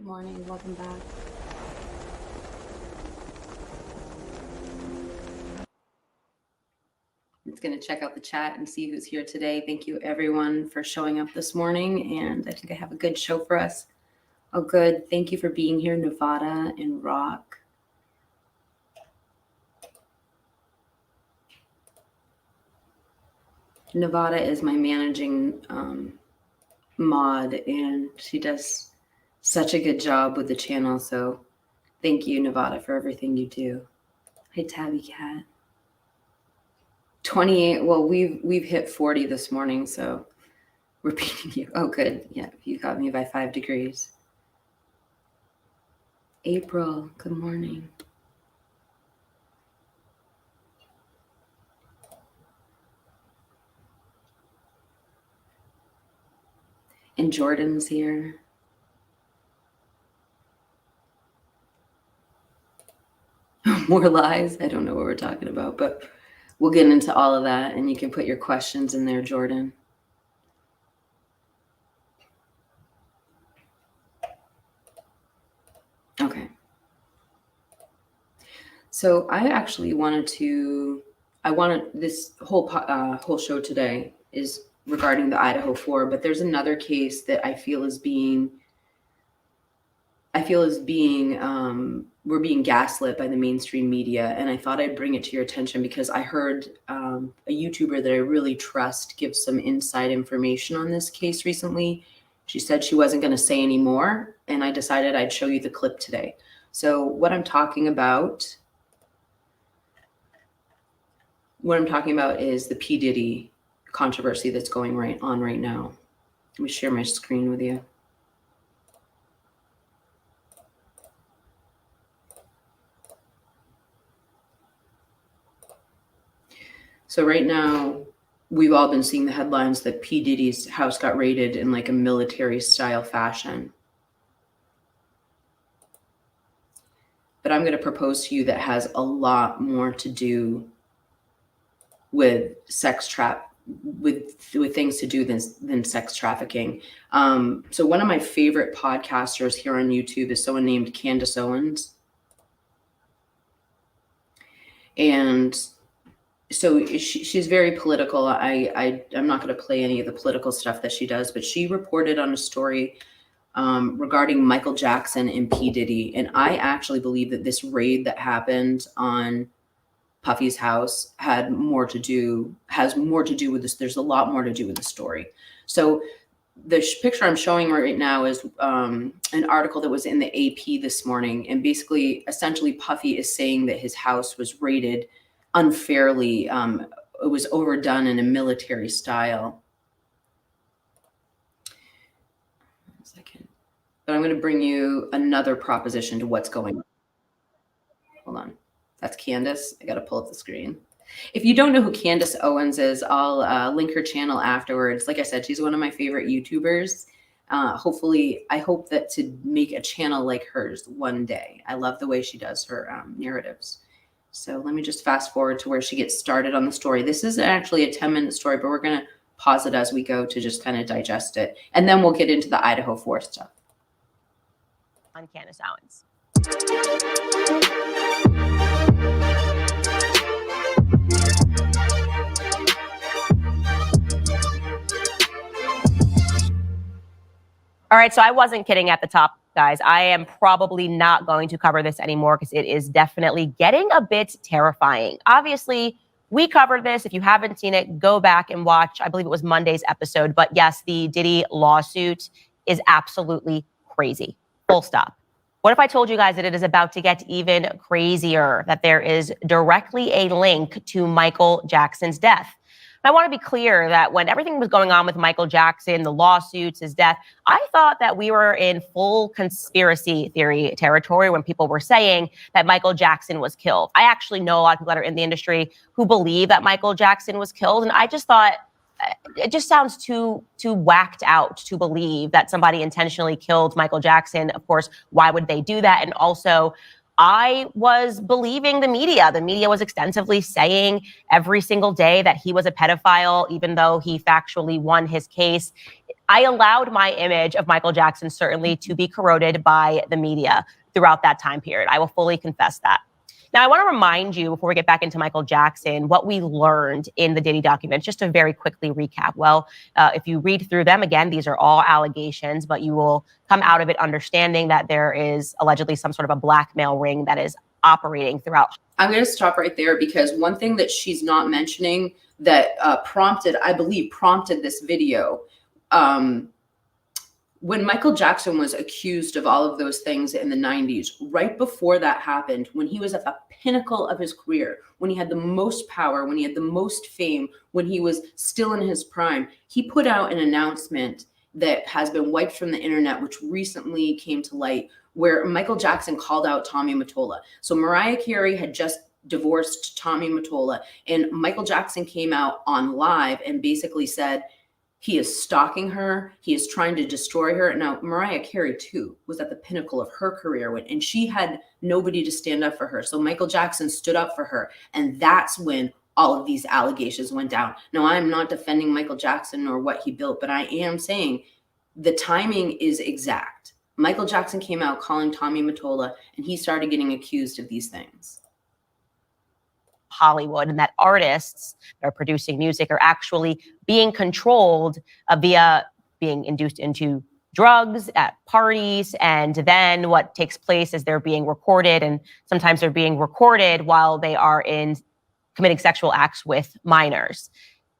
morning. Welcome back. I'm just going to check out the chat and see who's here today. Thank you, everyone, for showing up this morning. And I think I have a good show for us. Oh, good. Thank you for being here, Nevada and Rock. Nevada is my managing mod, and she does such a good job with the channel. So thank you, Nevada, for everything you do. Hi, Tabby Cat. 28. Well, we've hit 40 this morning, so we're beating you. Oh, good. Yeah, you got me by 5 degrees. April, good morning. And Jordan's here. More lies. I don't know what we're talking about, but we'll get into all of that, and you can put your questions in there, Jordan. Okay. So I actually this whole show today is regarding the IDAHO4, but there's another case that I feel is being we're being gaslit by the mainstream media, and I thought I'd bring it to your attention because I heard a YouTuber that I really trust give some inside information on this case recently. She said she wasn't going to say any more, and I decided I'd show you the clip today. So what I'm talking about is the P. Diddy controversy that's going on right now. Let me share my screen with you. So right now, we've all been seeing the headlines that P. Diddy's house got raided in like a military style fashion. But I'm going to propose to you that has a lot more to do with with things to do than sex trafficking. So one of my favorite podcasters here on YouTube is someone named Candace Owens. And so she's very political. I'm not going to play any of the political stuff that she does, but she reported on a story regarding Michael Jackson and P. Diddy. And I actually believe that this raid that happened on Puffy's house has more to do with this. There's a lot more to do with the story. So the picture I'm showing right now is an article that was in the AP this morning. And basically, essentially, Puffy is saying that his house was raided unfairly. It was overdone in a military style. One second. But I'm going to bring you another proposition to what's going on. Hold on. That's Candace. I got to pull up the screen. If you don't know who Candace Owens is, I'll link her channel afterwards. Like I said, she's one of my favorite YouTubers. Hopefully, I hope that to make a channel like hers one day. I love the way she does her narratives. So let me just fast forward to where she gets started on the story. This is actually a 10-minute story, but we're going to pause it as we go to just kind of digest it. And then we'll get into the IDAHO4 stuff. On Candace Owens. All right, so I wasn't kidding at the top, guys. I am probably not going to cover this anymore because it is definitely getting a bit terrifying. Obviously, we covered this. If you haven't seen it, go back and watch. I believe it was Monday's episode. But yes, the Diddy lawsuit is absolutely crazy. Full stop. What if I told you guys that it is about to get even crazier, that there is directly a link to Michael Jackson's death? I want to be clear that when everything was going on with Michael Jackson, the lawsuits, his death, I thought that we were in full conspiracy theory territory when people were saying that Michael Jackson was killed. I actually know a lot of people that are in the industry who believe that Michael Jackson was killed. And I just thought it just sounds too whacked out to believe that somebody intentionally killed Michael Jackson. Of course, why would they do that? And also, I was believing the media. The media was extensively saying every single day that he was a pedophile, even though he factually won his case. I allowed my image of Michael Jackson certainly to be corroded by the media throughout that time period. I will fully confess that. Now, I want to remind you, before we get back into Michael Jackson, what we learned in the Diddy documents, just to very quickly recap. Well, if you read through them, again, these are all allegations, but you will come out of it understanding that there is allegedly some sort of a blackmail ring that is operating throughout. I'm going to stop right there, because one thing that she's not mentioning that I believe prompted this video, when Michael Jackson was accused of all of those things in the 90s, right before that happened, when he was at the pinnacle of his career, when he had the most power, when he had the most fame, when he was still in his prime, he put out an announcement that has been wiped from the internet, which recently came to light, where Michael Jackson called out Tommy Mottola. So Mariah Carey had just divorced Tommy Mottola, and Michael Jackson came out on live and basically said, he is stalking her. He is trying to destroy her. Now, Mariah Carey, too, was at the pinnacle of her career, and she had nobody to stand up for her. So Michael Jackson stood up for her. And that's when all of these allegations went down. Now, I'm not defending Michael Jackson or what he built, but I am saying the timing is exact. Michael Jackson came out calling Tommy Mottola, and he started getting accused of these things. Hollywood, and that artists that are producing music are actually being controlled via being induced into drugs at parties. And then what takes place is they're being recorded, and sometimes they're being recorded while they are committing sexual acts with minors.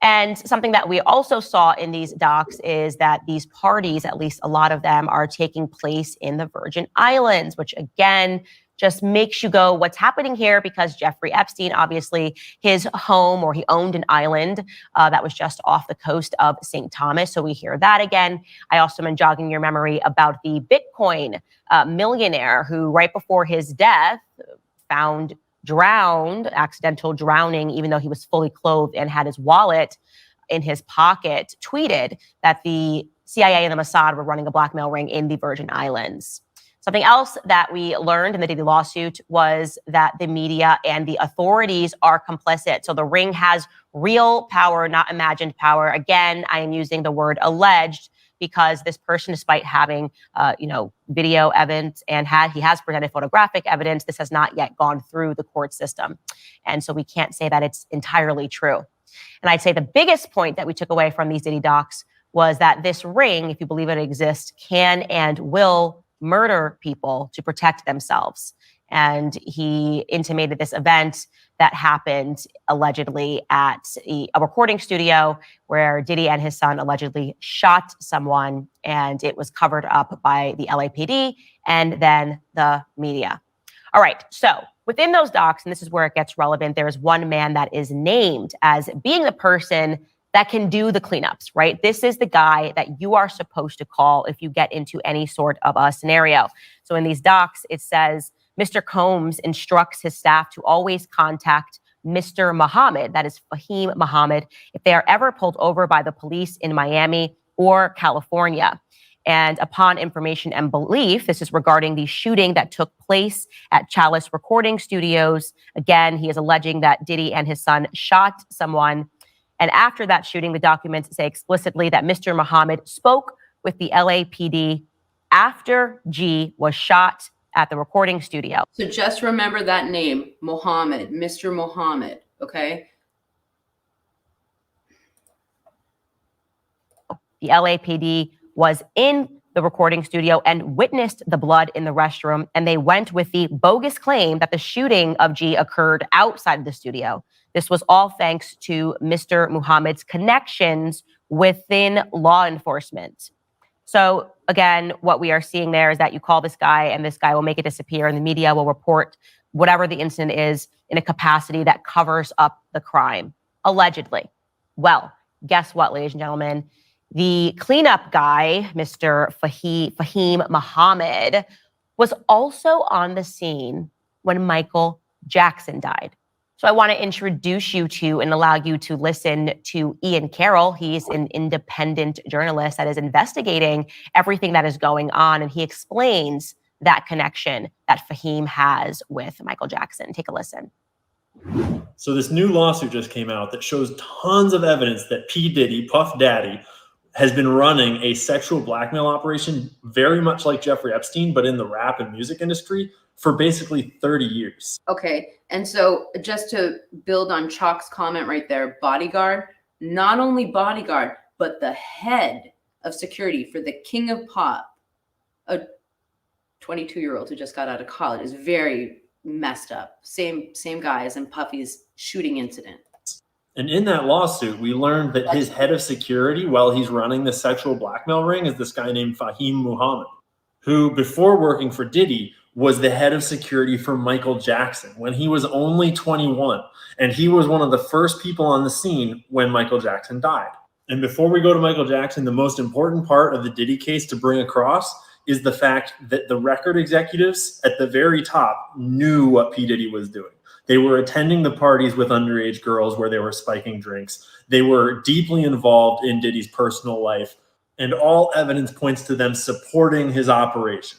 And something that we also saw in these docs is that these parties, at least a lot of them, are taking place in the Virgin Islands, which again just makes you go, what's happening here? Because Jeffrey Epstein, obviously his home, or he owned an island that was just off the coast of St. Thomas. So we hear that again. I also am jogging your memory about the Bitcoin millionaire who right before his death found drowned, accidental drowning, even though he was fully clothed and had his wallet in his pocket, tweeted that the CIA and the Mossad were running a blackmail ring in the Virgin Islands. Something else that we learned in the Diddy lawsuit was that the media and the authorities are complicit. So the ring has real power, not imagined power. Again, I am using the word alleged because this person, despite having, video evidence and he has presented photographic evidence, this has not yet gone through the court system. And so we can't say that it's entirely true. And I'd say the biggest point that we took away from these Diddy docs was that this ring, if you believe it exists, can and will murder people to protect themselves. And he intimated this event that happened allegedly at a recording studio where Diddy and his son allegedly shot someone, and it was covered up by the LAPD and then the media. All right, so within those docs, and this is where it gets relevant, there is one man that is named as being the person that can do the cleanups, right? This is the guy that you are supposed to call if you get into any sort of a scenario. So in these docs, it says, Mr. Combs instructs his staff to always contact Mr. Muhammad, that is Fahim Muhammad, if they are ever pulled over by the police in Miami or California. And upon information and belief, this is regarding the shooting that took place at Chalice Recording Studios. Again, he is alleging that Diddy and his son shot someone. And after that shooting, the documents say explicitly that Mr. Muhammad spoke with the LAPD after G was shot at the recording studio. So just remember that name, Muhammad, Mr. Muhammad, okay? The LAPD was in the recording studio and witnessed the blood in the restroom, and they went with the bogus claim that the shooting of G occurred outside of the studio. This was all thanks to Mr. Muhammad's connections within law enforcement. So again, what we are seeing there is that you call this guy and this guy will make it disappear, and the media will report whatever the incident is in a capacity that covers up the crime, allegedly. Well, guess what, ladies and gentlemen? The cleanup guy, Mr. Fahim Muhammad, was also on the scene when Michael Jackson died. So I want to introduce you to and allow you to listen to Ian Carroll. He's an independent journalist that is investigating everything that is going on, and he explains that connection that Fahim has with Michael Jackson. Take a listen. So this new lawsuit just came out that shows tons of evidence that P. Diddy, Puff Daddy, has been running a sexual blackmail operation very much like Jeffrey Epstein, but in the rap and music industry for basically 30 years. Okay. And so just to build on Chalk's comment right there, bodyguard, not only bodyguard, but the head of security for the king of pop, a 22-year-old who just got out of college, is very messed up. Same guy as in Puffy's shooting incident. And in that lawsuit, we learned that his head of security, while he's running the sexual blackmail ring, is this guy named Fahim Muhammad, who before working for Diddy was the head of security for Michael Jackson when he was only 21. And he was one of the first people on the scene when Michael Jackson died. And before we go to Michael Jackson, the most important part of the Diddy case to bring across is the fact that the record executives at the very top knew what P. Diddy was doing. They were attending the parties with underage girls where they were spiking drinks. They were deeply involved in Diddy's personal life, and all evidence points to them supporting his operation,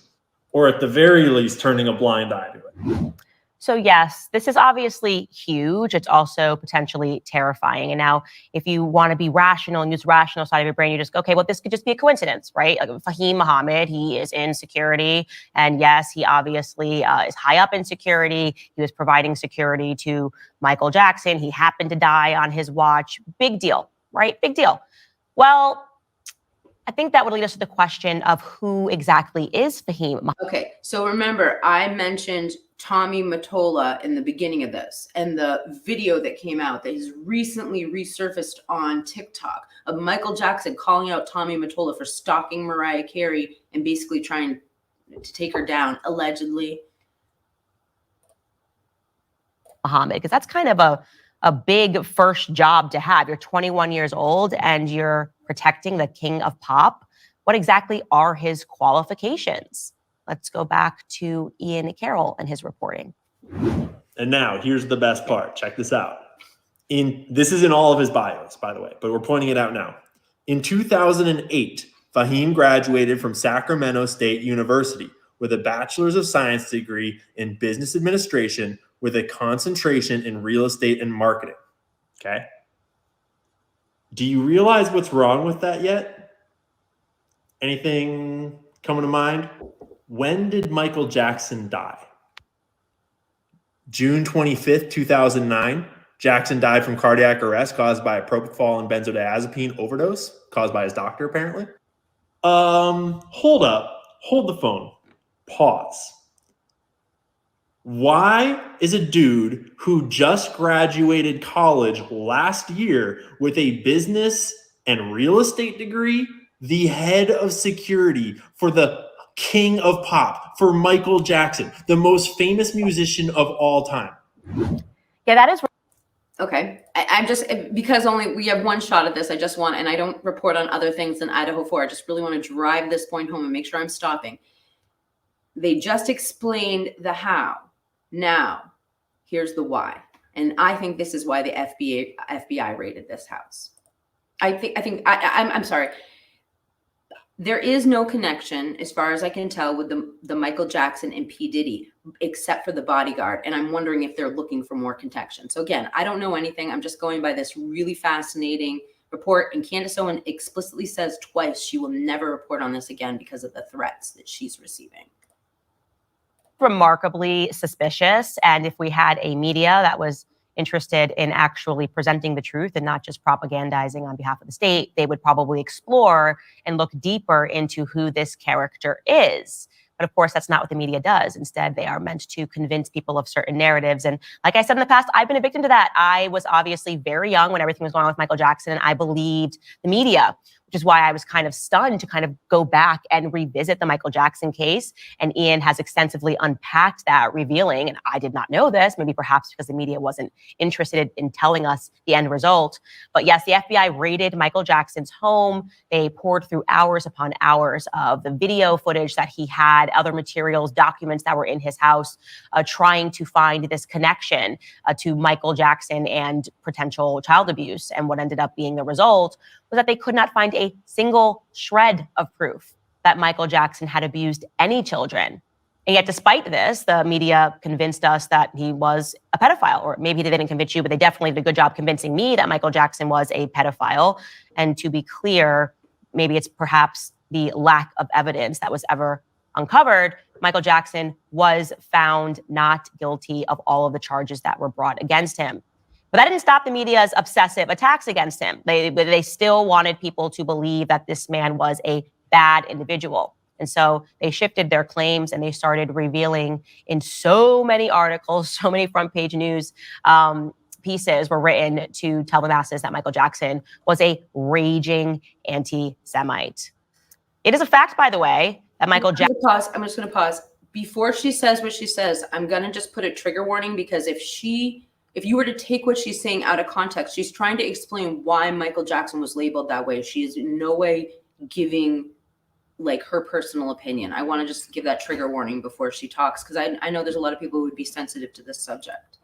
or at the very least, turning a blind eye to it. So yes, this is obviously huge. It's also potentially terrifying. And now if you want to be rational and use the rational side of your brain, you just go, okay, well, this could just be a coincidence, right? Like Fahim Muhammad, he is in security. And yes, he obviously is high up in security. He was providing security to Michael Jackson. He happened to die on his watch. Big deal, right? Big deal. Well, I think that would lead us to the question of who exactly is Fahim Muhammad. Okay, so remember, I mentioned Tommy Mottola in the beginning of this, and the video that came out that has recently resurfaced on TikTok of Michael Jackson calling out Tommy Mottola for stalking Mariah Carey and basically trying to take her down, allegedly. Muhammad, because that's kind of a big first job to have. You're 21 years old and you're protecting the king of pop. What exactly are his qualifications? Let's go back to Ian Carroll and his reporting. And now here's the best part. Check this out. This is in all of his bios, by the way, but we're pointing it out now. In 2008, Fahim graduated from Sacramento State University with a bachelor's of science degree in business administration with a concentration in real estate and marketing. Okay. Do you realize what's wrong with that yet? Anything coming to mind? When did Michael Jackson die? June 25th, 2009. Jackson died from cardiac arrest caused by a propofol and benzodiazepine overdose caused by his doctor, apparently. Hold up. Hold the phone. Pause. Why is a dude who just graduated college last year with a business and real estate degree the head of security for the king of pop, for Michael Jackson, the most famous musician of all time? Yeah, that is. Okay. I'm just, because only we have one shot at this, I just want, and I don't report on other things than IDAHO4. I just really want to drive this point home and make sure I'm stopping. They just explained the how. Now, here's the why. And I think this is why the FBI raided this house. I'm sorry. There is no connection, as far as I can tell, with the Michael Jackson and P. Diddy, except for the bodyguard. And I'm wondering if they're looking for more connection. So again, I don't know anything. I'm just going by this really fascinating report. And Candace Owen explicitly says twice she will never report on this again because of the threats that she's receiving. Remarkably suspicious. And if we had a media that was interested in actually presenting the truth and not just propagandizing on behalf of the state, they would probably explore and look deeper into who this character is. But of course, that's not what the media does. Instead, they are meant to convince people of certain narratives. And like I said in the past, I've been a victim to that. I was obviously very young when everything was going on with Michael Jackson, and I believed the media, which is why I was kind of stunned to kind of go back and revisit the Michael Jackson case. And Ian has extensively unpacked that, revealing, and I did not know this, maybe perhaps because the media wasn't interested in telling us the end result. But yes, the FBI raided Michael Jackson's home. They poured through hours upon hours of the video footage that he had, other materials, documents that were in his house, trying to find this connection to Michael Jackson and potential child abuse. And what ended up being the result was that they could not find a single shred of proof that Michael Jackson had abused any children. And yet, despite this, the media convinced us that he was a pedophile, or maybe they didn't convince you, but they definitely did a good job convincing me that Michael Jackson was a pedophile. And to be clear, maybe it's perhaps the lack of evidence that was ever uncovered, Michael Jackson was found not guilty of all of the charges that were brought against him. But that didn't stop the media's obsessive attacks against him. They still wanted people to believe that this man was a bad individual. And so they shifted their claims and they started revealing in so many articles, so many front page news pieces were written to tell the masses that Michael Jackson was a raging anti-Semite. It is a fact, by the way, that Michael Jackson... I'm just going to pause. Before she says what she says, I'm going to just put a trigger warning, because if you were to take what she's saying out of context, she's trying to explain why Michael Jackson was labeled that way. She is in no way giving like her personal opinion. I want to just give that trigger warning before she talks, because I know there's a lot of people who would be sensitive to this subject.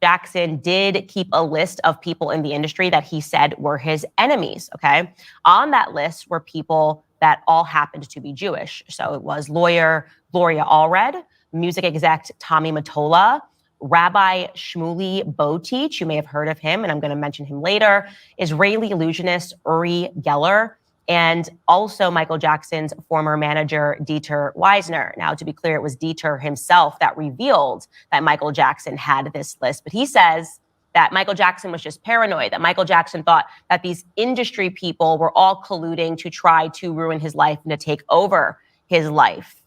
Jackson did keep a list of people in the industry that he said were his enemies, okay? On that list were people that all happened to be Jewish. So it was lawyer Gloria Allred, music exec Tommy Mottola, Rabbi Shmuley Boteach, you may have heard of him, and I'm going to mention him later, Israeli illusionist Uri Geller, and also Michael Jackson's former manager, Dieter Wiesner. Now, to be clear, it was Dieter himself that revealed that Michael Jackson had this list, but he says that Michael Jackson was just paranoid, that Michael Jackson thought that these industry people were all colluding to try to ruin his life and to take over his life.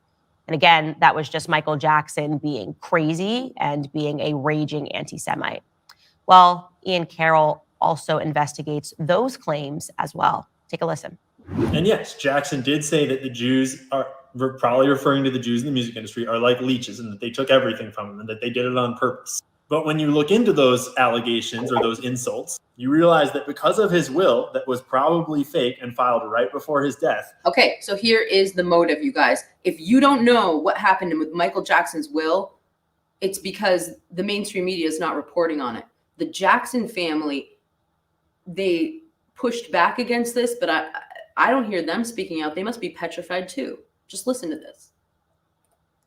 And again, that was just Michael Jackson being crazy and being a raging anti-Semite. Well, Ian Carroll also investigates those claims as well. Take a listen. And yes, Jackson did say that the Jews are, probably referring to the Jews in the music industry, are like leeches and that they took everything from them and that they did it on purpose. But when you look into those allegations or those insults, you realize that because of his will that was probably fake and filed right before his death. Okay, so here is the motive, you guys. If you don't know what happened with Michael Jackson's will, it's because the mainstream media is not reporting on it. The Jackson family, they pushed back against this, but I don't hear them speaking out. They must be petrified too. Just listen to this.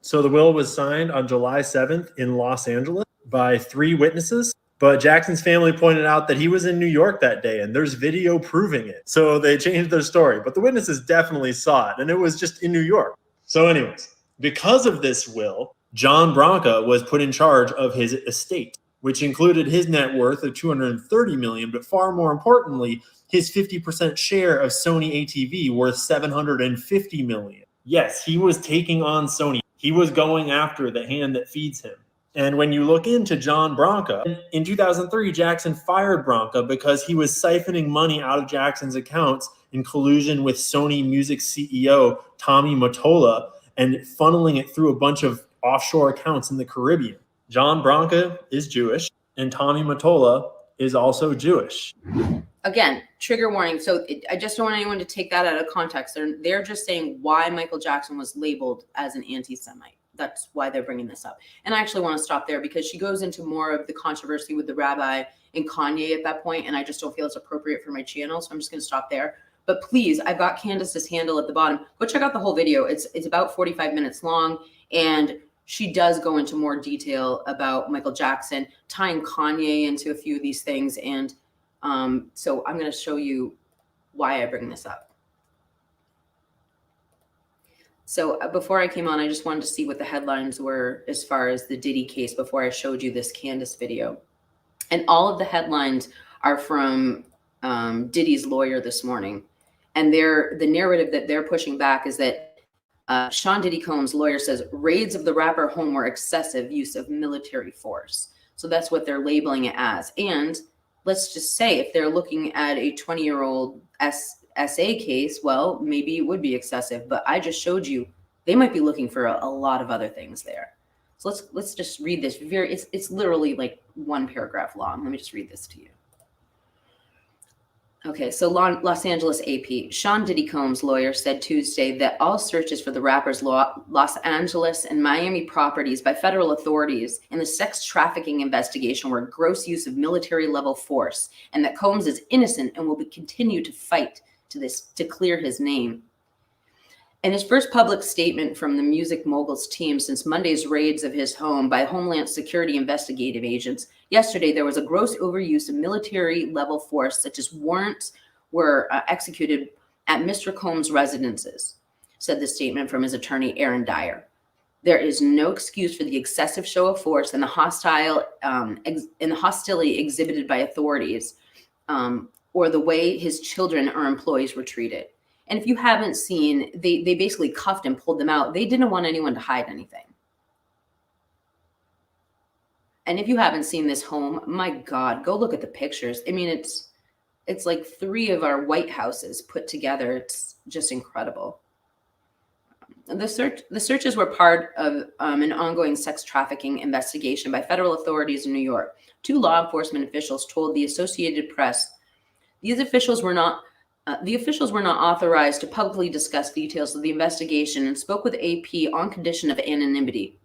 So the will was signed on July 7th in Los Angeles by 3 witnesses, but Jackson's family pointed out that he was in New York that day and there's video proving it. So they changed their story, but the witnesses definitely saw it and it was just in New York. So anyways, because of this will, John Branca was put in charge of his estate, which included his net worth of $230 million, but far more importantly, his 50% share of Sony ATV worth $750 million. Yes, he was taking on Sony. He was going after the hand that feeds him. And when you look into John Branca, in 2003, Jackson fired Branca because he was siphoning money out of Jackson's accounts in collusion with Sony Music CEO Tommy Mottola and funneling it through a bunch of offshore accounts in the Caribbean. John Branca is Jewish, and Tommy Mottola is also Jewish. Again, trigger warning. So I just don't want anyone to take that out of context. They're just saying why Michael Jackson was labeled as an anti-Semite. That's why they're bringing this up. And I actually want to stop there because she goes into more of the controversy with the rabbi and Kanye at that point, and I just don't feel it's appropriate for my channel. So I'm just going to stop there. But please, I've got Candace's handle at the bottom. Go check out the whole video. It's about 45 minutes long, and she does go into more detail about Michael Jackson, tying Kanye into a few of these things. And so I'm going to show you why I bring this up. So before I came on, I just wanted to see what the headlines were as far as the Diddy case before I showed you this Candace video. And all of the headlines are from Diddy's lawyer this morning. And the narrative that they're pushing back is that Sean Diddy Combs' lawyer says raids of the rapper home were excessive use of military force. So that's what they're labeling it as. And let's just say if they're looking at a 20-year-old SA case, well, maybe it would be excessive. But I just showed you they might be looking for a lot of other things there. So let's just read this. It's literally like one paragraph long. Let me just read this to you. Okay, so Los Angeles AP. Sean Diddy Combs' lawyer said Tuesday that all searches for the rapper's Los Angeles and Miami properties by federal authorities in the sex trafficking investigation were gross use of military-level force, and that Combs is innocent and will continue to fight to clear his name. In his first public statement from the music mogul's team since Monday's raids of his home by Homeland Security investigative agents, yesterday there was a gross overuse of military-level force, such as warrants were executed at Mr. Combs' residences, said the statement from his attorney, Aaron Dyer. There is no excuse for the excessive show of force and the hostility exhibited by authorities, or the way his children or employees were treated. And if you haven't seen, they basically cuffed and pulled them out. They didn't want anyone to hide anything. And if you haven't seen this home, my God, go look at the pictures. I mean, it's like 3 of our White Houses put together. It's just incredible. The searches were part of an ongoing sex trafficking investigation by federal authorities in New York. 2 law enforcement officials told the Associated Press the officials were not authorized to publicly discuss details of the investigation and spoke with AP on condition of anonymity.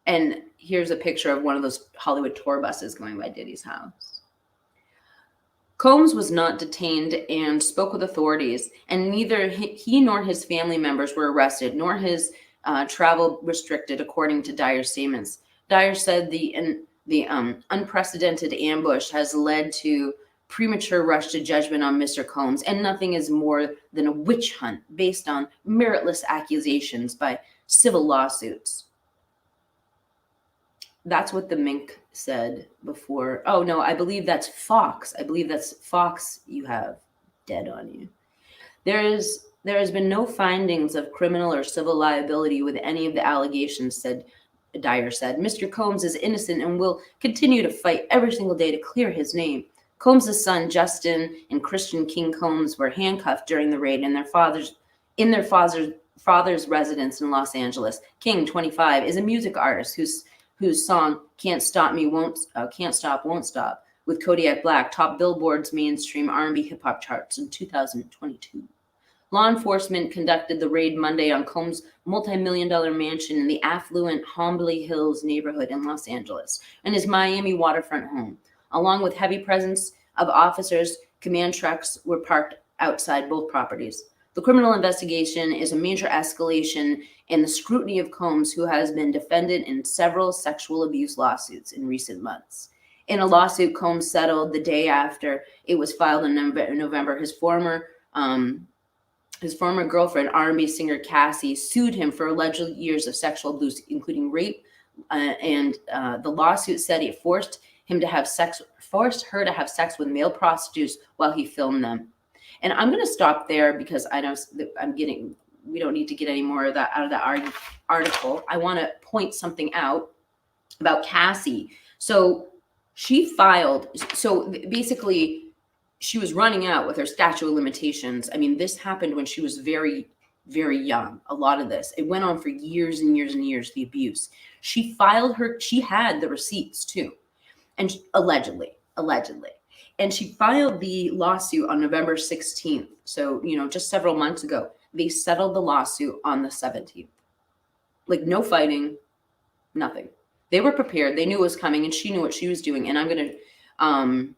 And here's a picture of one of those Hollywood tour buses going by Diddy's house. Combs was not detained and spoke with authorities, and neither he nor his family members were arrested, nor his travel restricted, according to Dyer's statements. Dyer said the unprecedented ambush has led to premature rush to judgment on Mr. Combs, and nothing is more than a witch hunt based on meritless accusations by civil lawsuits. That's what the Mink said before. Oh, no, I believe that's Fox. Fox you have dead on you. There has been no findings of criminal or civil liability with any of the allegations, Dyer said. Mr. Combs is innocent and will continue to fight every single day to clear his name. Combs' son, Justin, and Christian King Combs were handcuffed during the raid in their father's residence in Los Angeles. King, 25, is a music artist whose song Can't Stop, Won't Stop with Kodiak Black topped Billboard's mainstream R&B hip-hop charts in 2022. Law enforcement conducted the raid Monday on Combs' multi-million-dollar mansion in the affluent Holmby Hills neighborhood in Los Angeles and his Miami waterfront home. Along with heavy presence of officers, command trucks were parked outside both properties. The criminal investigation is a major escalation in the scrutiny of Combs, who has been defended in several sexual abuse lawsuits in recent months. In a lawsuit Combs settled the day after it was filed in November, his former girlfriend, R&B singer Cassie, sued him for alleged years of sexual abuse, including rape, and the lawsuit said it forced her to have sex with male prostitutes while he filmed them. And I'm going to stop there because I know we don't need to get any more of that out of the article. I want to point something out about Cassie. So basically she was running out with her statute of limitations. I mean, this happened when she was very, very young. A lot of this, it went on for years and years and years, the abuse. She had the receipts too. And allegedly. And she filed the lawsuit on November 16th. So, just several months ago. They settled the lawsuit on the 17th. Like, no fighting, nothing. They were prepared. They knew it was coming, and she knew what she was doing. And I'm going to,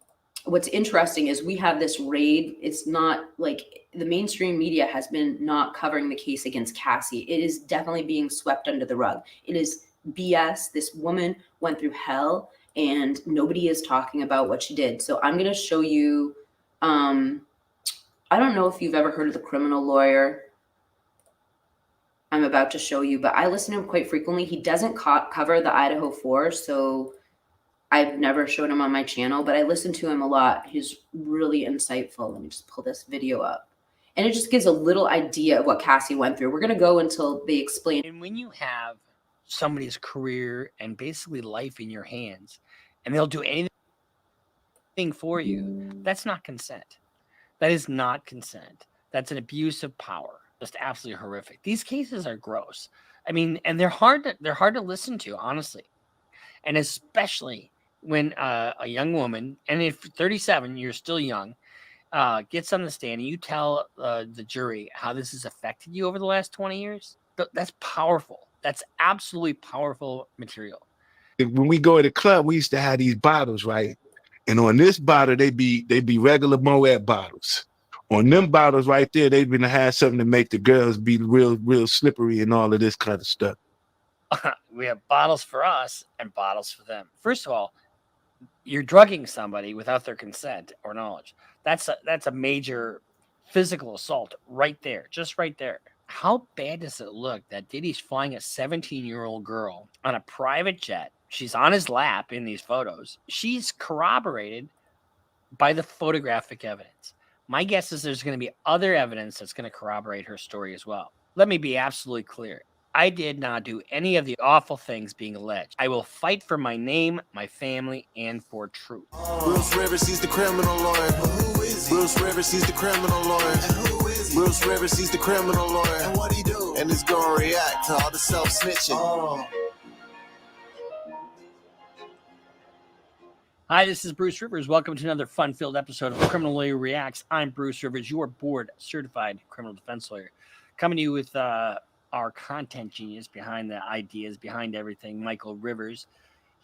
what's interesting is we have this raid. It's not like the mainstream media has been not covering the case against Cassie. It is definitely being swept under the rug. It is BS. This woman went through hell, and nobody is talking about what she did. So I'm going to show you, I don't know if you've ever heard of The Criminal Lawyer. I'm about to show you, but I listen to him quite frequently. He doesn't cover the IDAHO4, so I've never showed him on my channel, but I listen to him a lot. He's really insightful. Let me just pull this video up. And it just gives a little idea of what Cassie went through. We're going to go until they explain. And when you have somebody's career and basically life in your hands, and they'll do anything for you, that's not consent. That is not consent. That's an abuse of power. Just absolutely horrific. These cases are gross. I mean, and they're hard to listen to, honestly. And especially when a young woman, and if 37, you're still young, gets on the stand and you tell the jury how this has affected you over the last 20 years, that's powerful. That's absolutely powerful material. When we go to the club, we used to have these bottles, right? And on this bottle, they be regular Moet bottles. On them bottles right there, they've been to have something to make the girls be real slippery and all of this kind of stuff. We have bottles for us and bottles for them. First of all, you're drugging somebody without their consent or knowledge. That's a major physical assault right there, just right there. How bad does it look that Diddy's flying a 17-year-old girl on a private jet? She's on his lap in these photos. She's corroborated by the photographic evidence. My guess is there's going to be other evidence that's going to corroborate her story as well. Let me be absolutely clear. I did not do any of the awful things being alleged. I will fight for my name, my family, and for truth. Bruce Rivers, he's the criminal lawyer. Who is he? Bruce Rivers, he's the criminal lawyer. And who is he? Bruce Rivers, he's the criminal lawyer. And what he do? And he's gonna react to all the self-snitching. Hi, this is Bruce Rivers. Welcome to another fun-filled episode of Criminal Lawyer Reacts. I'm Bruce Rivers, your board-certified criminal defense lawyer, coming to you with our content genius behind the ideas, behind everything, Michael Rivers.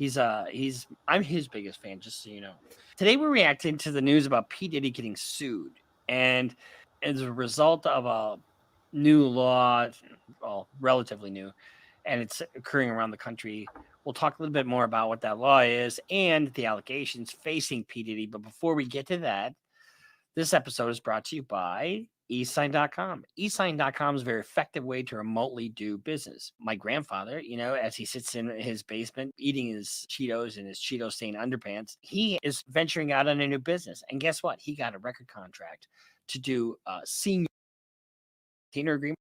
I'm his biggest fan, just so you know. Today we're reacting to the news about P. Diddy getting sued, and as a result of a new law, well, relatively new, and it's occurring around the country. We'll talk a little bit more about what that law is and the allegations facing P. Diddy. But before we get to that, this episode is brought to you by eSign.com. eSign.com is a very effective way to remotely do business. My grandfather, as he sits in his basement eating his Cheetos in his Cheeto-stained underpants, he is venturing out on a new business. And guess what? He got a record contract to do senior agreement,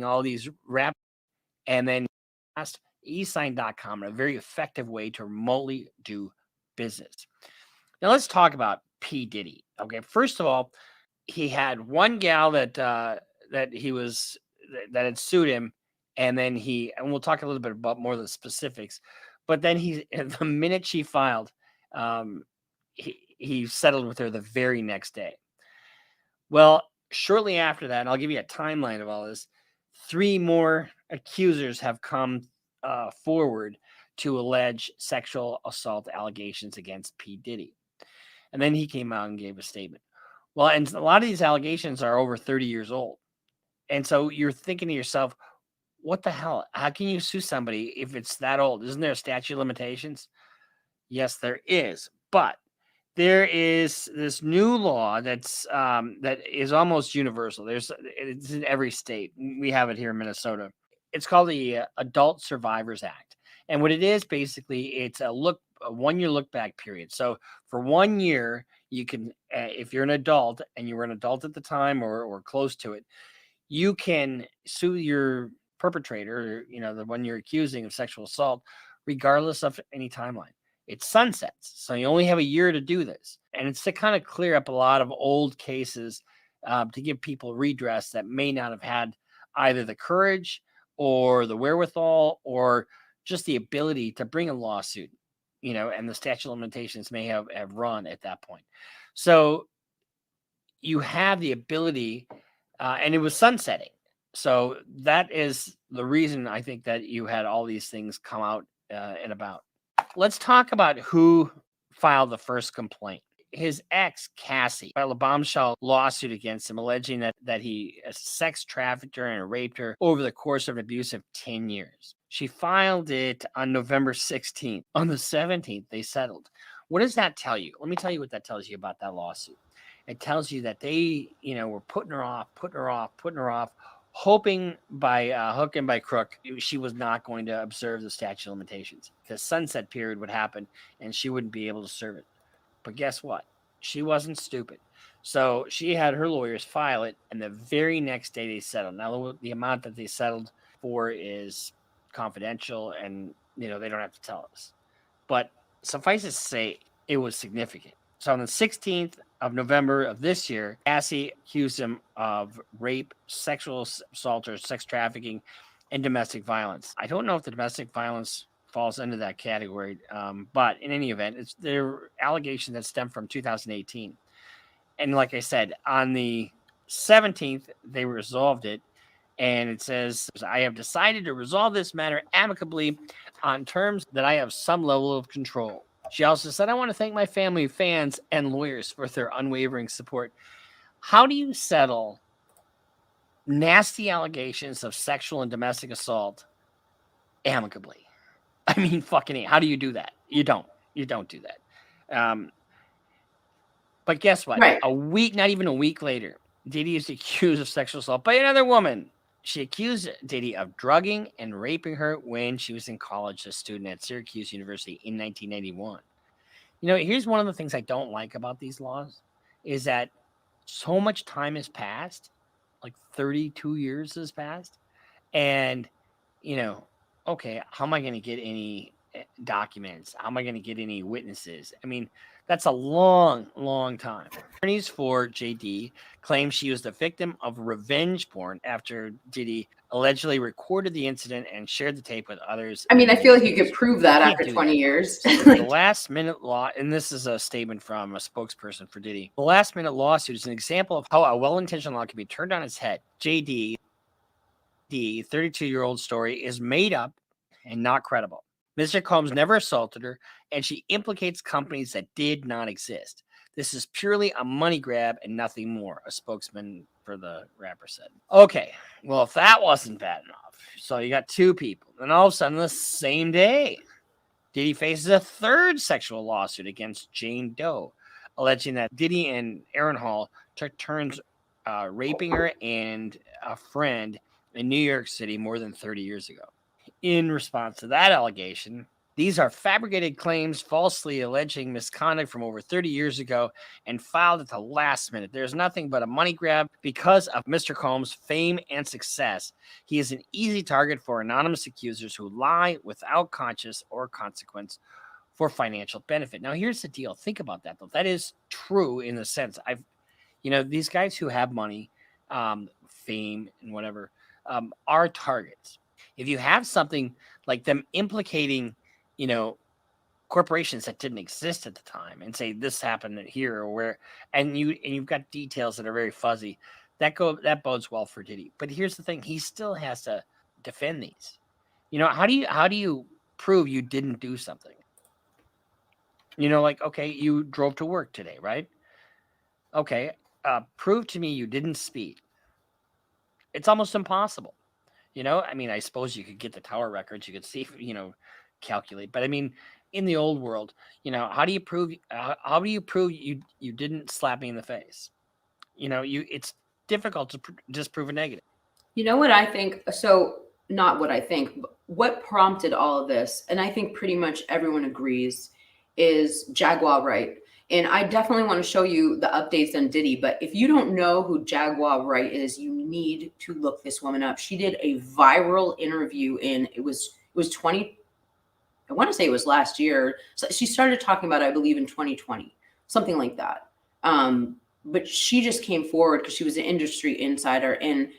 all these rap, and then asked eSign.com, a very effective way to remotely do business. Now let's talk about P. Diddy. Okay, first of all, he had one gal that had sued him, and then we'll talk a little bit about more of the specifics. But then the minute she filed, he settled with her the very next day. Well, shortly after that, and I'll give you a timeline of all this, 3 more accusers have come forward to allege sexual assault allegations against P. Diddy. And then he came out and gave a statement. Well, and a lot of these allegations are over 30 years old. And so you're thinking to yourself, what the hell? How can you sue somebody if it's that old? Isn't there a statute of limitations? Yes, there is. But there is this new law that is almost universal. It's in every state. We have it here in Minnesota. It's called the Adult Survivors Act. And what it is, basically, it's a 1-year look back period. So for 1 year, you can, if you're an adult and you were an adult at the time or close to it, you can sue your perpetrator, the one you're accusing of sexual assault, regardless of any timeline. It sunsets. So you only have a year to do this. And it's to kind of clear up a lot of old cases to give people redress that may not have had either the courage or the wherewithal or just the ability to bring a lawsuit, and the statute of limitations may have run at that point. So you have the ability, and it was sunsetting. So that is the reason I think that you had all these things come out and about. Let's talk about who filed the first complaint. His ex, Cassie, filed a bombshell lawsuit against him, alleging that he sex trafficked her and raped her over the course of an abuse of 10 years. She filed it on November 16th. On the 17th, they settled. What does that tell you? Let me tell you what that tells you about that lawsuit. It tells you that they, were putting her off, hoping by hook and by crook, she was not going to observe the statute of limitations. The sunset period would happen and she wouldn't be able to serve it. But guess what? She wasn't stupid. So she had her lawyers file it, and the very next day they settled. Now, the amount that they settled for is confidential, and, they don't have to tell us. But suffice it to say, it was significant. So on the 16th of November of this year, Cassie accused him of rape, sexual assault, or sex trafficking, and domestic violence. I don't know if the domestic violence falls into that category. But in any event, they're allegations that stem from 2018. And like I said, on the 17th, they resolved it. And it says, I have decided to resolve this matter amicably on terms that I have some level of control. She also said, I want to thank my family, fans, and lawyers for their unwavering support. How do you settle nasty allegations of sexual and domestic assault amicably? I mean, fucking, how do you do that? You don't do that. But guess what? Right. A week, not even a week later, Diddy is accused of sexual assault by another woman. She accused Diddy of drugging and raping her when she was in college, a student at Syracuse University in 1991. You know, here's one of the things I don't like about these laws is that so much time has passed, like 32 years has passed. And, you know, okay, how am I going to get any documents? How am I going to get any witnesses? I mean, that's a long, long time. Attorneys for JD claim she was the victim of revenge porn after Diddy allegedly recorded the incident and shared the tape with others. I mean, I feel like you could prove that can't after do 20 that. years. The last minute law, and this is a statement from a spokesperson for Diddy. The last minute lawsuit is an example of how a well-intentioned law can be turned on its head. JD, the 32-year-old story is made up and not credible. Mr. Combs never assaulted her, and she implicates companies that did not exist. This is purely a money grab and nothing more, a spokesman for the rapper said. Okay, well, if that wasn't bad enough, so you got two people, then all of a sudden the same day, Diddy faces a third sexual lawsuit against Jane Doe, alleging that Diddy and Aaron Hall took turns raping her and a friend in New York City more than 30 years ago. In response to that allegation, these are fabricated claims falsely alleging misconduct from over 30 years ago and filed at the last minute. There's nothing but a money grab because of Mr. Combs' fame and success. He is an easy target for anonymous accusers who lie without conscience or consequence for financial benefit. Now, here's the deal. Think about that, though. That is true in the sense these guys who have money, fame, and whatever are targets. If you have something like them implicating, corporations that didn't exist at the time and say this happened here or where, and you've got details that are very fuzzy, that bodes well for Diddy. But here's the thing: he still has to defend these. How do you prove you didn't do something? Okay, you drove to work today, right? Okay, prove to me you didn't speed. It's almost impossible. I suppose you could get the tower records, you could see, calculate. But I mean, in the old world, how do you prove you didn't slap me in the face? It's difficult to just prove a negative. You know what I think? So not what I think, but what prompted all of this, and I think pretty much everyone agrees, is Jaguar Wright. And I definitely want to show you the updates on Diddy. But if you don't know who Jaguar Wright is, you need to look this woman up. She did a viral interview it was I want to say it was last year. So she started talking about, I believe, in 2020, something like that. But she just came forward because she was an industry insider, and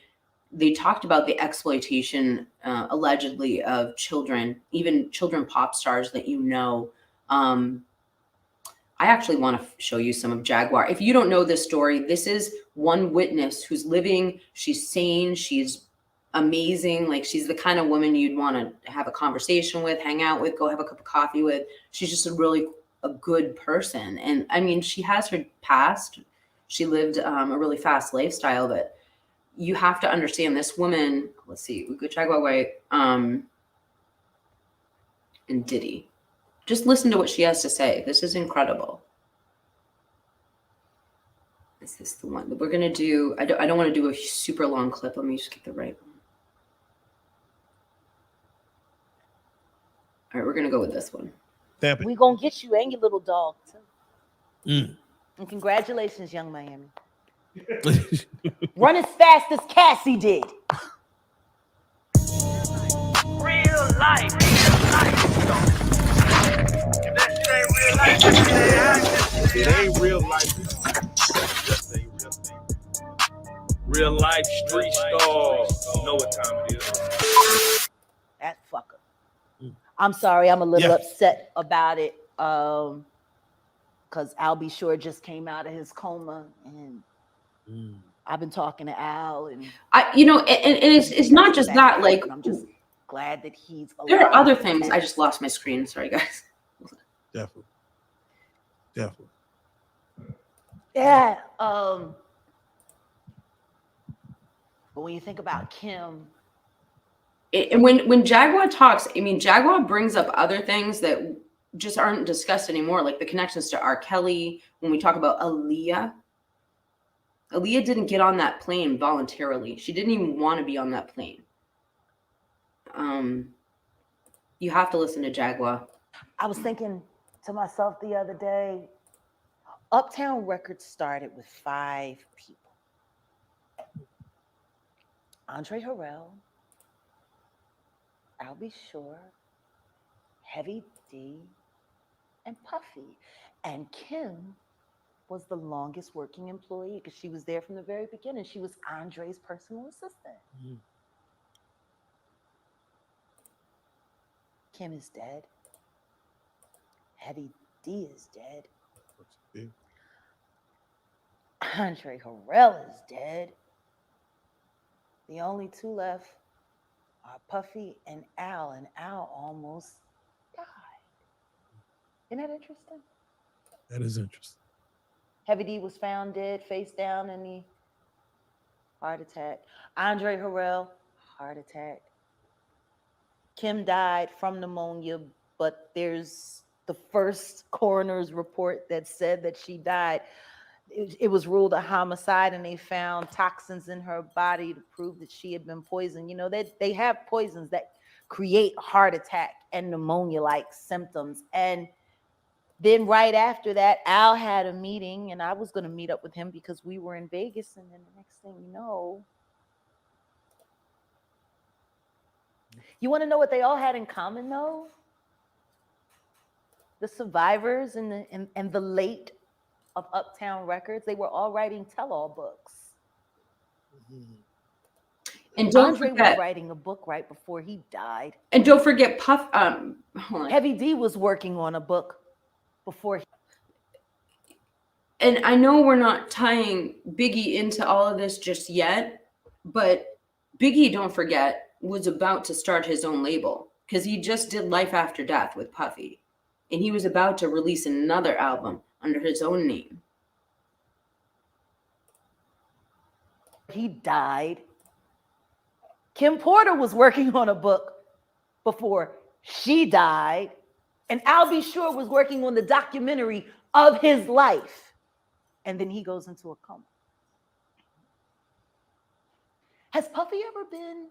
they talked about the exploitation, allegedly, of children, even children pop stars that I actually want to show you some of Jaguar. If you don't know this story, this is one witness who's living. She's sane. She's amazing. Like, she's the kind of woman you'd want to have a conversation with, hang out with, go have a cup of coffee with. She's just a good person. And I mean, she has her past. She lived a really fast lifestyle, but you have to understand this woman. Let's see, we go Jaguar Wright and Diddy. Just listen to what she has to say. This is incredible. Is this the one that we're going to do? I don't want to do a super long clip. Let me just get the right one. All right, we're going to go with this one. We're going to get you and your little dog, too. And congratulations, Young Miami. Run as fast as Cassie did. Real life. It ain't real life. Real life street stars. You know what time it is. That fucker. I'm sorry, I'm a little upset about it. Because Al B. Sure just came out of his coma, and I've been talking to Al, and it's not just that. Like, I'm just glad that he's alive. There are other things. I just lost my screen. Sorry, guys. Definitely. Yeah. But when you think about Kim, and when Jaguar talks, I mean, Jaguar brings up other things that just aren't discussed anymore, like the connections to R. Kelly. When we talk about Aaliyah, Aaliyah didn't get on that plane voluntarily. She didn't even want to be on that plane. You have to listen to Jaguar. I was thinking to myself the other day, Uptown Records started with 5 people. Andre Harrell, I'll Be Sure, Heavy D, and Puffy. And Kim was the longest working employee because she was there from the very beginning. She was Andre's personal assistant. Mm. Kim is dead. Heavy D is dead. Yeah. Andre Harrell is dead. The only 2 left are Puffy and Al almost died. Isn't that interesting? That is interesting. Heavy D was found dead, face down in the heart attack. Andre Harrell, heart attack. Kim died from pneumonia, but there's the first coroner's report that said that she died. It was ruled a homicide, and they found toxins in her body to prove that she had been poisoned. You know, they have poisons that create heart attack and pneumonia-like symptoms. And then right after that, Al had a meeting, and I was going to meet up with him because we were in Vegas. And then the next thing you know, you want to know what they all had in common, though? The survivors and the late of Uptown Records, they were all writing tell-all books. And don't Andre forget, was writing a book right before he died. and don't forget Puff. Heavy D was working on a book before he. And I know we're not tying Biggie into all of this just yet, but Biggie, don't forget, was about to start his own label because he just did Life After Death with Puffy, and he was about to release another album under his own name. He died. Kim Porter was working on a book before she died. And I'll Be Sure was working on the documentary of his life. And then he goes into a coma. Has Puffy ever been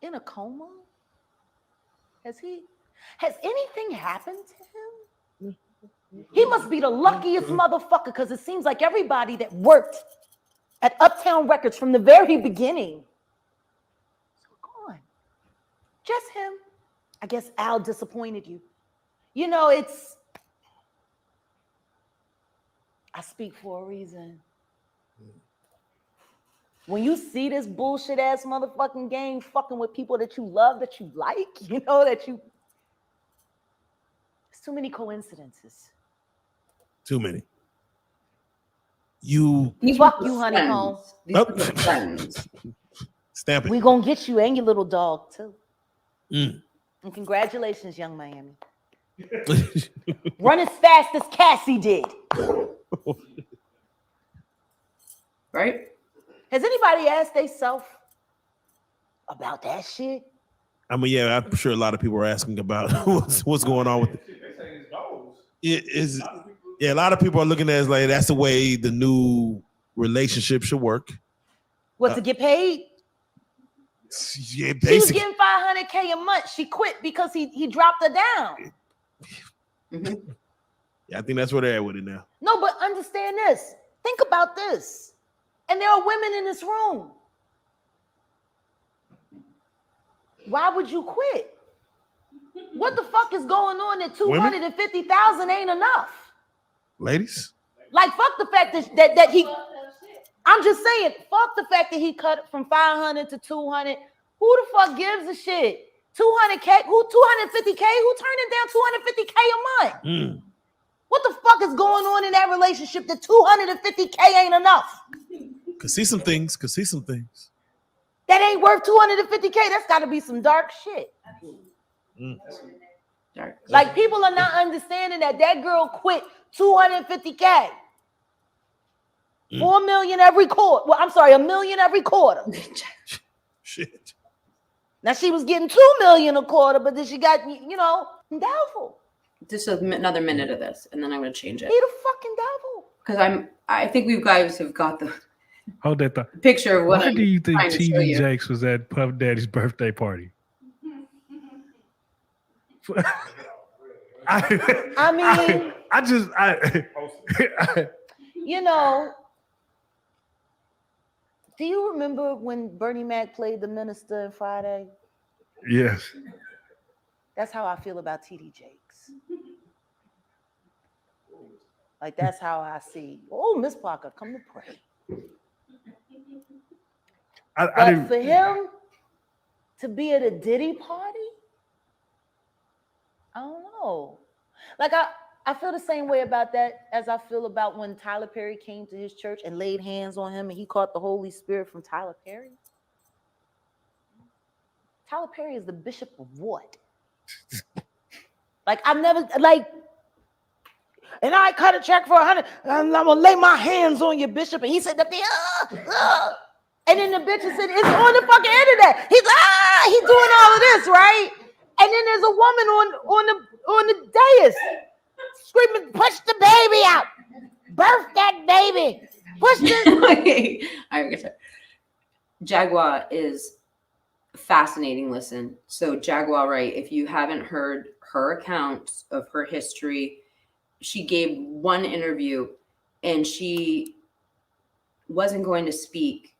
in a coma? Has anything happened to him? He must be the luckiest motherfucker, because it seems like everybody that worked at Uptown Records from the very beginning is gone. Just him. I guess Al disappointed you. You know, I speak for a reason. When you see this bullshit ass motherfucking game fucking with people that you love, that you like, you know, there's too many coincidences. Too many. Fuck you, honeycomb. These are friends. Stamp it. We gonna get you and your little dog too. Mm. And congratulations, Young Miami. Run as fast as Cassie did. Right? Has anybody asked themselves about that shit? I mean, yeah, I'm sure a lot of people are asking about what's going on with it. Yeah, a lot of people are looking at it as like that's the way the new relationship should work. What, to get paid? Yeah, She was getting $500K a month. She quit because he dropped her down. Mm-hmm. Yeah, I think that's where they're at with it now. No, but understand this. Think about this. And there are women in this room. Why would you quit? What the fuck is going on that 250,000 ain't enough? Ladies? Like, fuck the fact that he, I'm just saying, fuck the fact that he cut from 500 to 200. Who the fuck gives a shit? 200K, 250K? Who turning down 250K a month? Mm. What the fuck is going on in that relationship that 250K ain't enough? Could see some things. That ain't worth 250K. That's got to be some dark shit. Mm. Like, people are not understanding that girl quit 250K. 4 million every quarter. Well, I'm sorry, $1 million every quarter. Shit. Now, she was getting 2 million a quarter, but then she got, doubtful. Just another minute of this, and then I'm going to change it. He the fucking devil. Because I think we guys have got Hold that thought. Picture of what Why I'm do you think trying to show TD you. Jakes was at Puff Daddy's birthday party? I mean, you know, do you remember when Bernie Mac played the minister in Friday? Yes. That's how I feel about TD Jakes. Like, that's how I see. Oh, Miss Parker, come to pray. But for him to be at a Diddy party, I don't know. Like, I feel the same way about that as I feel about when Tyler Perry came to his church and laid hands on him and he caught the Holy Spirit from Tyler Perry. Tyler Perry is the bishop of what? Like, I've never, like, and I cut a check for 100, and I'm gonna lay my hands on your bishop. And he said, and then the bishop said, it's on the fucking internet. He's doing all of this, right? And then there's a woman on the dais screaming, push the baby out, birth that baby, push the. Okay, I guess Jaguar is fascinating listen. So Jaguar, right? If you haven't heard her accounts of her history, she gave one interview and she wasn't going to speak.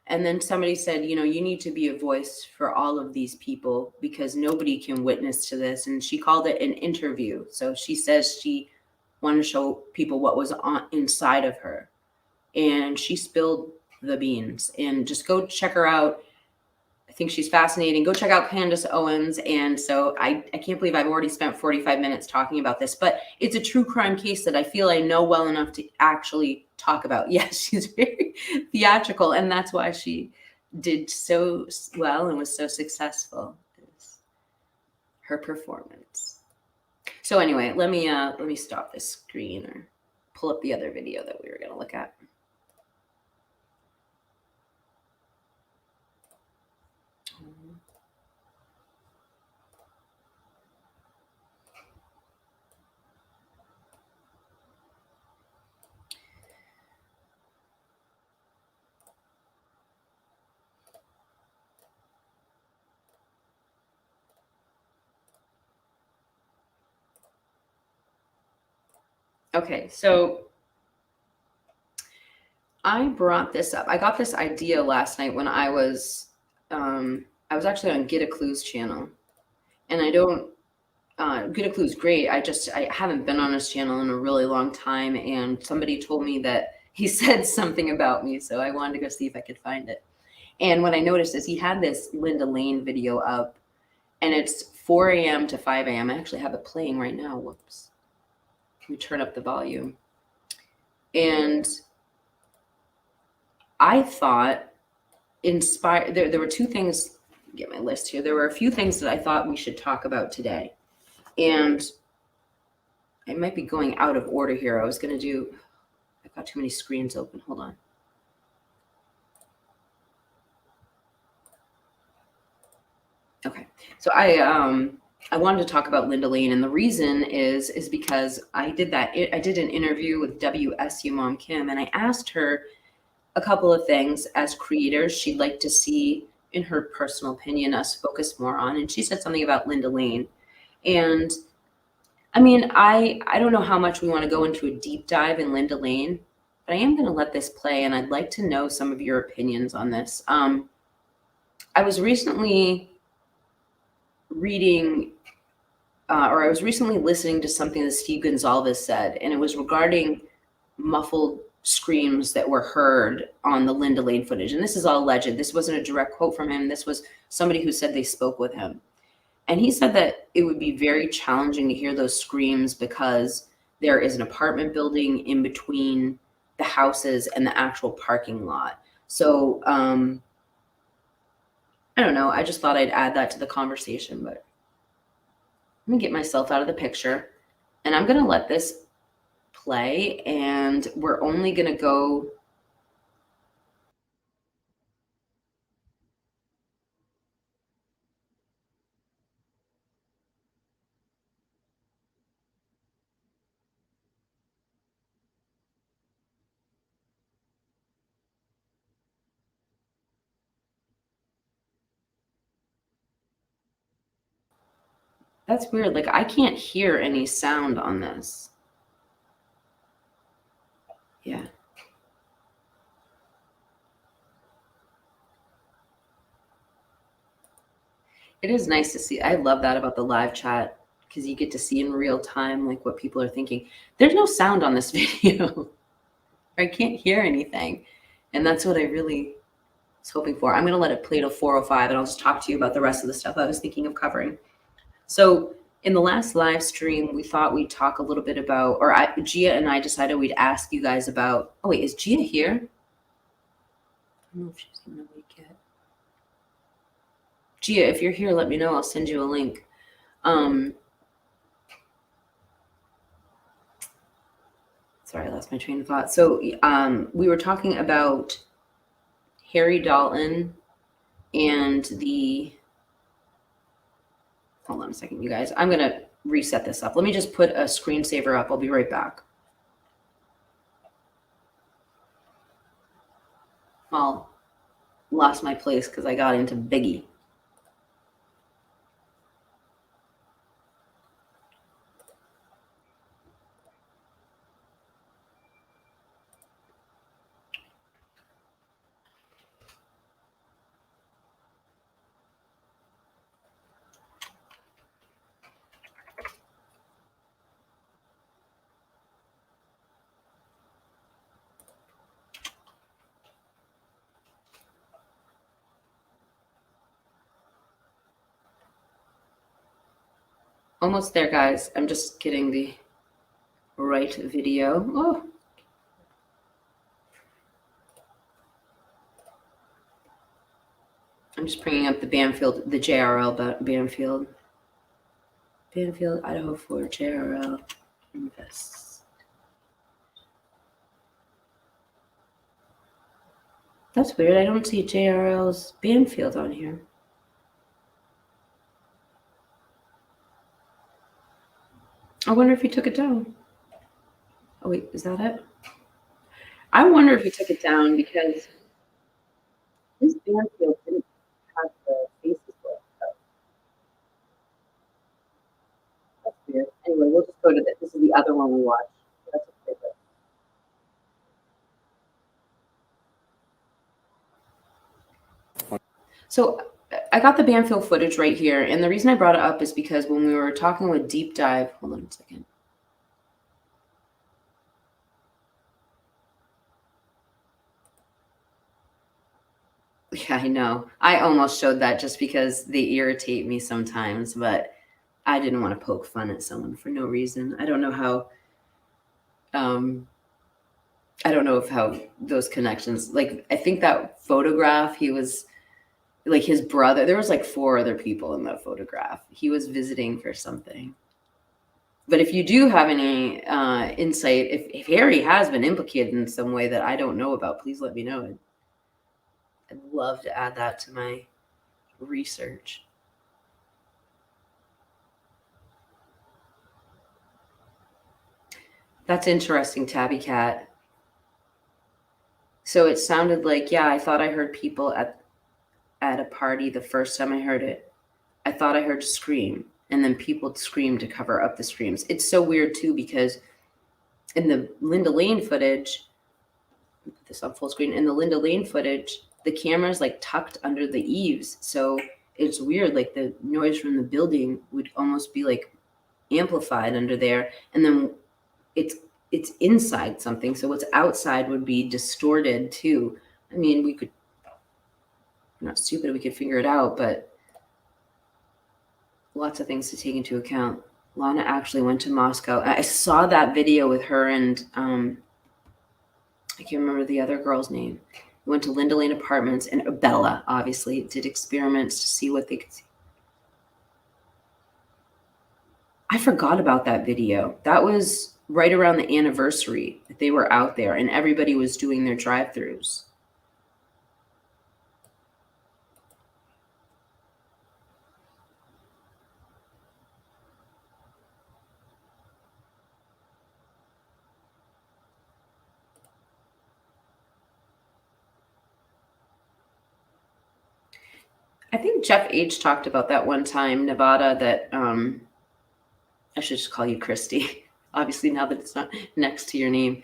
And then somebody said, you know, you need to be a voice for all of these people because nobody can witness to this. And she called it an interview. So she says she wanted to show people what was on inside of her. And she spilled the beans. And just go check her out. I think she's fascinating. Go check out Candace Owens. And so I can't believe I've already spent 45 minutes talking about this, but it's a true crime case that I feel I know well enough to actually talk about. Yes, she's very theatrical, and that's why she did so well and was so successful. Her performance. So anyway, let me stop this screen or pull up the other video that we were going to look at. Okay, so I brought this up. I got this idea last night when I was actually on Get a Clue's channel, and I don't. Get a Clue's great. I haven't been on his channel in a really long time, and somebody told me that he said something about me, so I wanted to go see if I could find it. And what I noticed is he had this Linda Lane video up, and it's 4 a.m. to 5 a.m. I actually have it playing right now. Whoops. Let me turn up the volume. And I thought there were two things, get my list here. There were a few things that I thought we should talk about today. And I might be going out of order here. I've got too many screens open. Hold on. Okay. So I wanted to talk about Linda Lane, and the reason is because I did an interview with WSU Mom Kim, and I asked her a couple of things as creators she'd like to see, in her personal opinion, us focus more on. And she said something about Linda Lane. And I mean, I don't know how much we want to go into a deep dive in Linda Lane, but I am going to let this play, and I'd like to know some of your opinions on this. I was recently listening to something that Steve Gonzalez said, and it was regarding muffled screams that were heard on the Linda Lane footage. And this is all alleged. This wasn't a direct quote from him. This was somebody who said they spoke with him. And he said that it would be very challenging to hear those screams because there is an apartment building in between the houses and the actual parking lot. So I don't know. I just thought I'd add that to the conversation, but let me get myself out of the picture, and I'm going to let this play, and we're only going to go. That's weird. Like, I can't hear any sound on this. Yeah. It is nice to see. I love that about the live chat because you get to see in real time like what people are thinking. There's no sound on this video. I can't hear anything. And that's what I really was hoping for. I'm going to let it play till 4:05 and I'll just talk to you about the rest of the stuff I was thinking of covering. So in the last live stream, we thought we'd talk a little bit about, or Gia and I decided we'd ask you guys about, oh wait, is Gia here? I don't know if she's even awake yet. Gia, if you're here, let me know. I'll send you a link. Sorry, I lost my train of thought. So we were talking about Harry Dalton and the, hold on a second, you guys. I'm going to reset this up. Let me just put a screensaver up. I'll be right back. Well, lost my place because I got into Biggie. Almost there, guys. I'm just getting the right video. Oh. I'm just bringing up the Banfield, the JRL Banfield. Banfield, IDAHO4, JRL, invest. That's weird. I don't see JRL's Banfield on here. I wonder if he took it down. Oh, wait, is that it? I wonder if he took it down because this Banfield didn't have the faces for it. That's weird. Anyway, we'll just go to this. This is the other one we watched. That's okay. So I got the Banfield footage right here. And the reason I brought it up is because when we were talking with Deep Dive, hold on a second. Yeah, I know. I almost showed that just because they irritate me sometimes, but I didn't want to poke fun at someone for no reason. I don't know how, I don't know if how those connections, like, I think that photograph, he was like his brother, there was like 4 other people in that photograph. He was visiting for something. But if you do have any insight, if Harry has been implicated in some way that I don't know about, please let me know. I'd love to add that to my research. That's interesting, Tabby Cat. So it sounded like, yeah, I thought I heard people at a party the first time I heard it. I thought I heard scream, and then people scream to cover up the screams. It's so weird too because in the Linda Lane footage, put this on full screen. In the Linda Lane footage, the camera's like tucked under the eaves, so it's weird. Like the noise from the building would almost be like amplified under there, and then it's inside something, so what's outside would be distorted too. I mean, we could. I'm not stupid. We could figure it out, but lots of things to take into account. Lana actually went to Moscow. I saw that video with her and I can't remember the other girl's name. We went to Linda Lane Apartments, and Bella obviously did experiments to see what they could see. I forgot about that video. That was right around the anniversary that they were out there and everybody was doing their drive-thrus. I think Jeff H talked about that one time, Nevada, that I should just call you Christy. Obviously, now that it's not next to your name.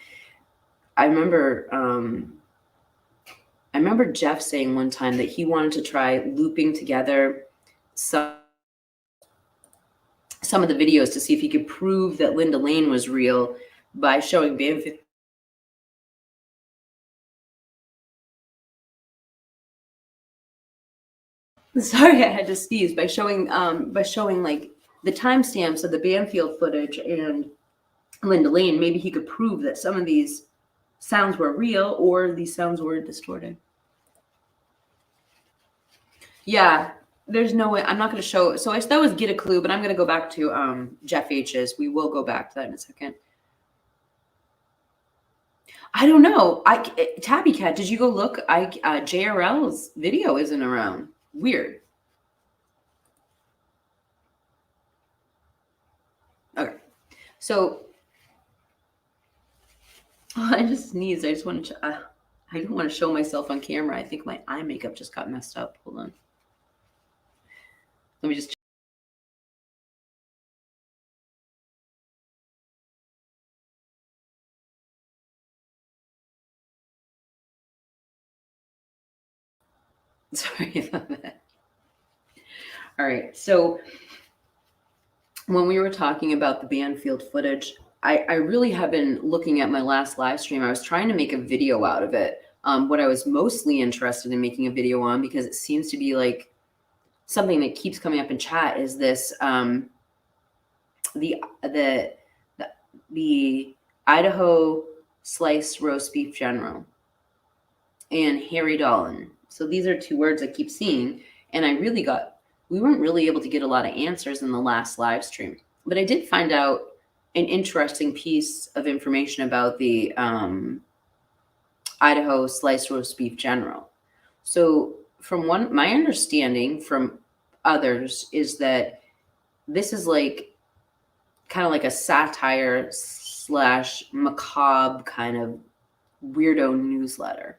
I remember Jeff saying one time that he wanted to try looping together some of the videos to see if he could prove that Linda Lane was real by showing Banfield. Sorry, I had to sneeze. By showing like the timestamps of the Banfield footage and Linda Lane, maybe he could prove that some of these sounds were real or these sounds were distorted. Yeah, there's no way. I'm not going to show. So that was Get a Clue, but I'm going to go back to Jeff H's. We will go back to that in a second. I don't know. Tabby Cat, did you go look? JRL's video isn't around. Weird. Okay. So I just sneezed. I just want to. I don't want to show myself on camera. I think my eye makeup just got messed up. Hold on. Let me just. Sorry about that. All right. So when we were talking about the Banfield footage, I really have been looking at my last live stream. I was trying to make a video out of it. What I was mostly interested in making a video on, because it seems to be like something that keeps coming up in chat, is this the Idaho sliced roast beef general and Harry Dolan. So these are two words I keep seeing, and we weren't really able to get a lot of answers in the last live stream, but I did find out an interesting piece of information about the Idaho sliced roast beef general. So from my understanding from others is that this is like kind of like a satire / macabre kind of weirdo newsletter.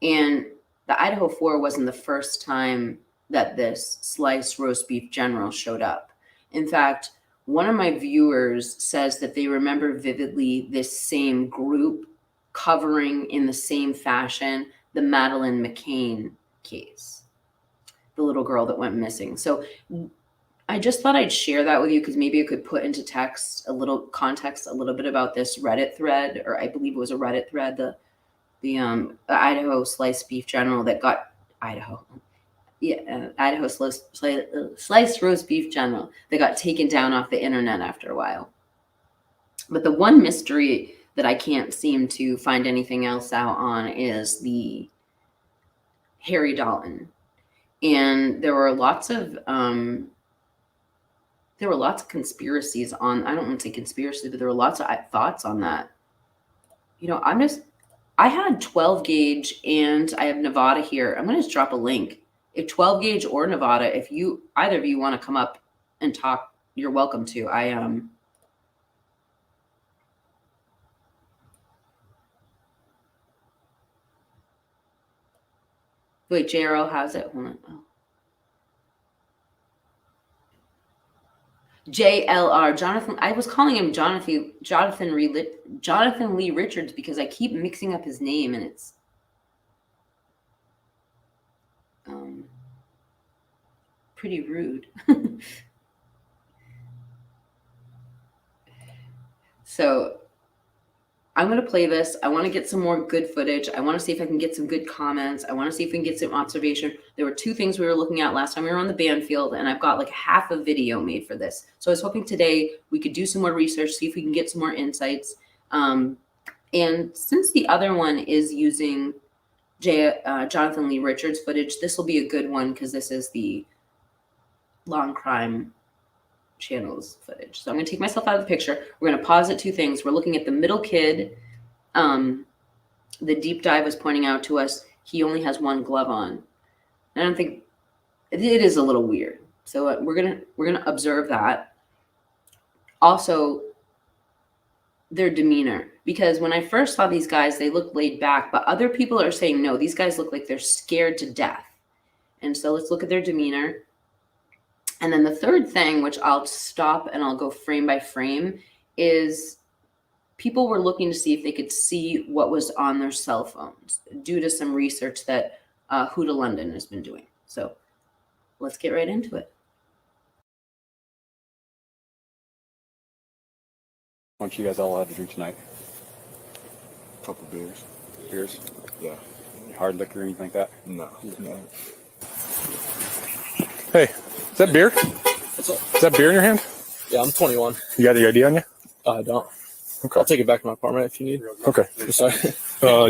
And the IDAHO4 wasn't the first time that this sliced roast beef general showed up. In fact, one of my viewers says that they remember vividly this same group covering in the same fashion the Madeleine McCann case, the little girl that went missing. So I just thought I'd share that with you because maybe it could put into text a little context, a little bit about this Reddit thread, or I believe it was a Reddit thread, the Idaho sliced beef general that got Idaho sliced roast beef general that got taken down off the internet after a while. But the one mystery that I can't seem to find anything else out on is the Harry Dalton. And there were lots of conspiracies on, I don't want to say conspiracy, but there were lots of thoughts on that. You know, I had 12 gauge and I have Nevada here. I'm going to just drop a link. If 12 gauge or Nevada, if either of you want to come up and talk, you're welcome to. Wait, JRL has it. Hold on. Oh. JLR, Jonathan. I was calling him Jonathan Lee Richards because I keep mixing up his name, and it's pretty rude. So I'm going to play this. I want to get some more good footage. I want to see if I can get some good comments. I want to see if we can get some observation. There were two things we were looking at last time we were on the Banfield, and I've got like half a video made for this. So I was hoping today we could do some more research, see if we can get some more insights. And since the other one is using Jonathan Lee Richards footage, this will be a good one because this is the Long Crime channels footage. So I'm going to take myself out of the picture. We're going to pause at two things. We're looking at the middle kid. The deep dive was pointing out to us he only has one glove on. I don't think it is a little weird. So we're gonna observe that. Also, their demeanor, because when I first saw these guys, they looked laid back, but other people are saying no, these guys look like they're scared to death. And so let's look at their demeanor. And then the third thing, which I'll stop and I'll go frame by frame, is people were looking to see if they could see what was on their cell phones due to some research that Huda London has been doing. So let's get right into it. Why don't you guys all have to drink tonight? Couple beers. Beers? Yeah. Hard liquor or anything like that? No. Hey, is that beer? What's up? Is that beer in your hand? Yeah, I'm 21. You got the ID on you? I don't. Okay. I'll take it back to my apartment if you need. Okay. Sorry.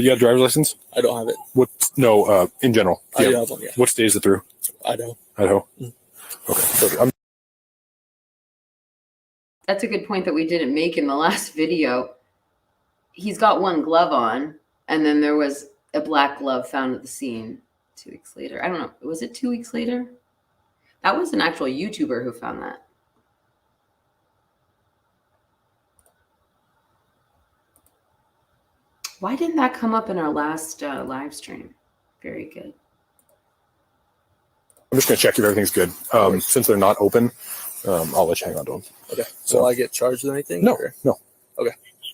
You got a driver's license? I don't have it. What? No, in general. I do have one, yeah. What state is it through? Idaho. Idaho? Mm. Okay. Perfect. That's a good point that we didn't make in the last video. He's got one glove on, and then there was a black glove found at the scene 2 weeks later. I don't know. Was it 2 weeks later? That was an actual YouTuber who found that. Why didn't that come up in our last live stream? Very good. I'm just going to check if everything's good. Since they're not open, I'll let you hang on to them. Okay. So, will I get charged with anything? No, or? no. Okay.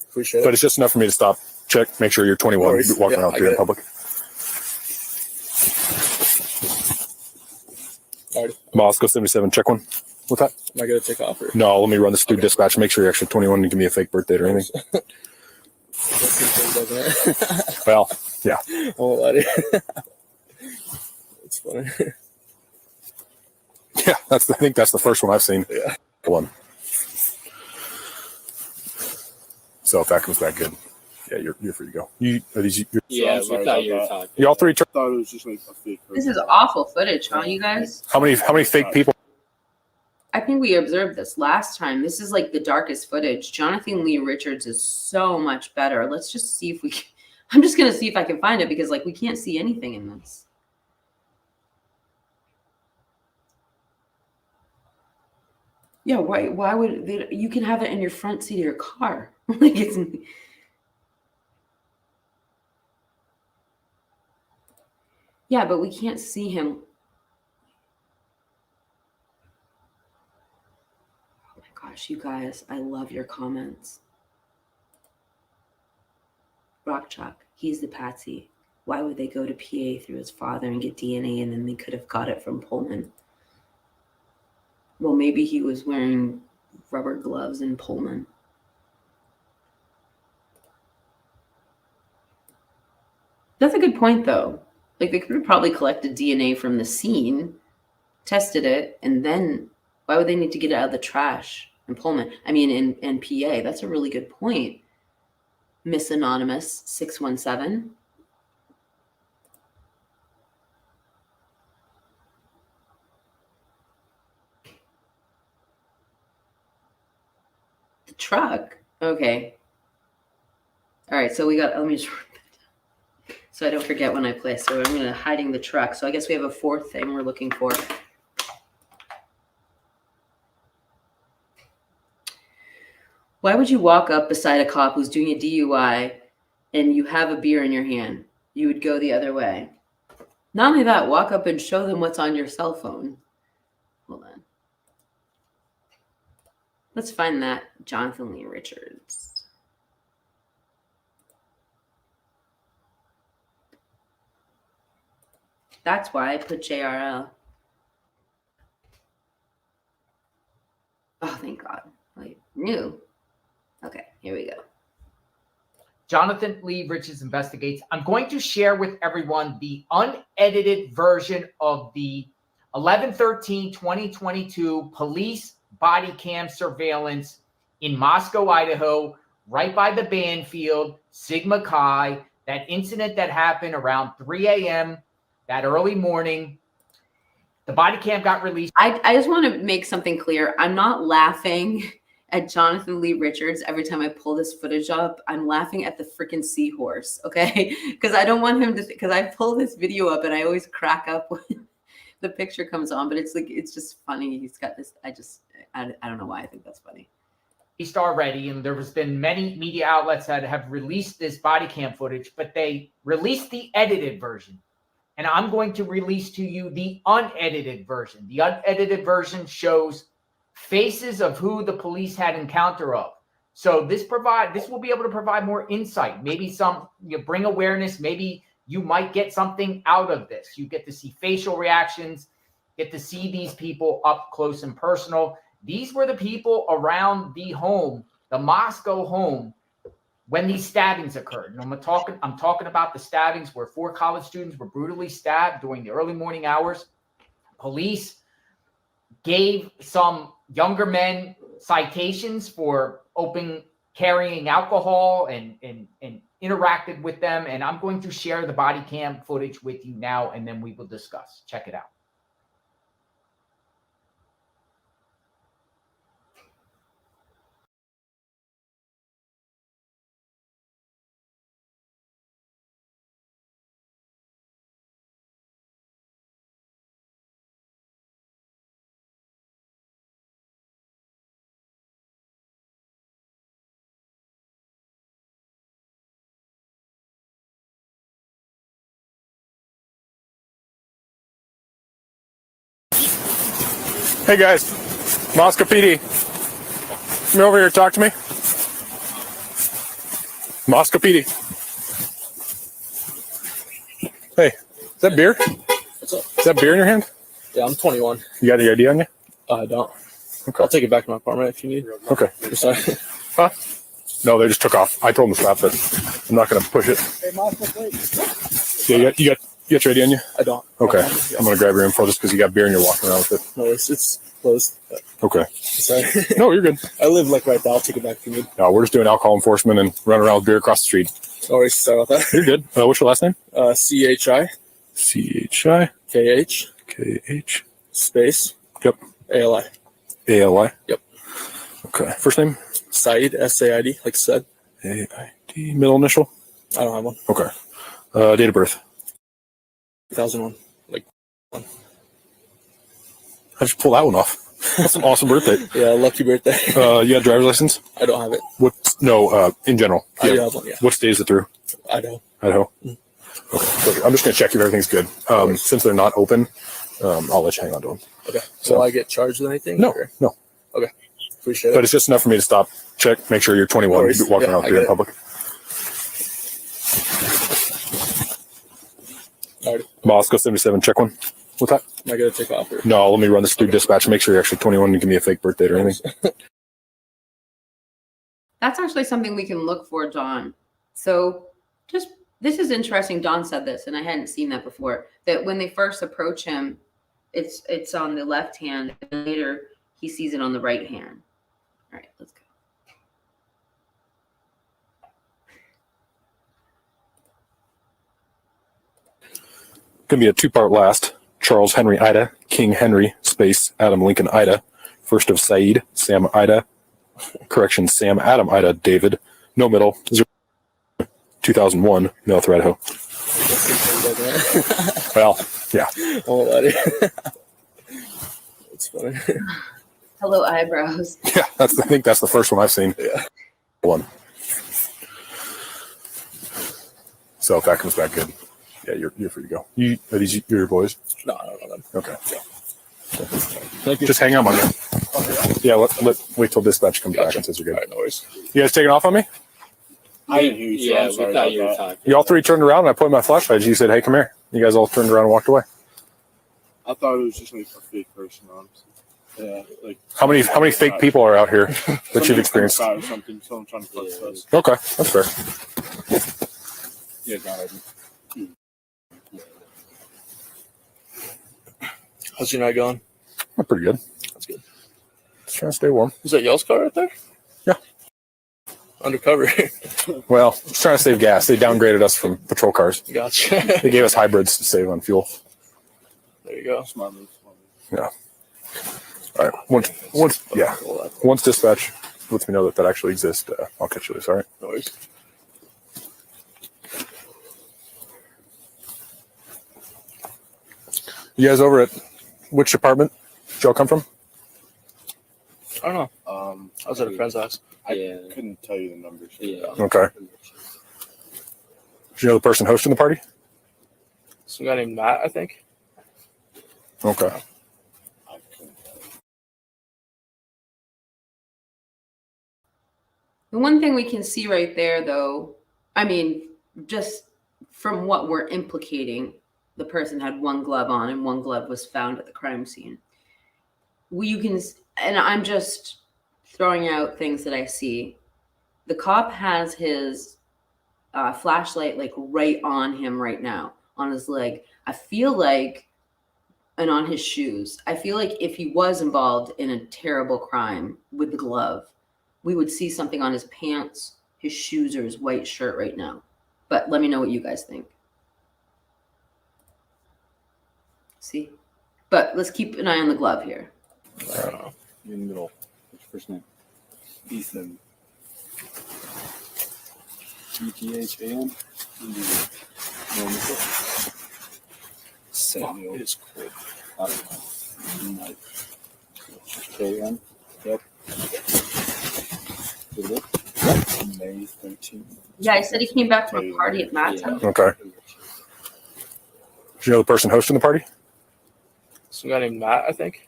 Appreciate it. But it's just enough for me to stop, check, make sure you're 21, No worries. walking Yeah, around I here in get it. public. Alright. Moscow 77, check one. What's that? Am I going to take off? Or? No, let me run this through dispatch, make sure you're actually 21 and give me a fake birth date or anything. Well, yeah. I won't lie to you. It's funny. Yeah, I think that's the first one I've seen. Yeah. One. So if that comes back good, yeah, you're free to go. Yeah, we thought you were talking. You all three. I thought it was just like a fake. This is awful footage, huh, you guys? How many fake people? I think we observed this last time. This is like the darkest footage. Jonathan Lee Richards is so much better. Let's just see if we can. I'm just going to see if I can find it because like we can't see anything in this. Yeah, why would they, you can have it in your front seat of your car. Like it's yeah, but we can't see him. Oh my gosh, you guys, I love your comments. Rock Chalk, he's the patsy. Why would they go to PA through his father and get DNA and then they could have got it from Pullman? Well, maybe he was wearing rubber gloves in Pullman. That's a good point, though. Like, they could have probably collected DNA from the scene, tested it, and then why would they need to get it out of the trash in Pullman? I mean, in PA. That's a really good point. Miss Anonymous 617. The truck? Okay. All right, so we got, let me just, so I don't forget when I play. So I'm going to hiding the truck. So I guess we have a fourth thing we're looking for. Why would you walk up beside a cop who's doing a DUI and you have a beer in your hand? You would go the other way. Not only that, walk up and show them what's on your cell phone. Hold on. Let's find that Jonathan Lee Richards. That's why I put JRL. Oh, thank God. Wait, new. Okay, here we go. Jonathan Lee Richards investigates. I'm going to share with everyone the unedited version of the 11/13/2022 police body cam surveillance in Moscow, Idaho, right by the band field, Sigma Chi, that incident that happened around 3 a.m. that early morning. The body cam got released. I just want to make something clear. I'm not laughing at Jonathan Lee Richards every time I pull this footage up. I'm laughing at the freaking seahorse, okay? Because I don't want him to, because I pull this video up and I always crack up when the picture comes on, but it's like, it's just funny. He's got this, I don't know why I think that's funny. Already, and there has been many media outlets that have released this body cam footage, but they released the edited version. and I'm going to release to you the unedited version. The unedited version shows faces of who the police had encounter of. So this will be able to provide more insight, maybe bring awareness, maybe you might get something out of this. You get to see facial reactions, get to see these people up close and personal. These were the people around the home, the Moscow home, when these stabbings occurred. And I'm talking about the stabbings where 4 college students were brutally stabbed during the early morning hours. Police gave some younger men citations for carrying alcohol and interacted with them. And I'm going to share the body cam footage with you now, and then we will discuss. Check it out. Hey guys, Moscow PD. Come over here, talk to me. Moscow PD. Hey, is that beer? What's up? Is that beer in your hand? Yeah, I'm 21. You got any ID on you? I don't. Okay. I'll take it back to my apartment if you need. Okay. I'm sorry. Huh? No, they just took off. I told them to stop it. I'm not going to push it. Hey, Moscow, wait. Yeah, you got your ID on you? I don't. Okay. I'm going to grab your info just because you got beer and you're walking around with it. No, it's closed. Okay. Sorry. No, you're good. I live like right there. I'll take it back if you need. No, we're just doing alcohol enforcement and running around with beer across the street. No worries. Sorry about that. You're good. What's your last name? CHI. CHI. KH. KH. Space. Yep. ALI. ALI. Yep. Okay. First name? Said. SAID. Like said. AID. Middle initial? I don't have one. Okay. Date of birth? 2001. Like one. How'd you pull that one off? That's an awesome birthday. Yeah, lucky birthday. You got a driver's license? I don't have it. In general. I do have one, yeah. What state is it through? Idaho. Idaho? Okay. Perfect. I'm just going to check if everything's good. Since they're not open, I'll let you hang on to them. Okay. So- Will I get charged with anything? No, or- no. Okay. Appreciate But it. it's just enough for me to stop, check, make sure you're 21, No worries. walking Yeah, around I here in get it. public. All right. Moscow 77, check one. What's that? Am I going to take off? Or? No, let me run this through dispatch, make sure you're actually 21 and give me a fake birthday or anything. That's actually something we can look for, Don. So this is interesting. Don said this, and I hadn't seen that before, that when they first approach him, it's on the left hand, and later he sees it on the right hand. All right, let's go. Gonna be a 2-part last. Charles Henry Ida, King Henry, space, Adam Lincoln Ida. First of Said, Sam Ida. Correction, Sam Adam Ida, David. No middle. 2001, North Idaho. Well, yeah. Oh, buddy. That's funny. Hello, eyebrows. Yeah, I think that's the first one I've seen. Yeah. One. So if that comes back good, yeah, you're free to go. Are these your boys? No, I don't know them. Okay. Yeah. Thank you. Just hang on, my man. Yeah, wait till dispatch comes back and says you're good. All right, no worries. You guys taking off on me? I didn't hear you. So I'm sorry about that. talking. You all three turned around and I pointed my flashlight. You said, "Hey, come here." You guys all turned around and walked away. I thought it was just like a fake person, honestly. Yeah, like How many fake people are out here that you've experienced? Or something. Someone trying to flex us. Okay, that's fair. Yeah, God. How's your night going? Not pretty good. That's good. Just trying to stay warm. Is that y'all's car right there? Yeah. Undercover. Well, just trying to save gas. They downgraded us from patrol cars. Gotcha. They gave us hybrids to save on fuel. There you go. Smart move. Yeah. All right. Once dispatch lets me know that actually exists, I'll catch you loose. All right. No worries. You guys over at which department did y'all come from? I don't know. I was at a friend's house. I couldn't tell you the numbers. Yeah. Okay. Did you know the person hosting the party? Some guy named Matt, I think. Okay. The one thing we can see right there, though, I mean, just from what we're implicating, the person had one glove on and one glove was found at the crime scene. You can, and I'm just throwing out things that I see. The cop has his flashlight like right on him right now, on his leg. I feel like, and on his shoes. I feel like if he was involved in a terrible crime with the glove, we would see something on his pants, his shoes, or his white shirt right now. But let me know what you guys think. See? But let's keep an eye on the glove here. In the middle. What's your first name? Ethan. ETHAN. Samuel. It is quick. KN. Yep. May 13th. Yeah, I said he came back from a party at Matt's house. Okay. Do you know the person hosting the party? Some guy named Matt, I think.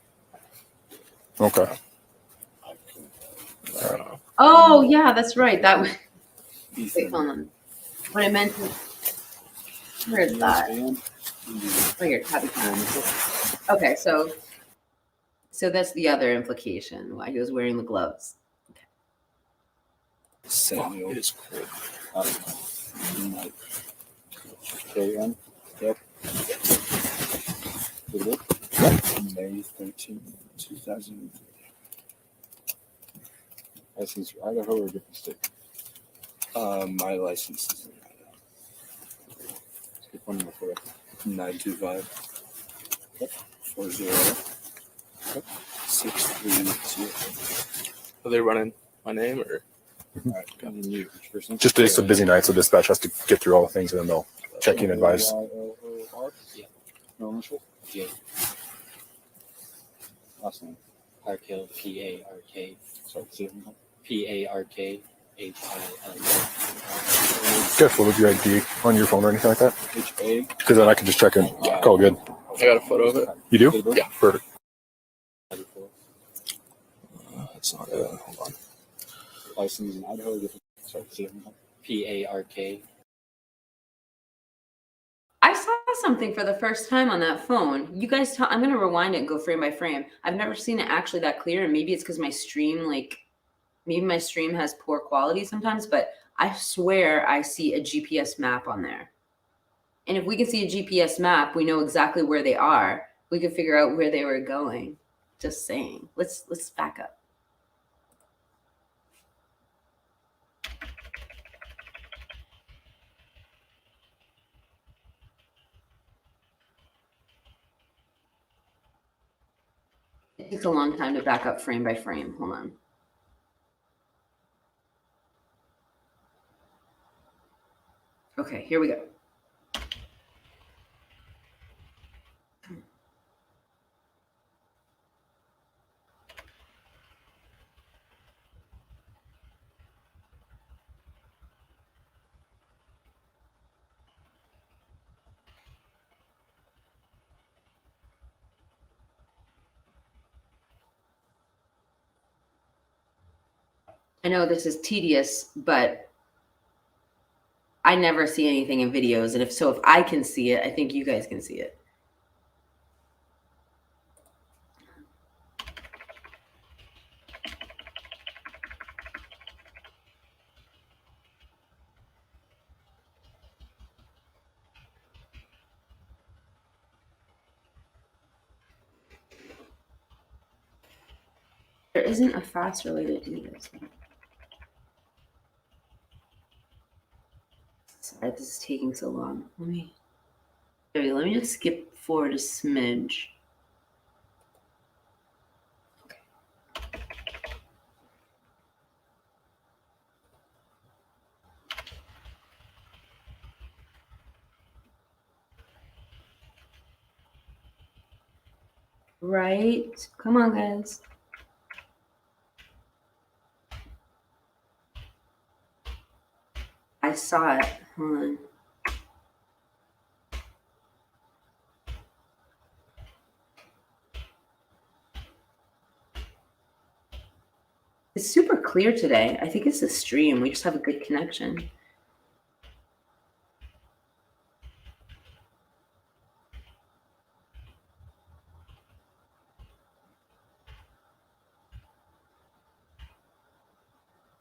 Okay. Oh, yeah, that's right. That was. Wait, hold on. What I meant to. Where is that? Oh, your tabby cam. Okay, so that's the other implication, why he was wearing the gloves. Samuel. It is quick. KN. Yep. May 13th, 2000. License for Idaho or a different state? My license is in Idaho. Skip one number for it. 925. Yep. 40. Yep. 632. Are they running my name or? All right. And you, first name? Just it's a busy night, so dispatch has to get through all the things, and then they'll check in and advise. Yeah. No initial? Yeah. Last name? Parkhill, P-A-R-K. Sorry, say it. P-A-R-K-H-I-L. Careful with your ID on your phone or anything like that. H-A. Because then I can just check and call good. I got a photo of it. You do? Yeah. Perfect. That's not it. Hold on. License in Idaho or different? Sorry, say it. P-A-R-K. I saw something for the first time on that phone. You guys, I'm going to rewind it and go frame by frame. I've never seen it actually that clear, and maybe it's because my stream, maybe my stream has poor quality sometimes, but I swear I see a GPS map on there. And if we can see a GPS map, we know exactly where they are. We can figure out where they were going. Just saying. Let's back up. It takes a long time to back up frame by frame. Hold on. Okay, here we go. I know this is tedious, but I never see anything in videos. And if I can see it, I think you guys can see it. There isn't a fast related to this. Sorry, this is taking so long. Let me just skip forward a smidge. Okay. Right. Come on, guys. I saw it. Hold on. It's super clear today. I think it's the stream. We just have a good connection.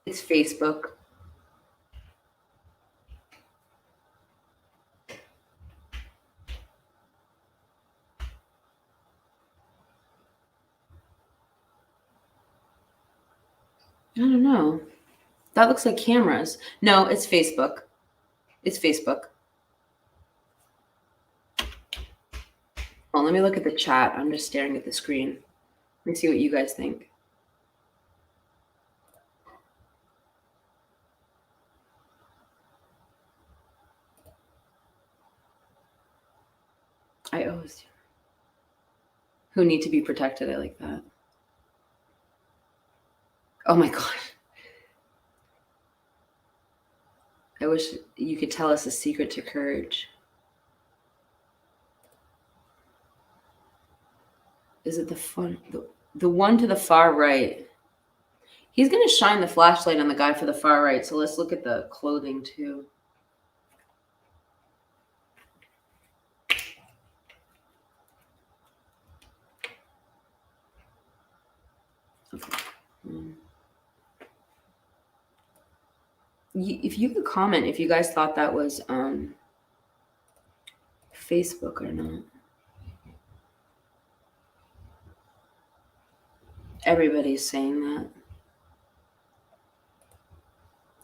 It's Facebook. I don't know. That looks like cameras. No, it's Facebook. It's Facebook. Well, let me look at the chat. I'm just staring at the screen. Let me see what you guys think. I always do. Who need to be protected? I like that. Oh my God. I wish you could tell us a secret to courage. Is it the one to the far right? He's going to shine the flashlight on the guy for the far right. So let's look at the clothing too. Okay. If you could comment if you guys thought that was Facebook or not. Everybody's saying that.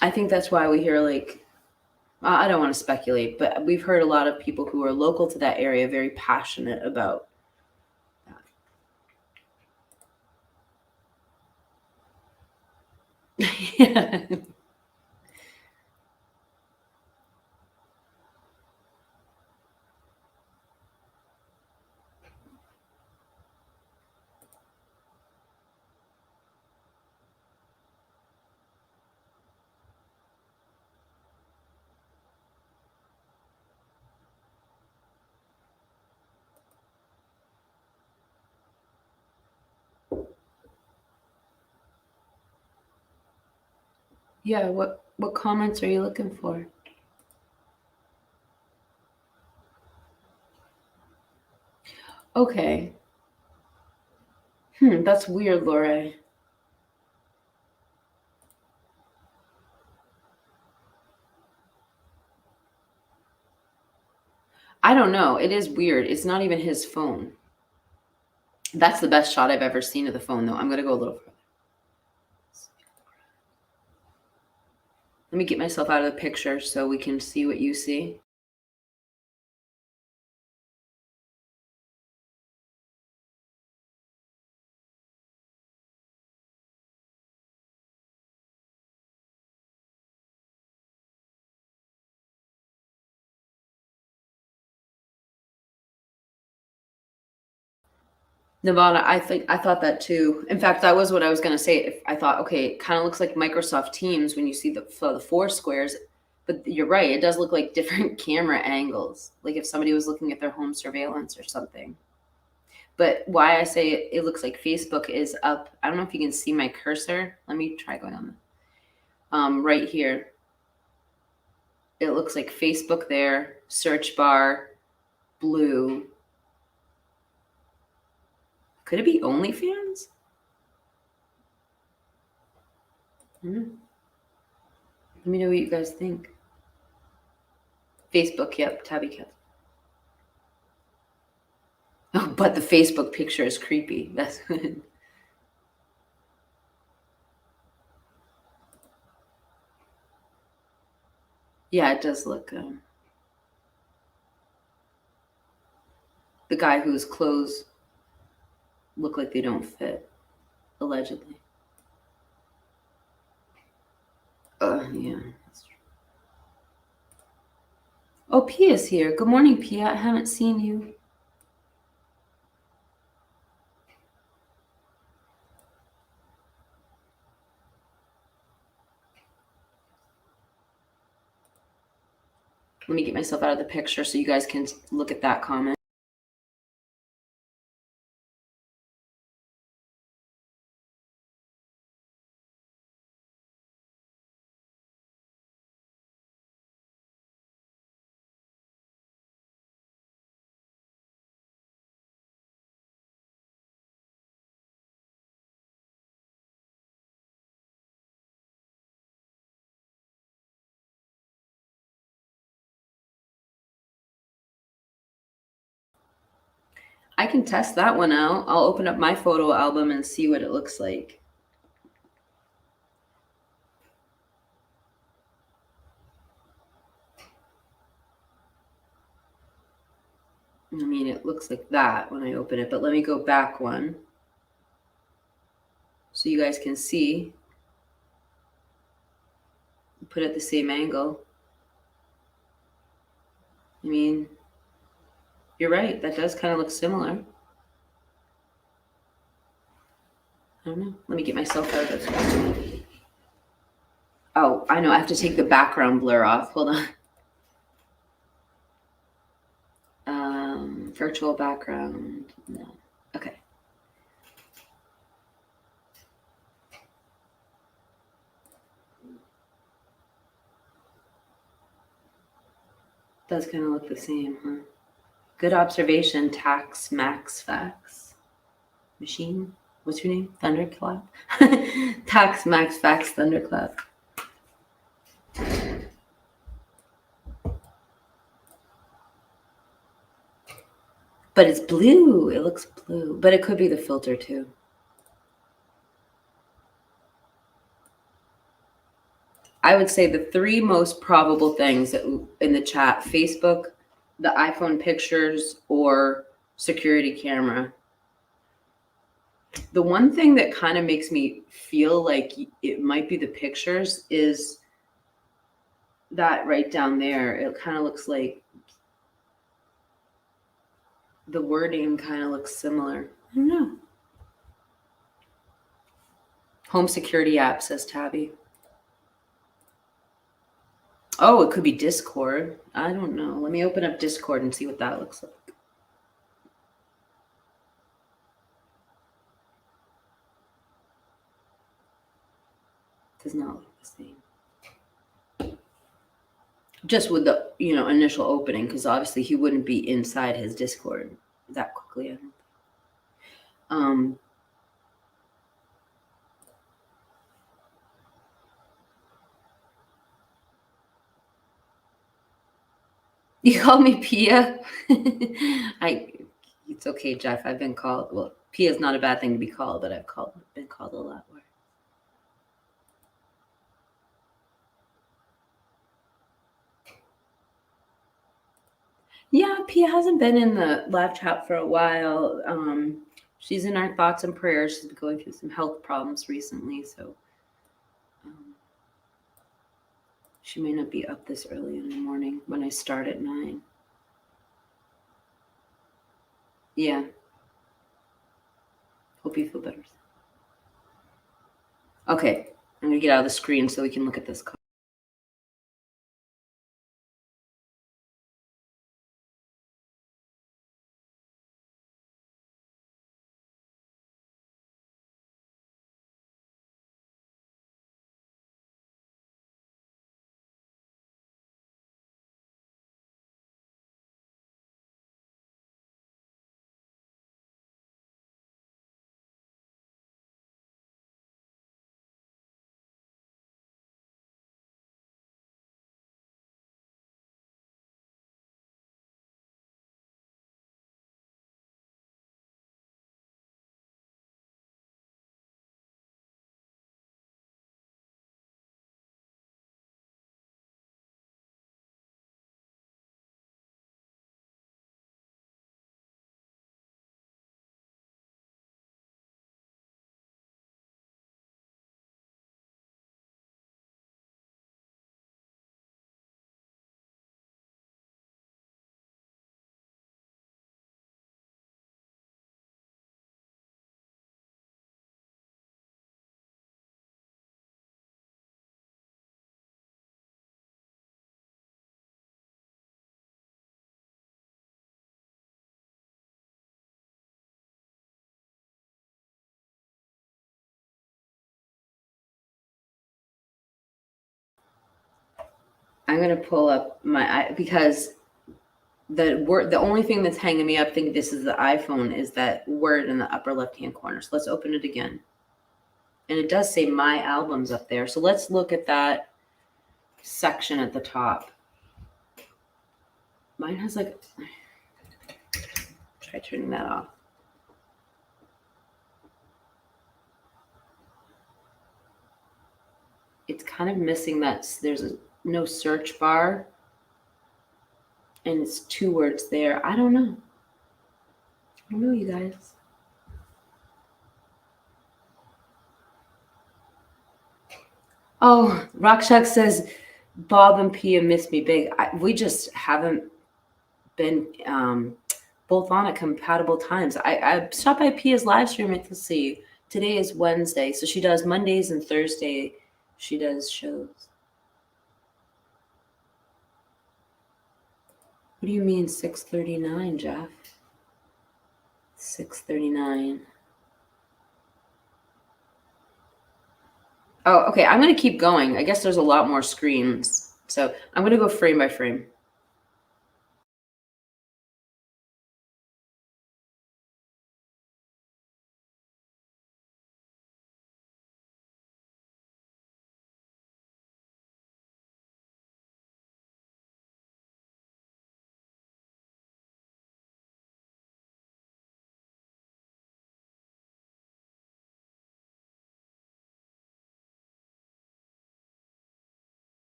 I think that's why we hear, like, I don't want to speculate, but we've heard a lot of people who are local to that area very passionate about that. Yeah. Yeah, what comments are you looking for? Okay. That's weird, Laura. I don't know. It is weird. It's not even his phone. That's the best shot I've ever seen of the phone, though. I'm going to go a little further. Let me get myself out of the picture so we can see what you see. Nevada, I thought that too. In fact, that was what I was going to say. I thought, okay, it kind of looks like Microsoft Teams when you see the four squares, but you're right. It does look like different camera angles, like if somebody was looking at their home surveillance or something. But why I say it looks like Facebook is up. I don't know if you can see my cursor. Let me try going on right here. It looks like Facebook there, search bar, blue. Could it be OnlyFans? Let me know what you guys think. Facebook, yep, Tabby Cat. Oh, but the Facebook picture is creepy. That's good. Yeah, it does look. The guy whose clothes look like they don't fit, allegedly. Yeah. That's true. Oh, Pia's here. Good morning, Pia. I haven't seen you. Let me get myself out of the picture so you guys can look at that comment. I can test that one out. I'll open up my photo album and see what it looks like. I mean, it looks like that when I open it, but let me go back one so you guys can see. Put it at the same angle. I mean, you're right. That does kind of look similar. I don't know. Let me get myself out of this. Oh, I know. I have to take the background blur off. Hold on. Virtual background. No. Okay. Does kind of look the same, huh? Good observation, Tax Max Fax. Machine? What's your name? Thunderclap? Tax Max Fax Thunderclap. But it's blue. It looks blue. But it could be the filter too. I would say the three most probable things that in the chat: Facebook, the iPhone pictures, or security camera. The one thing that kind of makes me feel like it might be the pictures is that right down there. It kind of looks like the wording kind of looks similar. I don't know. Home security app, says Tabby. Oh, it could be Discord. I don't know. Let me open up Discord and see what that looks like. Does not look the same. Just with the, initial opening, because obviously he wouldn't be inside his Discord that quickly. I don't think. You call me Pia? It's okay, Jeff. I've been called. Well, Pia is not a bad thing to be called, but I've been called a lot worse. Yeah, Pia hasn't been in the live chat for a while. She's in our thoughts and prayers. She's been going through some health problems recently, so she may not be up this early in the morning when I start at 9. Yeah. Hope you feel better. Okay, I'm gonna get out of the screen so we can look at this card. I'm gonna pull up because the only thing that's hanging me up, thinking this is the iPhone, is that word in the upper left-hand corner. So let's open it again. And it does say my albums up there. So let's look at that section at the top. Mine has like, Try turning that off. It's kind of missing that there's no search bar. And it's 2 words there. I don't know. I don't know, you guys. Oh, Rockshock says, Bob and Pia miss me big. We just haven't been both on at compatible times. I stopped by Pia's live stream. Let's see. Today is Wednesday. So she does Mondays and Thursday. She does shows. What do you mean 6:39, Jeff? 6:39. Oh, okay. I'm going to keep going. I guess there's a lot more screens. So I'm going to go frame by frame.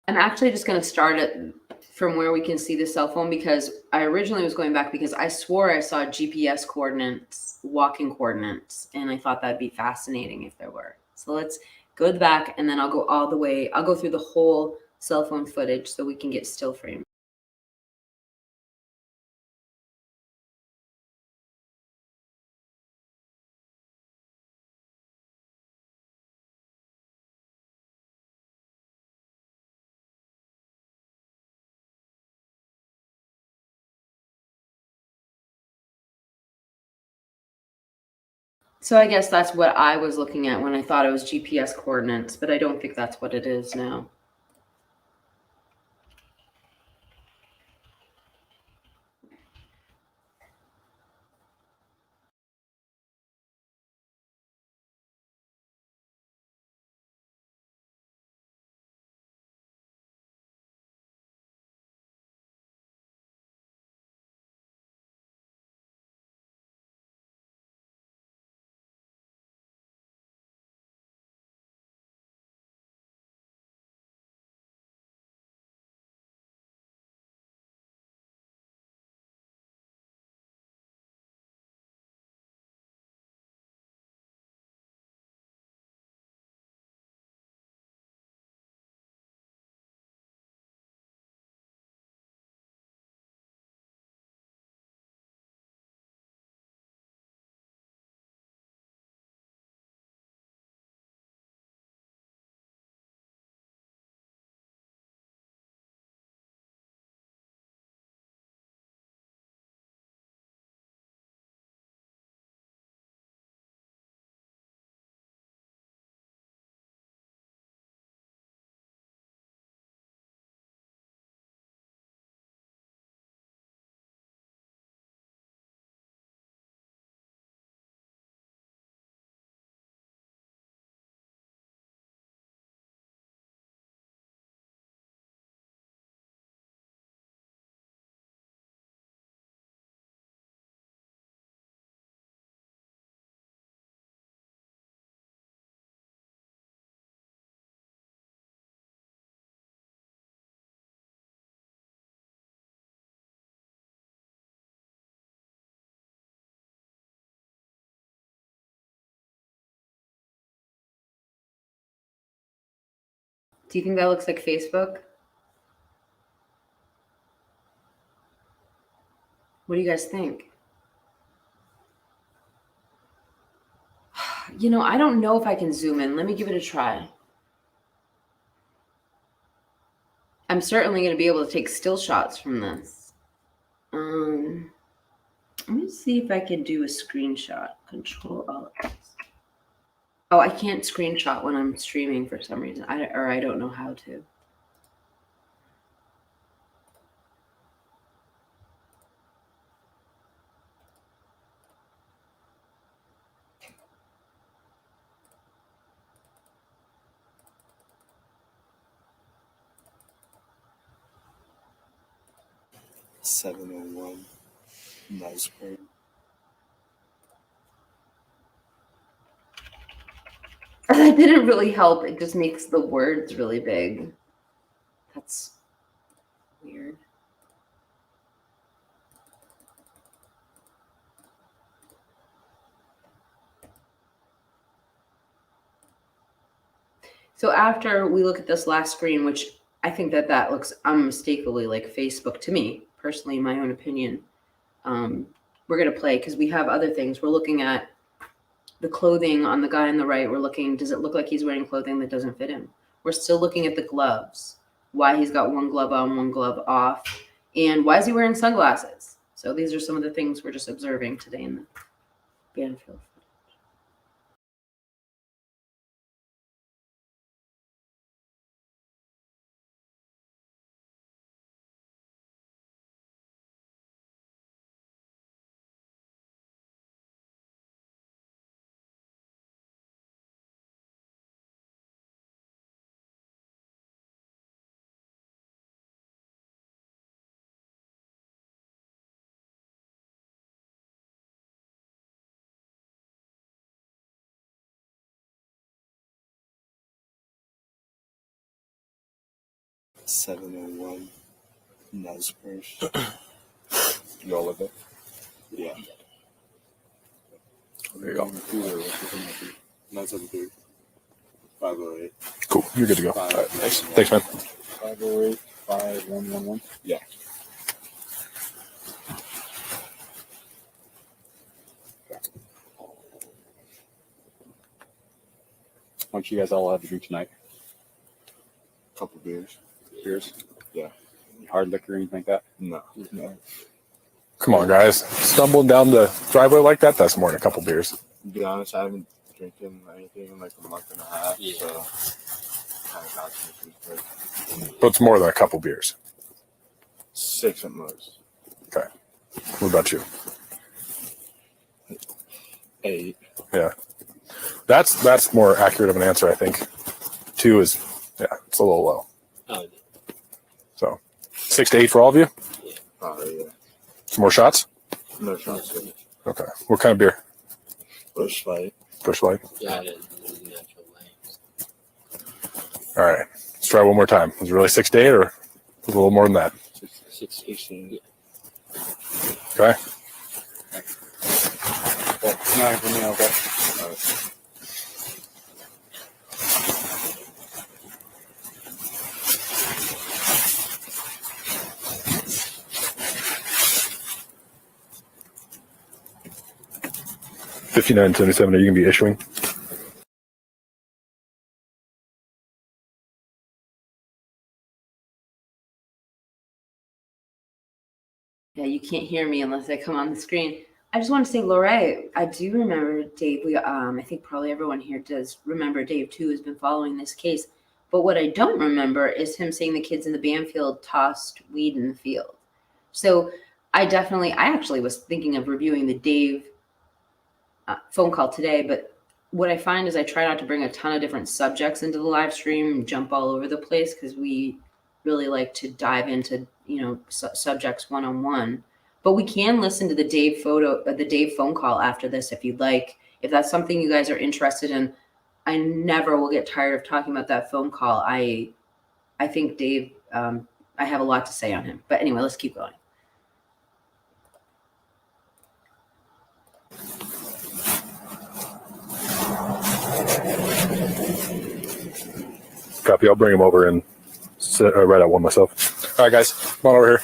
I'm actually just going to start it from where we can see the cell phone because I originally was going back because I swore I saw GPS coordinates, walking coordinates, and I thought that'd be fascinating if there were. So let's go back and then I'll go all the way. I'll go through the whole cell phone footage so we can get still frame. So I guess that's what I was looking at when I thought it was GPS coordinates, but I don't think that's what it is now. Do you think that looks like Facebook? What do you guys think? You know, I don't know if I can zoom in. Let me give it a try. I'm certainly going to be able to take still shots from this. Let me see if I can do a screenshot. Control Alt. Oh, I can't screenshot when I'm streaming for some reason. I don't know how to. 701. Nice bird. That didn't really help. It just makes the words really big. That's weird. So after we look at this last screen, which I think that looks unmistakably like Facebook to me, personally, in my own opinion, we're going to play because we have other things. We're looking at the clothing on the guy on the right. We're looking, does it look like he's wearing clothing that doesn't fit him? We're still looking at the gloves, why he's got one glove on, one glove off, and why is he wearing sunglasses? So these are some of the things we're just observing today in the Banfield. $701. Nice purse. You all live there? Yeah. There you go. 973. 508. Cool. You're good to go. All right. Thanks, man. 508 5111. Yeah. Why don't you guys all have a drink tonight? Couple beers. Beers? Yeah. Hard liquor or anything like that? No. Come on, guys. Stumbling down the driveway like that, that's more than a couple beers. To be honest, I haven't drinking anything in like a month and a half, so kind of got to me pretty quick. But it's more than a couple beers. 6 at most. Okay. What about you? 8. Yeah. That's more accurate of an answer, I think. 2 is, yeah, it's a little low. Oh, So 6 to 8 for all of you? Yeah. Some more shots? No shots. Okay. What kind of beer? Bush Light. Bush Light? yeah, it is natural way. All right. Let's try one more time. Was it really 6 to 8 or a little more than that? 16. Okay. That's 9 for me, okay. $59.77. Are you gonna be issuing? Yeah, you can't hear me unless I come on the screen. I just want to say, Lorraine, I do remember Dave. I think probably everyone here does remember Dave too, has been following this case. But what I don't remember is him saying the kids in the Banfield tossed weed in the field. So I actually was thinking of reviewing the Dave phone call today, but what I find is I try not to bring a ton of different subjects into the live stream and jump all over the place because we really like to dive into, subjects one-on-one. But we can listen to the Dave phone call after this if you'd like. If that's something you guys are interested in, I never will get tired of talking about that phone call. I think Dave, I have a lot to say on him. But anyway, let's keep going. Copy. I'll bring him over and write out one myself. All right, guys. Come on over here.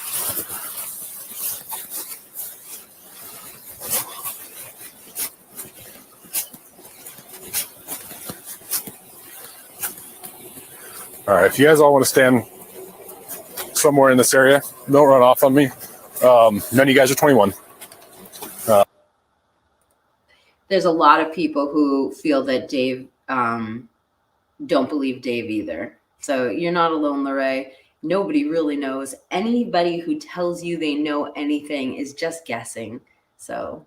All right. If you guys all want to stand somewhere in this area, don't run off on me. None of you guys are 21. There's a lot of people who feel that Dave, don't believe Dave either. So you're not alone, Lorraine. Nobody really knows. Anybody who tells you they know anything is just guessing. So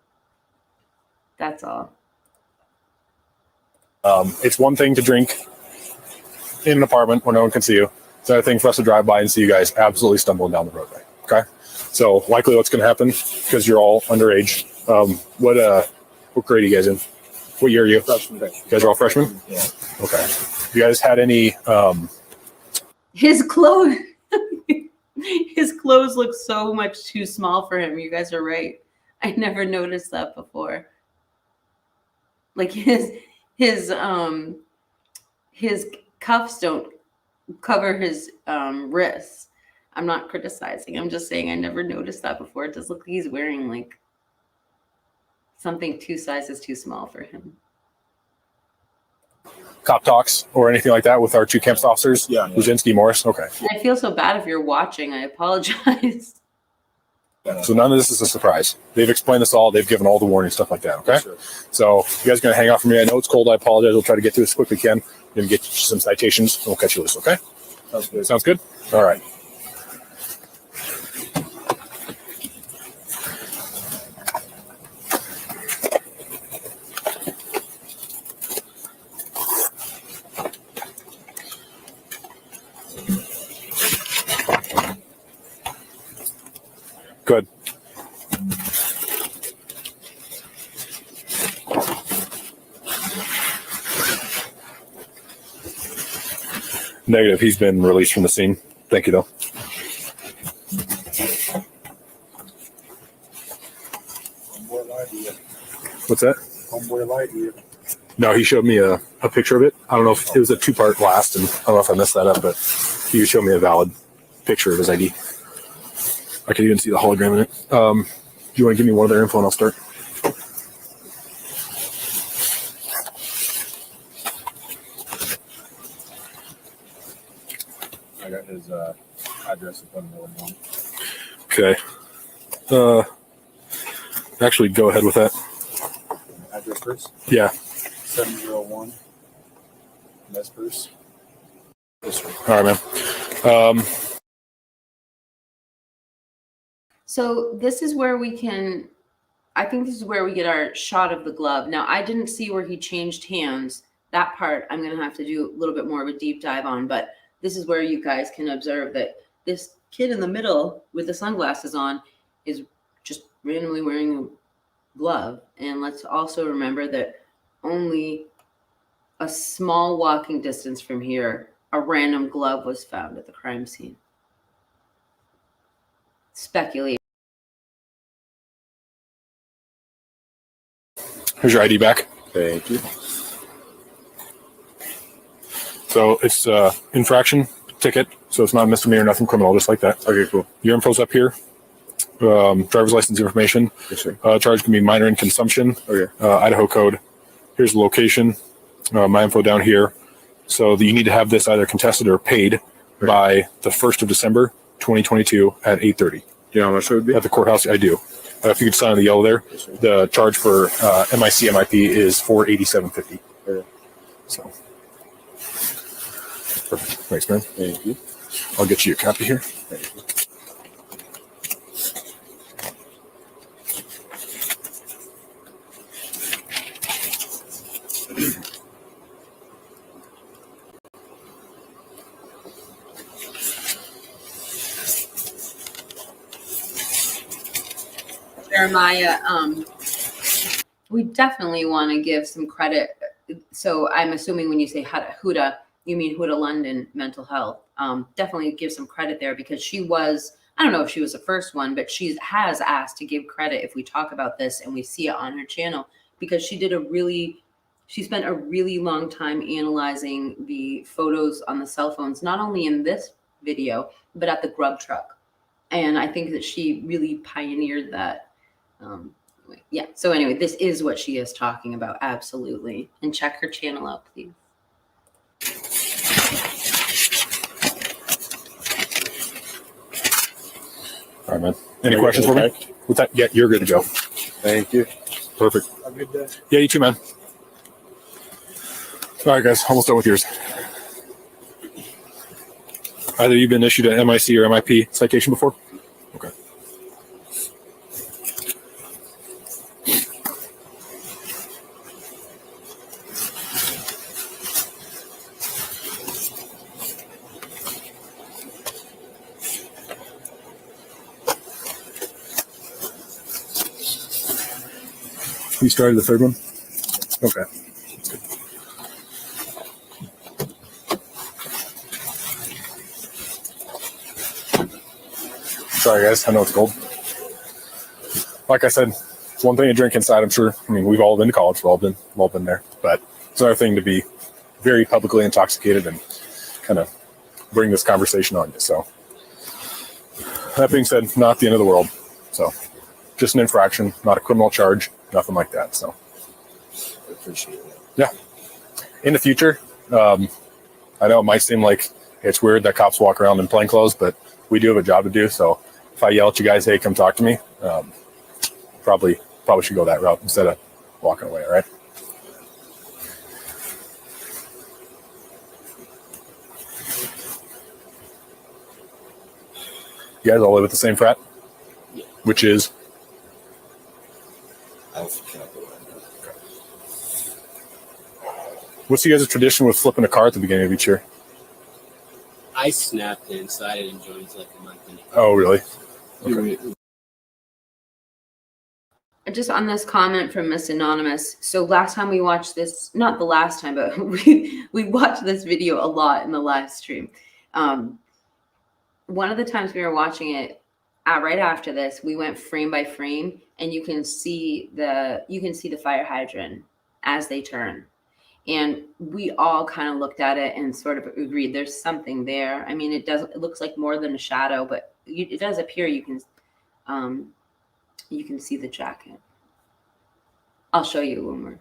that's all. It's one thing to drink in an apartment where no one can see you. It's another thing for us to drive by and see you guys absolutely stumbling down the roadway. Okay? So likely what's going to happen, because you're all underage. What grade are you guys in? What year are you? Freshman. You guys are all freshmen? Yeah. Okay. You guys had any His clothes, his clothes look so much too small for him. You guys are right. I never noticed that before. Like his cuffs don't cover his wrists. I'm not criticizing. I'm just saying I never noticed that before. It does look like he's wearing like something 2 sizes too small for him. cop talks or anything like that with our 2 campus officers? Yeah. Buzinski, Morris? Okay. I feel so bad if you're watching. I apologize. So none of this is a surprise. They've explained this all. They've given all the warning, stuff like that. Okay. Sure. So you guys are going to hang out for me. I know it's cold. I apologize. We'll try to get through as quickly as we can. We're going to get you some citations and we'll catch you loose. Okay. Sounds good. Sounds good. All right. Good. Negative. He's been released from the scene. Thank you, though. Homeboy lied to you. What's that? Homeboy lied to you. No, he showed me a picture of it. I don't know if it was a 2-part blast, and I don't know if I messed that up, but he showed me a valid picture of his ID. I could even see the hologram in it. Do you want to give me one of their info and I'll start? I got his address at 111. Okay. Actually, go ahead with that. Address first? Yeah. 701 Nespers. All right, man. So this is where we can, I think this is where we get our shot of the glove. Now, I didn't see where he changed hands. That part I'm going to have to do a little bit more of a deep dive on, but this is where you guys can observe that this kid in the middle with the sunglasses on is just randomly wearing a glove. And let's also remember that only a small walking distance from here, a random glove was found at the crime scene. Speculate. Here's your ID back. Thank you. So it's infraction ticket. So it's not a misdemeanor, nothing criminal, just like that. Okay, cool. Your info's up here. Driver's license information. Yes, sir. Charge can be minor in consumption. Okay. Idaho code. Here's the location. My info down here. So that you need to have this either contested or paid by the 1st of December, 2022 at 8:30. You know how much it would be? At the courthouse, I do. If you could sign on the yellow there, the charge for MIP is $487.50. Okay. So, perfect. Thanks, man. Thank you. I'll get you a copy here. Thank you. Jeremiah, we definitely want to give some credit. So I'm assuming when you say Huda, you mean Huda London Mental Health. Definitely give some credit there because she was, I don't know if she was the first one, but she has asked to give credit if we talk about this and we see it on her channel because she spent a really long time analyzing the photos on the cell phones, not only in this video, but at the grub truck. And I think that she really pioneered that. Yeah. So anyway, this is what she is talking about. Absolutely. And check her channel out, please. All right, man. Any questions for me? With that, yeah, you're good to go. Thank you. Perfect. Have a good day. Yeah, you too, man. All right, guys, almost done with yours. Either you've been issued an MIC or MIP citation before? Okay. You started the third one? Okay. Sorry, guys. I know it's cold. Like I said, it's one thing to drink inside, I'm sure. I mean, we've all been to college. We've all been there. But it's another thing to be very publicly intoxicated and kind of bring this conversation on you. So that being said, not the end of the world. So just an infraction, not a criminal charge, nothing like that. So I appreciate it. yeah. In the future, I know it might seem like it's weird that cops walk around in plain clothes, but we do have a job to do. So if I yell at you guys, hey, come talk to me, probably should go that route instead of walking away. All right. You guys all live at the same frat? Yeah. Which is? Alpha Kappa. What's you guys' tradition with flipping a car at the beginning of each year? I snapped in, so I didn't join until like a month in. Oh, really? Okay. Just on this comment from Miss Anonymous. So last time we watched this, not the last time, but we watched this video a lot in the live stream. One of the times we were watching it, right after this, we went frame by frame, and you can see the fire hydrant as they turn. And we all kind of looked at it and sort of agreed there's something there. I mean, it looks like more than a shadow, but it does appear you can see the jacket. I'll show you when we're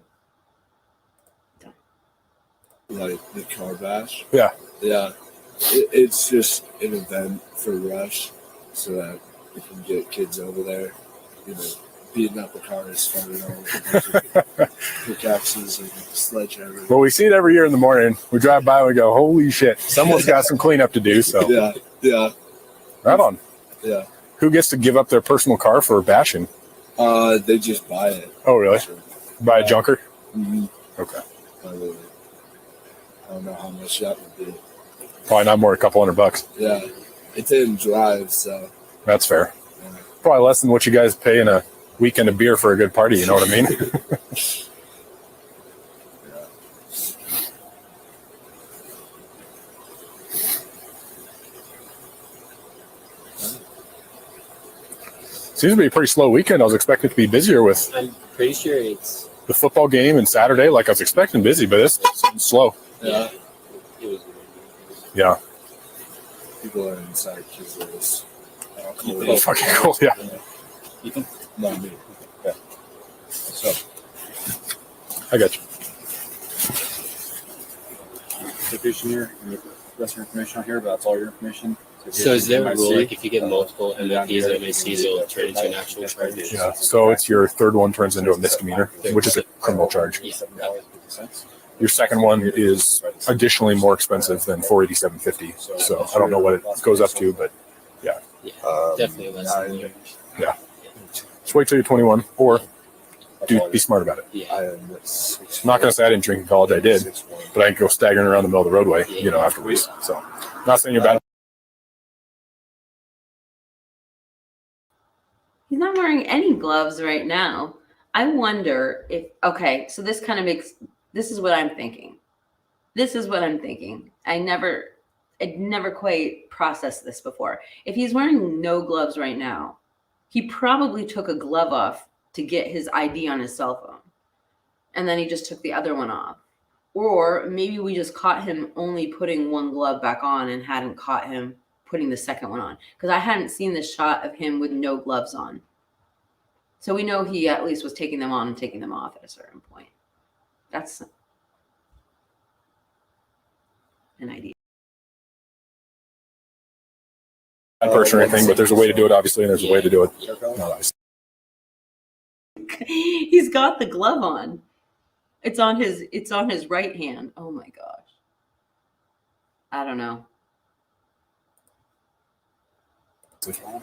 done. Like the car bash? Yeah. Yeah. It's just an event for Rush so that we can get kids over there, beating up the cars, fighting all pickaxes and sledgehammer. Well, we see it every year in the morning. We drive by and we go, holy shit, someone's got some cleanup to do. So Yeah. Right on. Yeah. Who gets to give up their personal car for bashing? They just buy it. Oh, really? Sure. Buy a junker? Mm-hmm. Okay. I don't know how much that would be. Probably not more, a couple $100. Yeah. It didn't drive, so. That's fair. Yeah. Probably less than what you guys pay in a weekend of beer for a good party, you know what I mean? Seems to be a pretty slow weekend. I was expecting it to be busier with. I'm pretty sure it's the football game and Saturday. Like I was expecting busy, but it's slow. Yeah. It was yeah. People are inside because it was fucking cool. Yeah. Ethan? No, me. Yeah. So I got you. Location here, and the rest of your information on here, but that's all your information. So is there a rule, like if you get multiple MFPs or MACs, it'll turn into an actual charge? Yeah, so it's your third one turns into a misdemeanor, which is a criminal charge. Yeah. Your second one is additionally more expensive than $487.50. So I don't know what it goes up to, but yeah. Definitely less than yours. Yeah. Just wait till you're 21, or be smart about it. Yeah. I'm not going to say I didn't drink in college. I did, but I can go staggering around the middle of the roadway, afterwards. So not saying you're bad. He's not wearing any gloves right now. I wonder if, okay, so this kind of this is what I'm thinking. I'd never quite processed this before. If he's wearing no gloves right now, he probably took a glove off to get his ID on his cell phone. And then he just took the other one off. Or maybe we just caught him only putting one glove back on and hadn't caught him putting the second one on. Because I hadn't seen the shot of him with no gloves on. So we know he at least was taking them on and taking them off at a certain point. That's an idea. Person or anything, but there's a way to do it, obviously, and there's a way to do it. Not obviously. He's got the glove on. It's on his right hand. Oh my gosh. I don't know.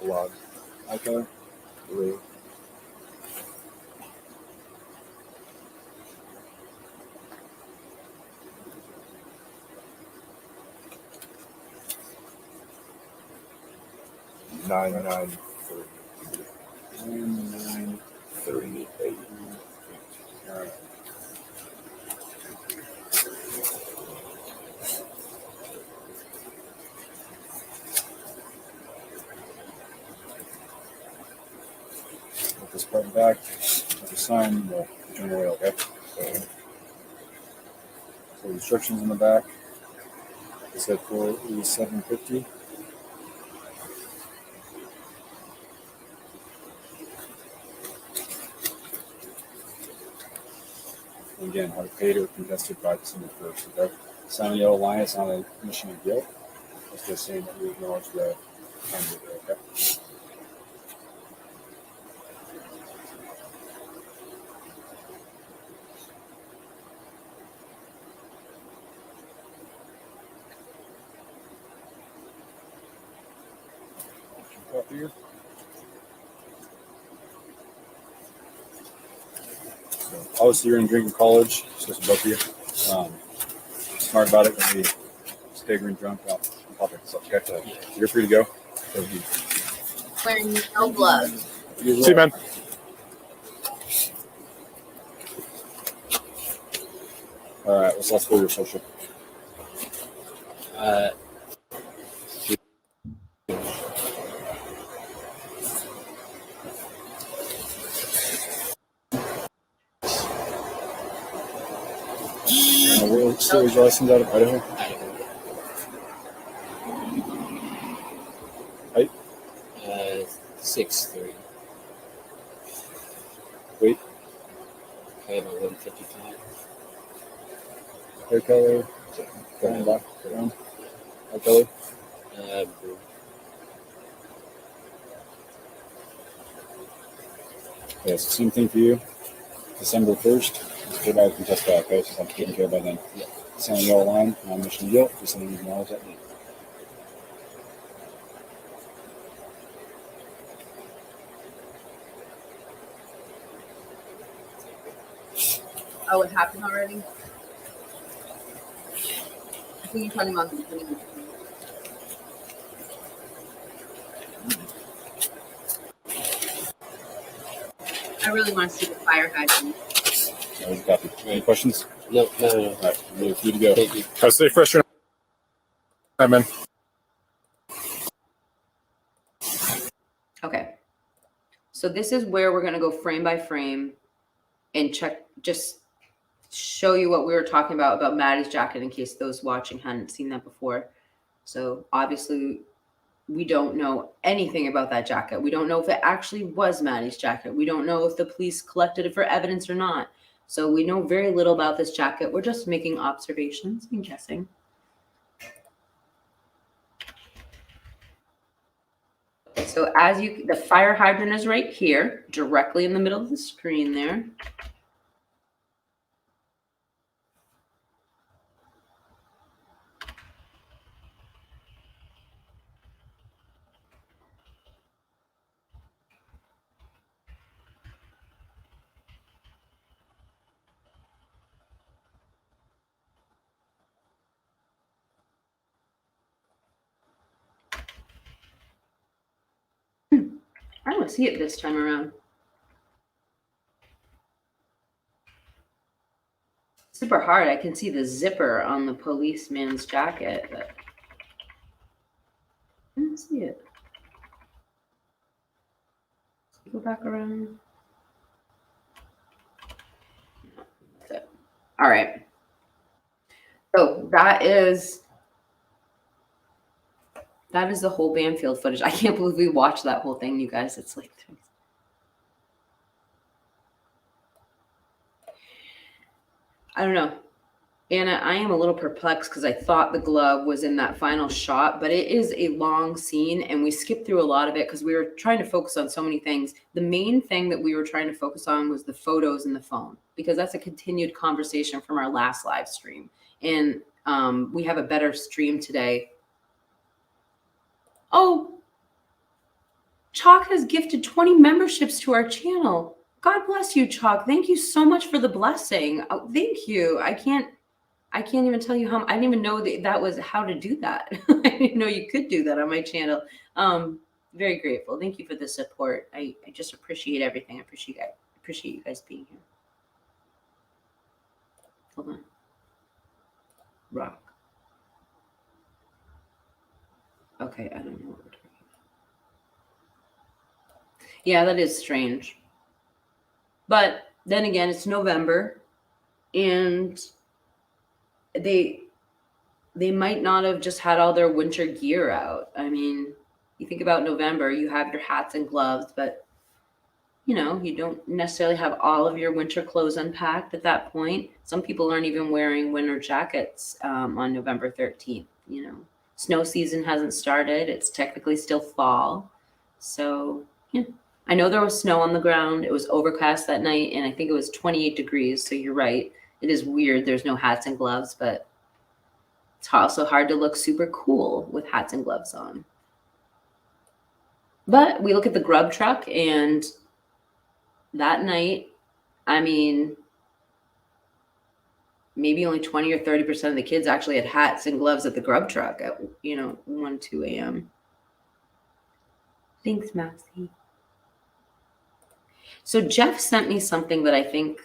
Blog. Okay. Blue. Nine 38. All right. Put this button back. There's a sign. We'll turn away. Okay. So instructions in the back. It said for $87.50. Again, how paid or contested by December 1st. Okay? Sign the yellow line. It's not a mission of guilt. It's just saying that we acknowledge the candidate there. Okay. Up here. So, obviously, you're in drinking college, so it's both of you. Smart about it. Don't be staggering drunk off topic. So, okay, so you're free to go. So, Wearing no gloves. See you, man. All right, let's go your social. What state was your license out of? Idaho? Height? 6'3". Weight? I have a 155. Hair color? Brown, black, brown. Eye color? Blue. Okay, so same thing for you. December 1st. Let's go back and test back, okay? So I'm taking care of by then. Yeah. Sign the yellow line, non-mission of guilt. Just sending acknowledge that. Oh, it happened already? I think you're talking about the beginning. I really want to see the fire hydrant. That was a copy. Any questions? No. All right, you're free to go. Thank you. Stay fresh. Hi, man. Okay. So this is where we're going to go frame by frame and check, just show you what we were talking about Maddie's jacket in case those watching hadn't seen that before. So obviously we don't know anything about that jacket. We don't know if it actually was Maddie's jacket. We don't know if the police collected it for evidence or not. So we know very little about this jacket. We're just making observations and guessing. So as you, the fire hydrant is right here, directly in the middle of the screen there. I don't see it this time around. Super hard. I can see the zipper on the policeman's jacket, but I don't see it. Let's go back around. That's it. All right. So that is the whole Banfield footage. I can't believe we watched that whole thing, you guys. It's like, I don't know. Anna, I am a little perplexed because I thought the glove was in that final shot, but it is a long scene and we skipped through a lot of it because we were trying to focus on so many things. The main thing that we were trying to focus on was the photos and the phone, because that's a continued conversation from our last live stream. And we have a better stream today. Oh, Chalk has gifted 20 memberships to our channel. God bless you, Chalk. Thank you so much for the blessing. Oh, thank you. I can't even tell you how. I didn't even know that was how to do that. I didn't know you could do that on my channel. Very grateful. Thank you for the support. I just appreciate everything. I appreciate you guys being here. Hold on. Rock. Okay, I don't know what we're talking about. Yeah, that is strange. But then again, it's November, and they might not have just had all their winter gear out. I mean, you think about November, you have your hats and gloves, but you know, you don't necessarily have all of your winter clothes unpacked at that point. Some people aren't even wearing winter jackets on November 13th. You know, snow season hasn't started. It's technically still fall. So, yeah. I know there was snow on the ground. It was overcast that night, and I think it was 28 degrees. So you're right. It is weird. There's no hats and gloves, but it's also hard to look super cool with hats and gloves on. But we look at the grub truck, and that night, I mean, maybe only 20 or 30% of the kids actually had hats and gloves at the grub truck at, 1, 2 a.m. Thanks, Maxie. So Jeff sent me something that I think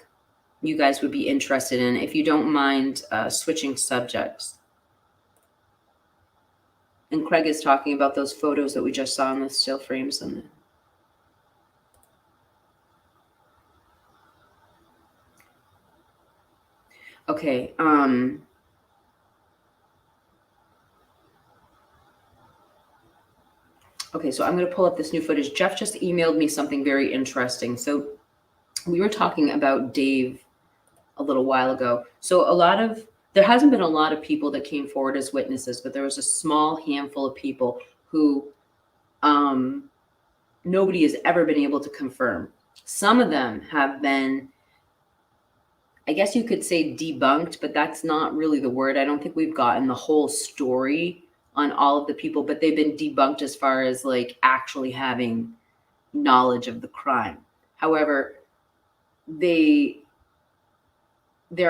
you guys would be interested in, if you don't mind switching subjects. And Craig is talking about those photos that we just saw in the still frames. Okay. Okay, so I'm going to pull up this new footage. Jeff just emailed me something very interesting. So we were talking about Dave a little while ago. So there hasn't been a lot of people that came forward as witnesses, but there was a small handful of people who nobody has ever been able to confirm. Some of them have been, I guess you could say, debunked, but that's not really the word. I don't think we've gotten the whole story on all of the people, but they've been debunked as far as like actually having knowledge of the crime. However, there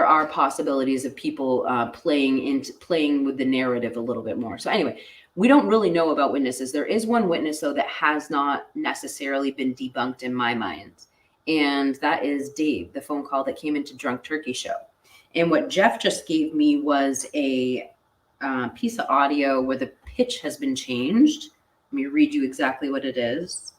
are possibilities of people playing with the narrative a little bit more. So anyway, we don't really know about witnesses. There is one witness though that has not necessarily been debunked in my mind, and that is Dave, the phone call that came into Drunk Turkey Show. And what Jeff just gave me was a piece of audio where the pitch has been changed. Let me read you exactly what it is.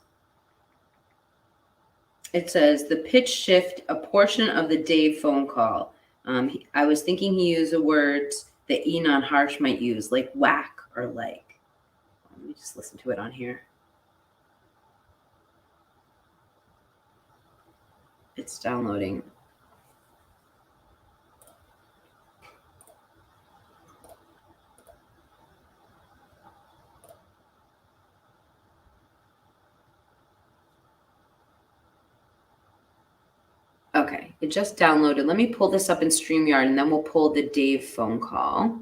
It says, the pitch shift, a portion of the Dave phone call. I was thinking he used a word that Enon Harsh might use, like whack or like. Let me just listen to it on here. It's downloading. Okay, it just downloaded. Let me pull this up in StreamYard, and then we'll pull the Dave phone call.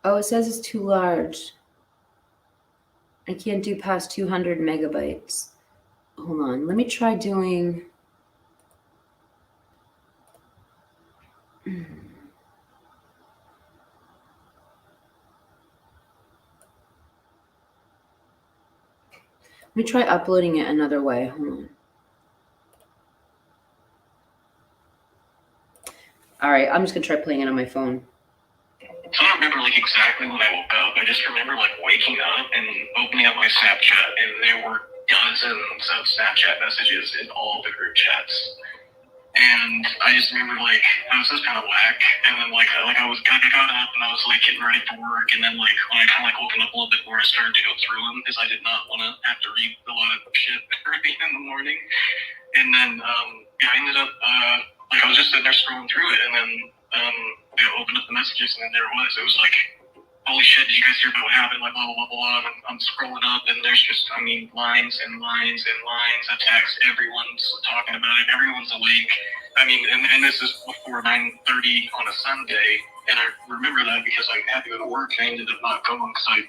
Oh, it says it's too large. I can't do past 200 megabytes. Hold on, let me try doing. Let me try uploading it another way. Hold on. All right, I'm just gonna try playing it on my phone. I don't remember like exactly when I woke up. I just remember like waking up and opening up my Snapchat, and there were dozens of Snapchat messages in all the group chats. And I just remember like I was just kind of whack, and then like I got up and I was like getting ready for work, and then like when I kind of like woken up a little bit more, I started to go through them because I did not want to have to read a lot of shit early in the morning. And then I ended up like I was just sitting there scrolling through it, and then I opened up the messages, and then there it was. It was like, holy shit, did you guys hear about what happened? Like, blah, blah, blah, blah. And I'm scrolling up, and there's just, I mean, lines and lines and lines of text. Everyone's talking about it. Everyone's awake. I mean, and this is before 9:30 on a Sunday. And I remember that because I had to go to work, and I ended up not going because I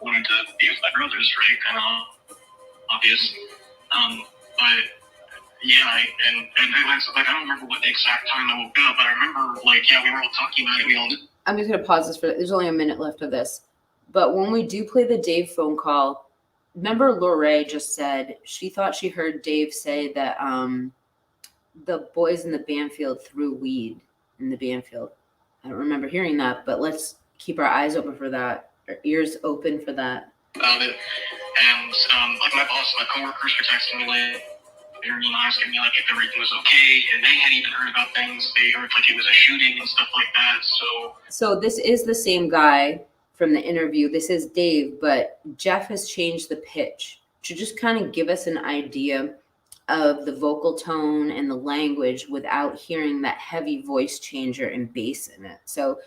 wanted to be with my brothers, right? Kind of obvious. But yeah, and it's like I don't remember what the exact time I woke up, but I remember like yeah, we were all talking about it. We all. I'm just gonna pause this for. There's only a minute left of this, but when we do play the Dave phone call, remember Lorraine just said she thought she heard Dave say that the boys in the Banfield threw weed in the Banfield. I don't remember hearing that, but let's keep our eyes open for that, our ears open for that. About it, and like my boss, my coworkers were texting me later, asking me like if everything was okay, and they had even heard about things. They heard like it was a shooting and stuff like that. So this is the same guy from the interview. This is Dave, but Jeff has changed the pitch to just kind of give us an idea of the vocal tone and the language without hearing that heavy voice changer and bass in it. So,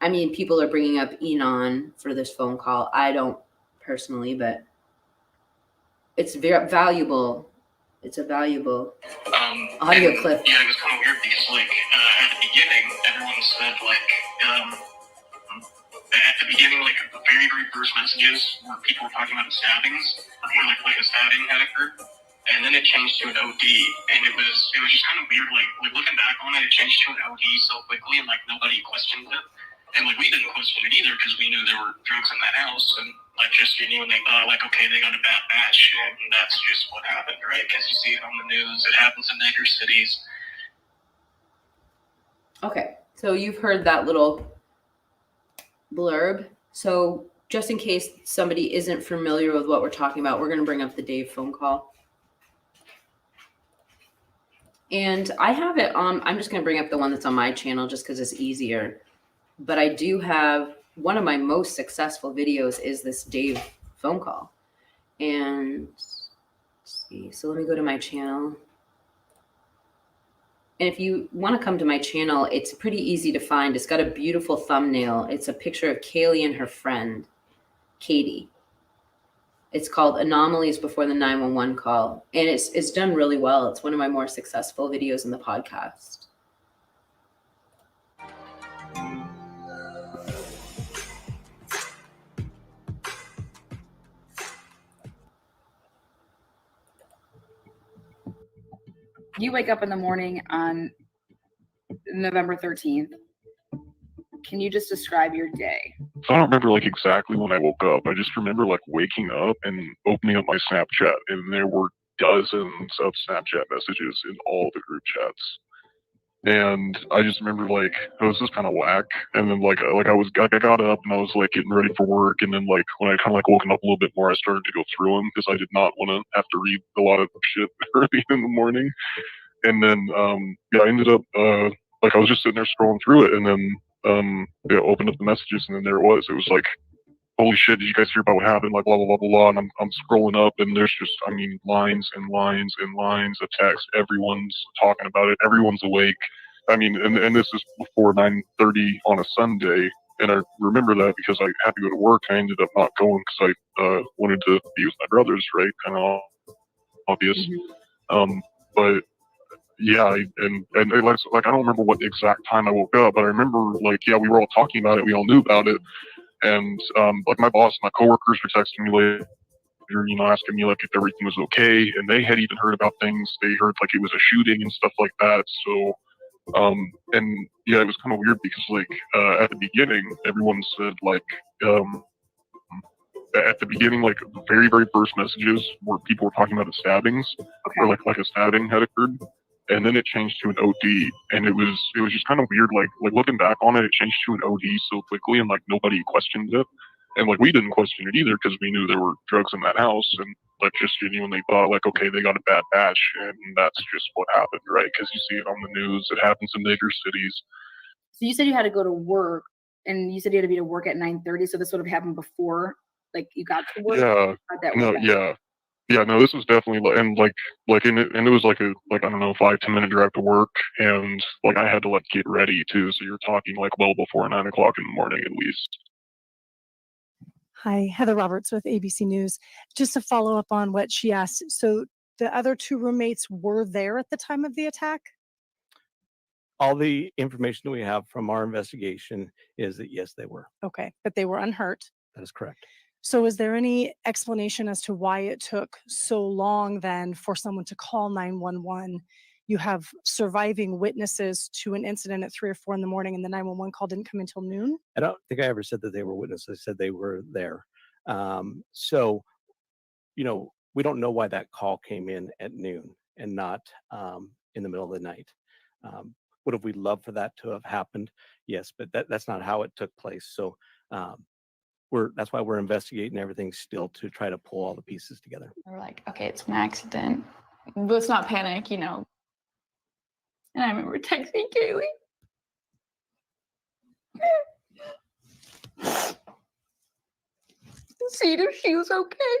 I mean, people are bringing up Enon for this phone call. I don't personally, but it's very valuable. It's a valuable audio clip. Yeah, it was kind of weird because like at the beginning, everyone said like at the beginning, like the very first messages where people were talking about the stabbings, or like a stabbing had occurred. And then it changed to an OD, and it was just kind of weird. Like looking back on it, it changed to an OD so quickly, and like nobody questioned it, and like we didn't question it either because we knew there were drugs in that house, and like just genuinely thought like, okay, they got a bad batch, and that's just what happened, right? Because you see it on the news, it happens in major cities. Okay, so you've heard that little blurb. So just in case somebody isn't familiar with what we're talking about, we're going to bring up the Dave phone call. And I have it on, I'm just going to bring up the one that's on my channel just because it's easier. But I do have, one of my most successful videos is this Dave phone call. And let's see, so let me go to my channel. And if you want to come to my channel, it's pretty easy to find. It's got a beautiful thumbnail. It's a picture of Kaylee and her friend, Katie. It's called Anomalies Before the 911 Call. And it's done really well. It's one of my more successful videos in the podcast. You wake up in the morning on November 13th. Can you just describe your day? I don't remember like exactly when I woke up. I just remember like waking up and opening up my Snapchat, and there were dozens of Snapchat messages in all the group chats. And I just remember like, oh, this is kind of whack. And then like I got up and I was like getting ready for work. And then like when I kind of like woken up a little bit more, I started to go through them because I did not want to have to read a lot of shit early in the morning. And then yeah, I ended up like I was just sitting there scrolling through it, and then yeah, opened up the messages, and then there it was. It was like, holy shit, did you guys hear about what happened? Like blah blah blah blah blah. And I'm scrolling up, and there's just, I mean, lines and lines and lines of text. Everyone's talking about it. Everyone's awake. I mean, and this is before 9:30 on a Sunday, and I remember that because I had to go to work. I ended up not going because I wanted to be with my brothers, right? Kind of obvious. But yeah, and like I don't remember what the exact time I woke up, but I remember like, yeah, we were all talking about it. We all knew about it. And like my boss, my coworkers were texting me later, you know, asking me like if everything was okay, and they had even heard about things. They heard like it was a shooting and stuff like that. So and yeah, it was kind of weird because like at the beginning, everyone said like at the beginning, like the very first messages where people were talking about the stabbings, or like a stabbing had occurred. And then it changed to an OD, and it was just kind of weird. Like looking back on it, it changed to an OD so quickly, and like nobody questioned it, and like we didn't question it either because we knew there were drugs in that house, and like just genuinely thought like, okay, they got a bad batch, and that's just what happened, right? Because you see it on the news, it happens in major cities. So you said you had to go to work, and you said you had to be to work at 9:30. So this would have happened before, like you got to work. Yeah, no, this was definitely and it was like I don't know, 5-10 minute drive to work, and like I had to like get ready too. So you're talking like well before 9 o'clock in the morning at least. Hi, Heather Roberts with ABC News. Just to follow up on what she asked. So the other two roommates were there at the time of the attack? All the information we have from our investigation is that yes, they were. Okay, but they were unhurt. That is correct. So is there any explanation as to why it took so long then for someone to call 911? You have surviving witnesses to an incident at 3 or 4 in the morning, and the 911 call didn't come until noon? I don't think I ever said that they were witnesses. I said they were there. So, we don't know why that call came in at noon and not in the middle of the night. Would have we loved for that to have happened? Yes, but that's not how it took place. So that's why we're investigating everything still to try to pull all the pieces together. We're like, okay, it's an accident. Let's not panic, And I remember texting Kaylee. See if she was okay.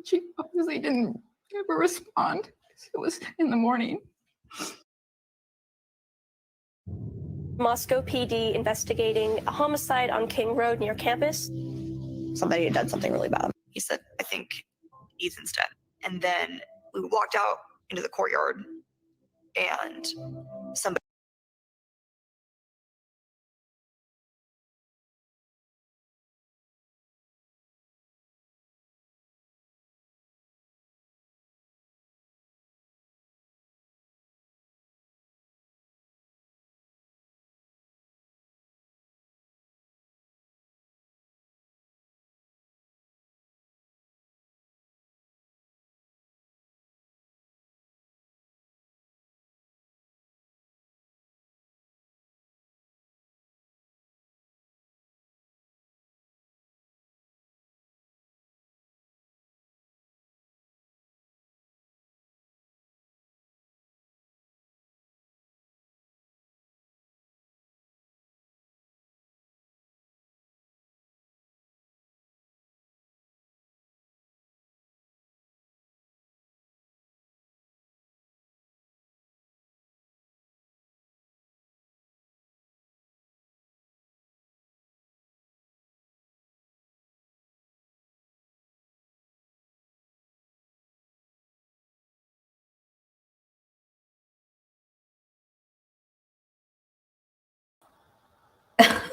She obviously didn't ever respond. It was in the morning. Moscow PD investigating a homicide on King Road near campus. Somebody had done something really bad. He said, I think Ethan's dead. And then we walked out into the courtyard and somebody.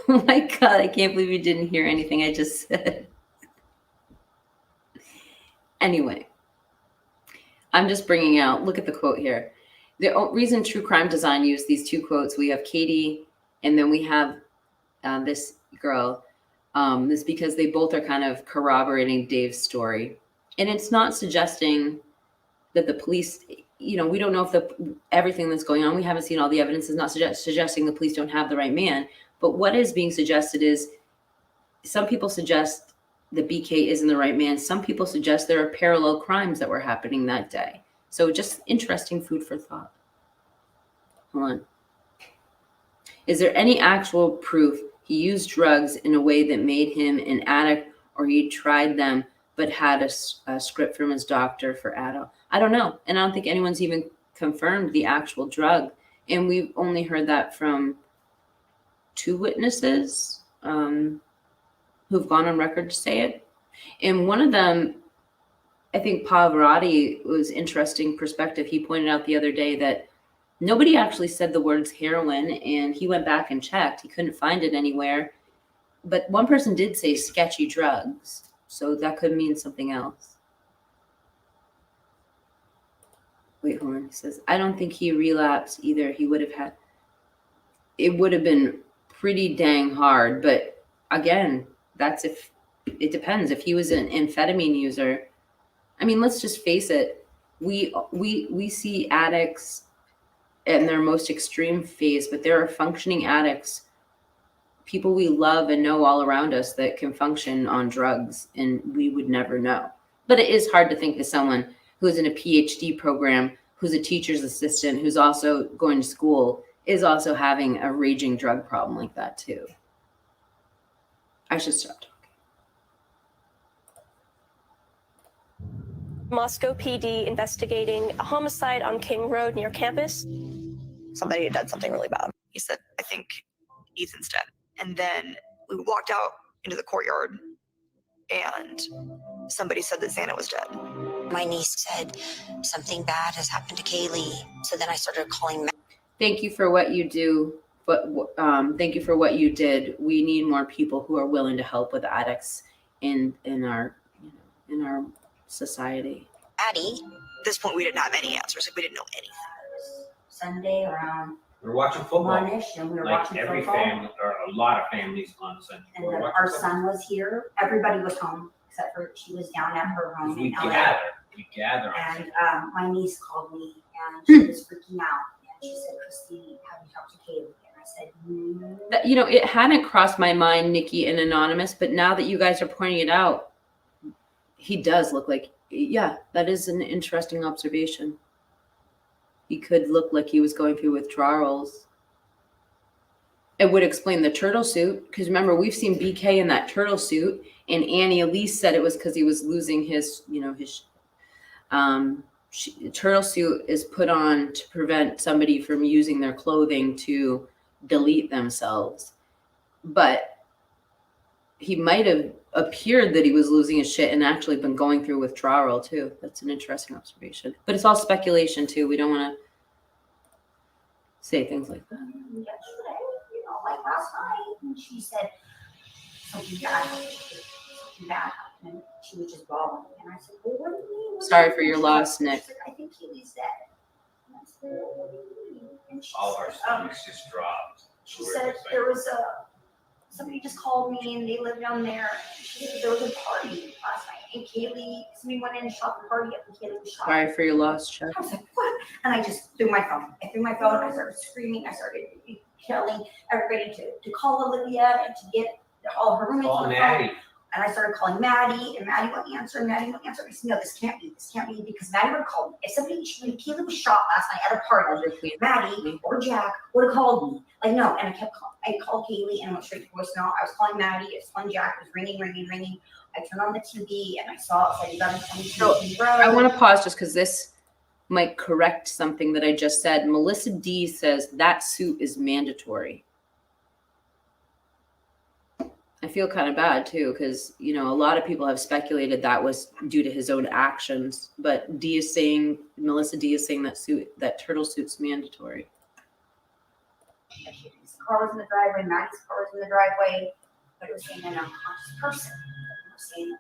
Oh my God, I can't believe you didn't hear anything I just said. Anyway, I'm just bringing out, look at the quote here. The reason True Crime Design used these two quotes, we have Katie and then we have this girl, is because they both are kind of corroborating Dave's story. And it's not suggesting that the police, we don't know if everything that's going on, we haven't seen all the evidence, is not suggesting the police don't have the right man. But what is being suggested is some people suggest that BK isn't the right man. Some people suggest there are parallel crimes that were happening that day. So just interesting food for thought. Hold on. Is there any actual proof he used drugs in a way that made him an addict, or he tried them but had a script from his doctor for IDAHO? I don't know. And I don't think anyone's even confirmed the actual drug. And we've only heard that from 2 witnesses who've gone on record to say it. And one of them, I think Pavarotti, was interesting perspective. He pointed out the other day that nobody actually said the words heroin, and he went back and checked. He couldn't find it anywhere. But one person did say sketchy drugs, so that could mean something else. Wait, hold on. He says, I don't think he relapsed either. He would have had, it would have been pretty dang hard. But again, that's if, it depends. If he was an amphetamine user, I mean, let's just face it. We see addicts in their most extreme phase, but there are functioning addicts, people we love and know all around us that can function on drugs, and we would never know. But it is hard to think that someone who's in a PhD program, who's a teacher's assistant, who's also going to school, is also having a raging drug problem like that too. I should stop talking. Moscow PD investigating a homicide on King Road near campus. Somebody had done something really bad. He said, I think Ethan's dead. And then we walked out into the courtyard and somebody said that Xana was dead. My niece said something bad has happened to Kaylee. So then I started calling. Thank you for what you do, but thank you for what you did. We need more people who are willing to help with addicts in our society. Addie, at this point, we didn't have any answers. Like, we didn't know anything. Sunday around We were watching football. 1-ish, and we were Like watching every football. family, or a lot of families on Sunday. And We were then watching our football. son was here. Everybody was home except for she was down at her home We in LA. gather. And my niece called me and she was freaking out. And she said, Christy, have you talked to Kaylee? And I said, no. That, you know, it hadn't crossed my mind, Nikki and Anonymous, but now that you guys are pointing it out, he does look like, yeah, that is an interesting observation. He could look like he was going through withdrawals. It would explain the turtle suit, because remember, we've seen BK in that turtle suit, and Annie Elise said it was because he was losing his, you know, his turtle suit is put on to prevent somebody from using their clothing to delete themselves. But he might have appeared that he was losing his shit and actually been going through withdrawal too. That's an interesting observation. But it's all speculation too. We don't want to say things like that. Yesterday, you know, like last night, and she said something bad happened. Something bad happened. And she was just bawling. And I said, well, what do you mean? Sorry for your loss, Nick. She said, I think Kaylee's dead. And I said, well, what do you mean? And she All our said, stomachs just dropped. she said there was somebody just called me and they live down there. She said there was a party last night and somebody went in and shot the party up and Kaylee was shot. Sorry for your loss, Chuck. I was like, what? And I just threw my phone. I threw my phone. I started screaming. I started telling everybody to call Olivia and to get all her roommates on the phone. And I started calling Maddie, and Maddie wouldn't answer, and Maddie wouldn't answer. I said, no, this can't be, because Maddie would have called me. If when Kaylee was shot last night at a party, Maddie or Jack would have called me. Like, no, and I kept calling. I called Kaylee, and I went straight to voicemail. I was calling Maddie, I was calling Jack, it was ringing. I turned on the TV, and I saw it said 11:22 road. I want to pause just because this might correct something that I just said. Melissa D says that suit is mandatory. I feel kind of bad too, because you know a lot of people have speculated that was due to his own actions, but Melissa D is saying that turtle suit's mandatory. His car was in the driveway, Maddie's car was in the driveway, but it was saying an unconscious person. And we're saying,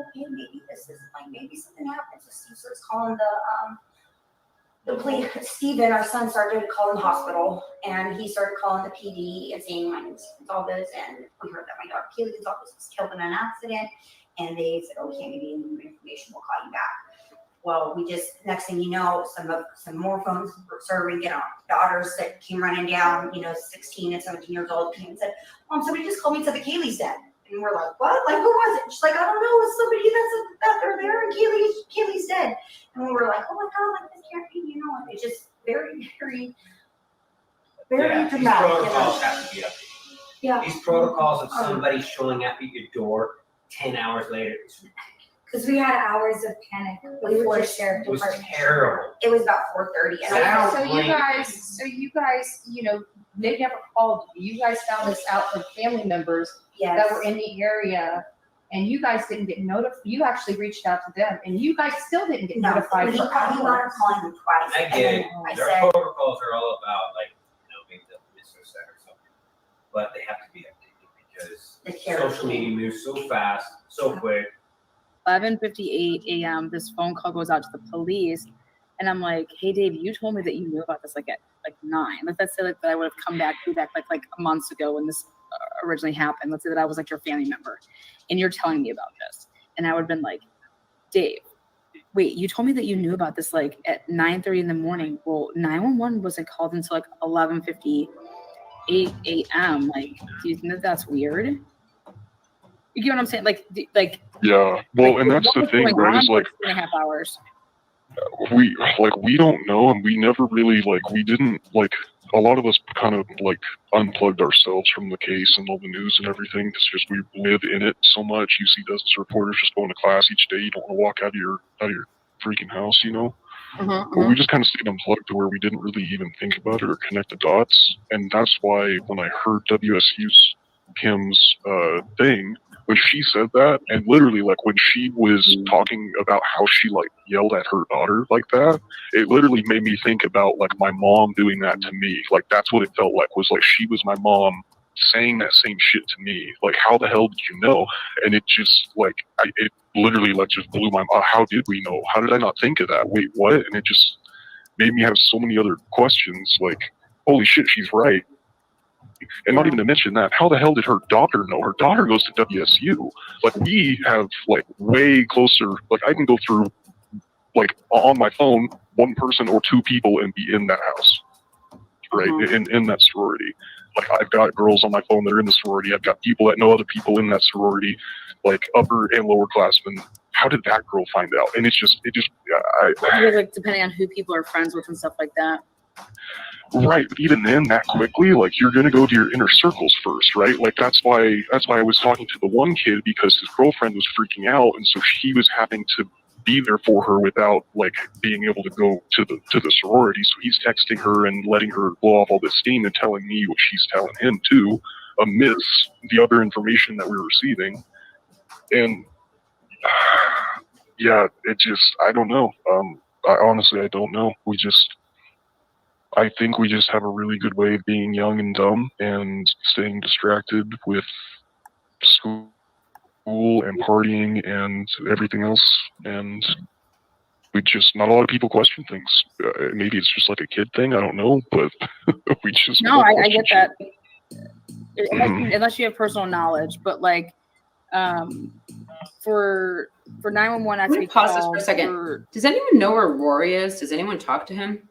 okay, maybe this is like maybe something happened. So Steve starts calling the police. Steven, our son, started calling the hospital, and he started calling the PD and saying my name's Gonzalez, and we heard that my daughter Kaylee Gonzalez was killed in an accident, and they said, oh, we can't give you any more information, we'll call you back. Well, we just, next thing you know, some more phones started ringing. Our daughters that came running down, 16 and 17 years old, came and said, Mom, somebody just called me and said that Kaylee's dead. And we're like, what? Like, who was it? She's like, I don't know. It's somebody that they're there and Kaylee's dead. And we were like, oh my God, like this can't be, it's just very, very, very dramatic. These protocols have to be updated. Yeah. These protocols of somebody showing up at your door 10 hours later, it's ridiculous. Because we had hours of panic before the sheriff department. It was terrible. It was about 4:30. So you guys, they never called you. You guys found this out from family members that were in the area, and you guys didn't get notified. You actually reached out to them, and you guys still didn't get notified. He wound up calling them twice. I get it. Their protocols are all about maybe they'll miss or something, but they have to be updated because social media moves so fast, so quick. 11:58 a.m. This phone call goes out to the police, and I'm like, "Hey, Dave, you told me that you knew about this at 9. Let's say that I would have come back like months ago when this originally happened. Let's say that I was like your family member, and you're telling me about this, and I would have been like, Dave, wait, you told me that you knew about this like at 9:30 in the morning. Well, 911 wasn't called until like 11:58 a.m. Like, do you think that that's weird? You get what I'm saying? Like. Yeah. Well, and that's the thing, right? Is like 2.5 hours. We don't know, and we never really we didn't a lot of us kind of unplugged ourselves from the case and all the news and everything. It's just we live in it so much. You see those reporters just going to class each day. You don't want to walk out of your freaking house, But we just kind of stayed unplugged to where we didn't really even think about it or connect the dots. And that's why when I heard WSU's Kim's thing, when she said that, and literally like when she was talking about how she like yelled at her daughter like that, it literally made me think about like my mom doing that to me. Like that's what it felt like, was like she was my mom saying that same shit to me. Like, how the hell did you know? And it just like it literally like just blew my mind. How did we know? How did I not think of that? Wait, what? And it just made me have so many other questions. Like, holy shit, she's right. And not even to mention that, how the hell did her daughter know? Her daughter goes to WSU. Like, we have like way closer. Like, I can go through like on my phone, one person or two people and be in that house, right? In that sorority. Like, I've got girls on my phone that are in the sorority. I've got people that know other people in that sorority, like upper and lower classmen. How did that girl find out? And it's just, like depending on who people are friends with and stuff like that. Right, but even then, that quickly, like you're gonna go to your inner circles first, right? Like that's why I was talking to the one kid, because his girlfriend was freaking out, and so he was having to be there for her without like being able to go to the sorority. So he's texting her and letting her blow off all this steam and telling me what she's telling him too, amidst the other information that we were receiving. And yeah, it just, I don't know. I honestly don't know. I think we just have a really good way of being young and dumb and staying distracted with school and partying and everything else. And we just, not a lot of people question things. Maybe it's just like a kid thing. I don't know, but we just. No, I get that. Unless you have personal knowledge, but like, for 911, I'm gonna pause this for a second. Does anyone know where Rory is? Does anyone talk to him?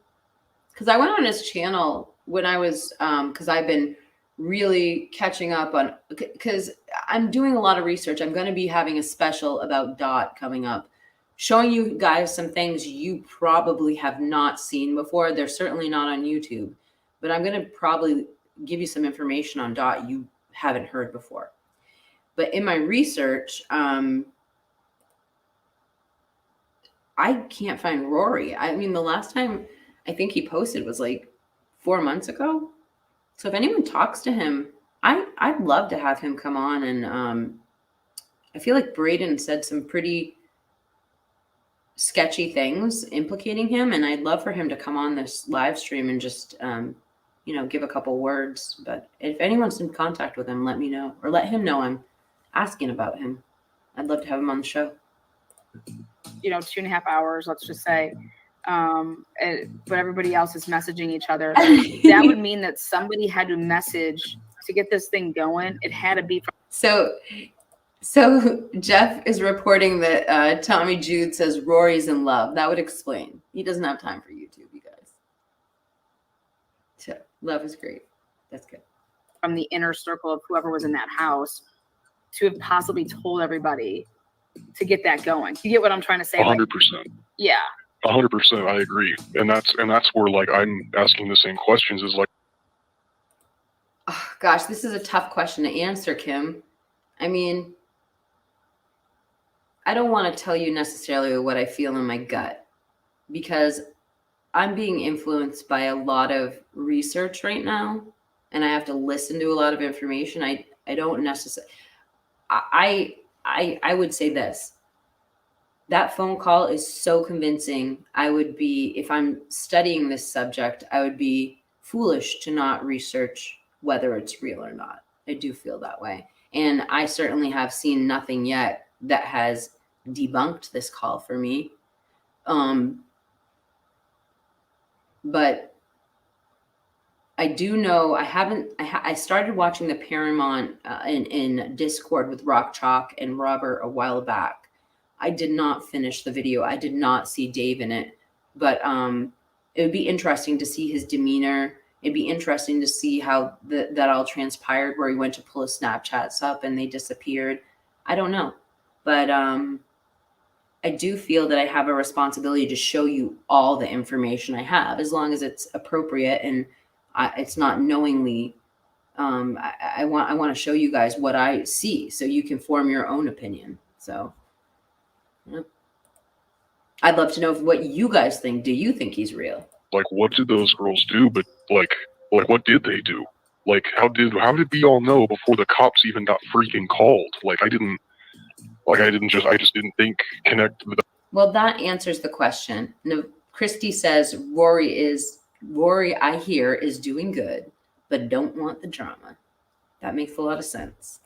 Because I went on his channel when I was, because I've been really catching up on, because I'm doing a lot of research. I'm going to be having a special about DOT coming up, showing you guys some things you probably have not seen before. They're certainly not on YouTube, but I'm going to probably give you some information on DOT you haven't heard before. But in my research, I can't find Rory. I mean, the last time I think he posted was like 4 months ago. So if anyone talks to him, I'd love to have him come on. And I feel like Braden said some pretty sketchy things implicating him, and I'd love for him to come on this live stream and just give a couple words. But if anyone's in contact with him, let me know, or let him know I'm asking about him. I'd love to have him on the show. 2.5 hours, let's just say. But everybody else is messaging each other. That would mean that somebody had to message to get this thing going. It had to be from. So Jeff is reporting that Tommy Jude says Rory's in love. That would explain. He doesn't have time for YouTube, you guys. So love is great. That's good. From the inner circle of whoever was in that house to have possibly told everybody to get that going. You get what I'm trying to say? 100%. Yeah. 100%, I agree, and that's where like I'm asking the same questions. Is like, oh, gosh, this is a tough question to answer, Kim. I mean, I don't want to tell you necessarily what I feel in my gut, because I'm being influenced by a lot of research right now, and I have to listen to a lot of information. I don't necessarily. I would say this. That phone call is so convincing. I would be, if I'm studying this subject, I would be foolish to not research whether it's real or not. I do feel that way. And I certainly have seen nothing yet that has debunked this call for me. But I do know I started watching the Paramount in Discord with Rock Chalk and Robert a while back. I did not finish the video. I did not see Dave in it, but it would be interesting to see his demeanor. It'd be interesting to see how that all transpired, where he went to pull his Snapchats up and they disappeared. I don't know, but I do feel that I have a responsibility to show you all the information I have, as long as it's appropriate and it's not knowingly. I want to show you guys what I see, so you can form your own opinion. So. I'd love to know what you guys think. Do you think he's real? Like, what did those girls do? But like what did they do? Like, how did we all know before the cops even got freaking called? I just didn't think connect the. Well, that answers the question. No, Christy says Rory, I hear, is doing good, but don't want the drama. That makes a lot of sense.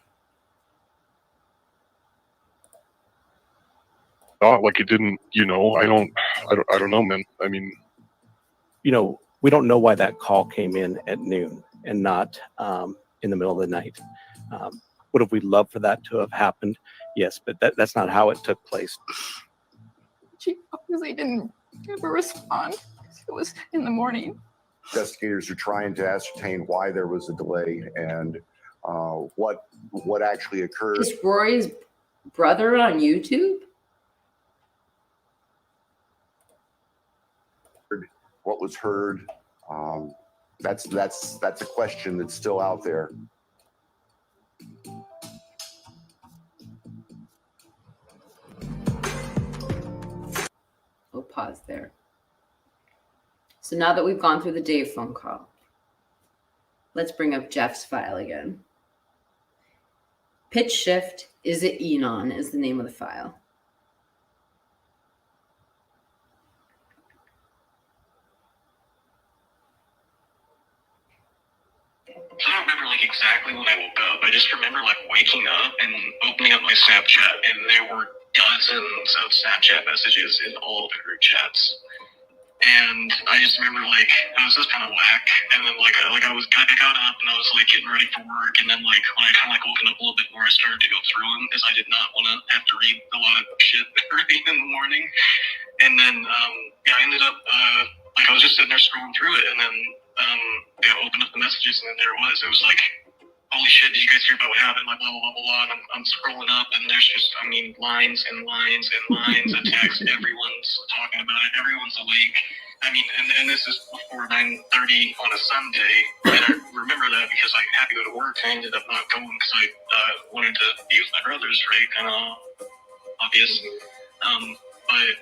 Not like it didn't, I don't know, man. I mean, we don't know why that call came in at noon and not in the middle of the night. Would have we loved for that to have happened? Yes, but that's not how it took place. She obviously didn't ever respond. It was in the morning. Investigators are trying to ascertain why there was a delay and what actually occurred. Is Rory's brother on YouTube? What was heard? That's a question that's still out there. We'll pause there. So now that we've gone through the Dave phone call, let's bring up Jeff's file again. Pitch shift, is it Enon is the name of the file. I don't remember exactly when I woke up. I just remember waking up and opening up my Snapchat, and there were dozens of Snapchat messages in all the group chats. And I just remember I was just kind of whack, and then I got up and I was getting ready for work, and then when I kind of woken up a little bit more, I started to go through them because I did not want to have to read a lot of shit early in the morning. And then I ended up I was just sitting there scrolling through it, and then I opened up the messages, and then there it was. It was holy shit, did you guys hear about what happened? Blah, blah, blah, blah, blah. And I'm scrolling up, and there's just, lines and lines and lines of text. Everyone's talking about it. Everyone's awake. And this is before 9:30 on a Sunday. And I remember that because I had to go to work. I ended up not going because I wanted to be with my brothers, right? Kind of obvious. But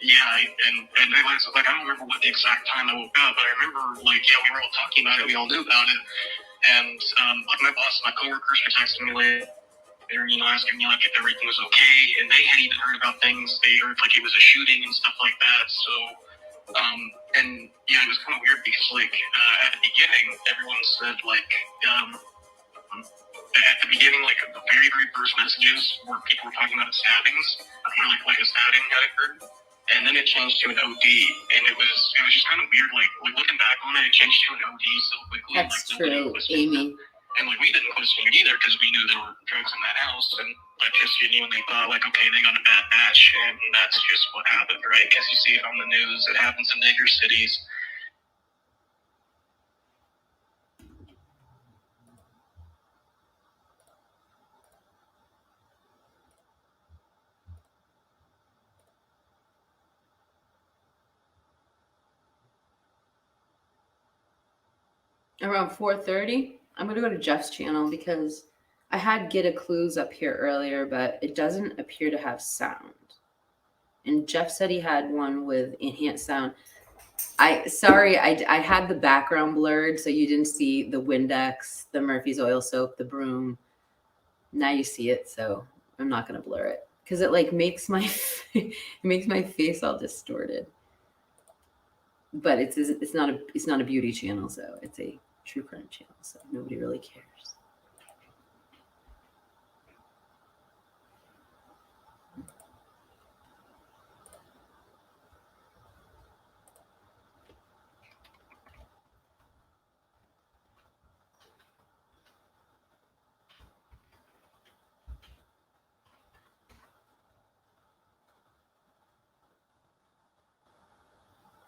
yeah, and I don't remember what the exact time I woke up, but I remember we were all talking about it. We all knew about it. And my boss and my coworkers were texting me later, asking me if everything was okay, and they had even heard about things. They heard it was a shooting and stuff like that. So, and yeah, it was kind of weird because at the beginning, everyone said at the beginning, the very first messages where people were talking about stabbings, or a stabbing had occurred. And then it changed to an OD, and it was just kind of weird. Looking back on it, it changed to an OD so quickly. That's true, Amy. And we didn't question it either because we knew there were drugs in that house, and just genuinely thought okay, they got a bad batch, and that's just what happened, right? Because you see it on the news. It happens in bigger cities. Around 4:30, I'm gonna go to Jeff's channel because I had Get a Clues up here earlier, but it doesn't appear to have sound. And Jeff said he had one with enhanced sound. I had the background blurred, so you didn't see the Windex, the Murphy's oil soap, the broom. Now you see it, so I'm not gonna blur it because it makes my it makes my face all distorted. But it's not a beauty channel, so it's a true crime channel, so nobody really cares.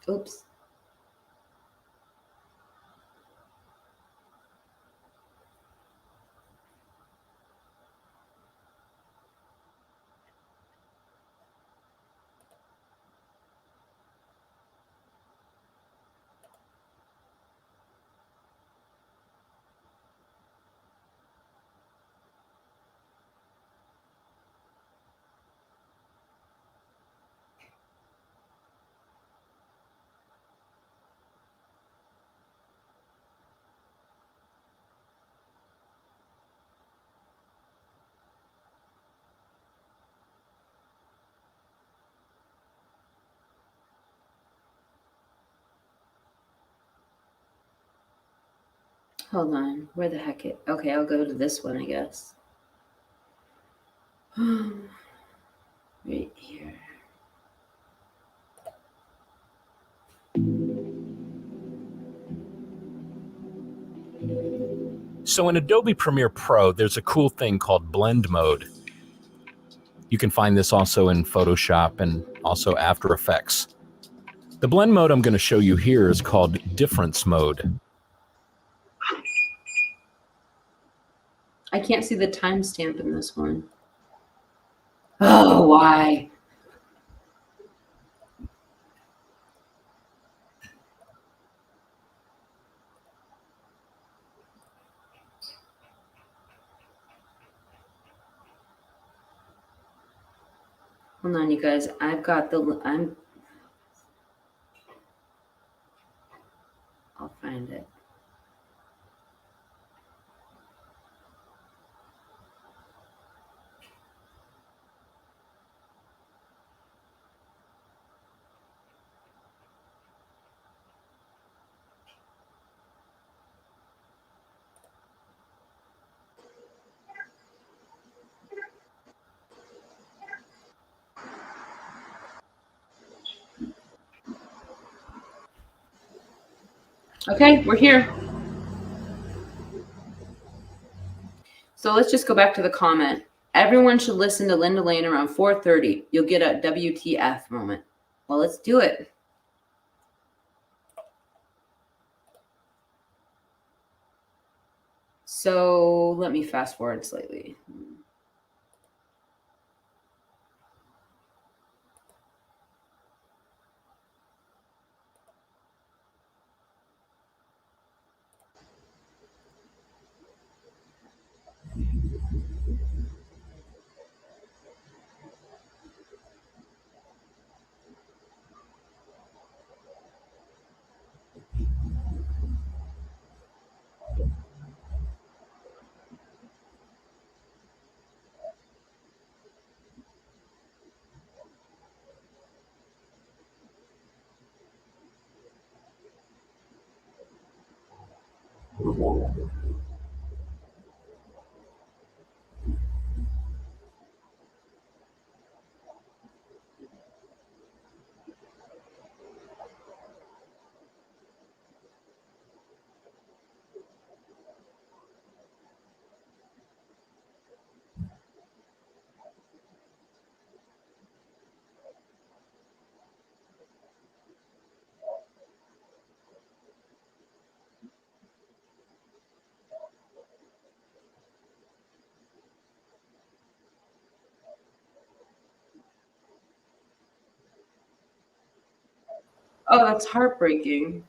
Oops. Hold on. Where the heck it? Okay, I'll go to this one, I guess. Right here. So in Adobe Premiere Pro, there's a cool thing called blend mode. You can find this also in Photoshop and also After Effects. The blend mode I'm going to show you here is called difference mode. I can't see the timestamp in this one. Oh, why? Hold on, you guys. I've got the. I'll find it. Okay, we're here. So let's just go back to the comment. Everyone should listen to Linda Lane around 4:30. You'll get a WTF moment. Well, let's do it. So let me fast forward slightly. Oh, that's heartbreaking.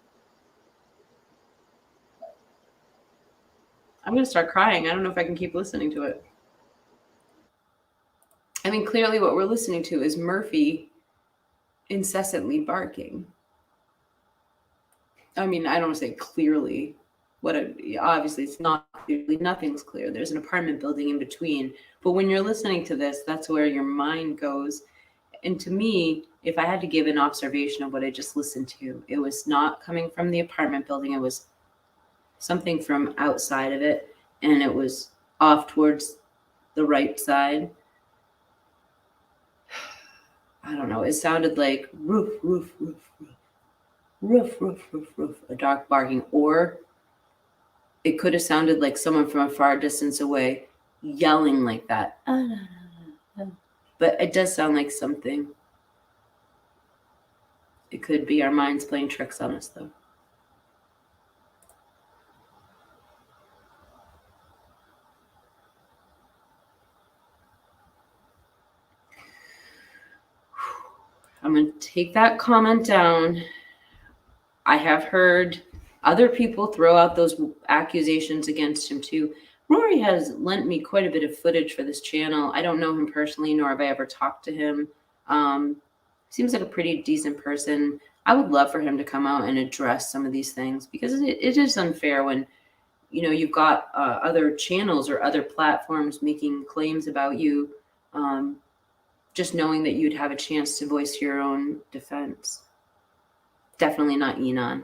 I'm going to start crying. I don't know if I can keep listening to it. I mean, clearly what we're listening to is Murphy incessantly barking. I mean, I don't want to say clearly. Obviously, it's not clearly. Nothing's clear. There's an apartment building in between. But when you're listening to this, that's where your mind goes. And to me, if I had to give an observation of what I just listened to, it was not coming from the apartment building. It was something from outside of it, and it was off towards the right side. I don't know. It sounded like roof, roof, roof, roof, roof, roof, roof, roof, a dog barking, or it could have sounded like someone from a far distance away yelling like that. But it does sound like something. It could be our minds playing tricks on us, though. I'm going to take that comment down. I have heard other people throw out those accusations against him too. Rory has lent me quite a bit of footage for this channel. I don't know him personally, nor have I ever talked to him. Seems like a pretty decent person. I would love for him to come out and address some of these things, because it is unfair when, you know, you've got other channels or other platforms making claims about you, just knowing that you'd have a chance to voice your own defense. Definitely not Enon.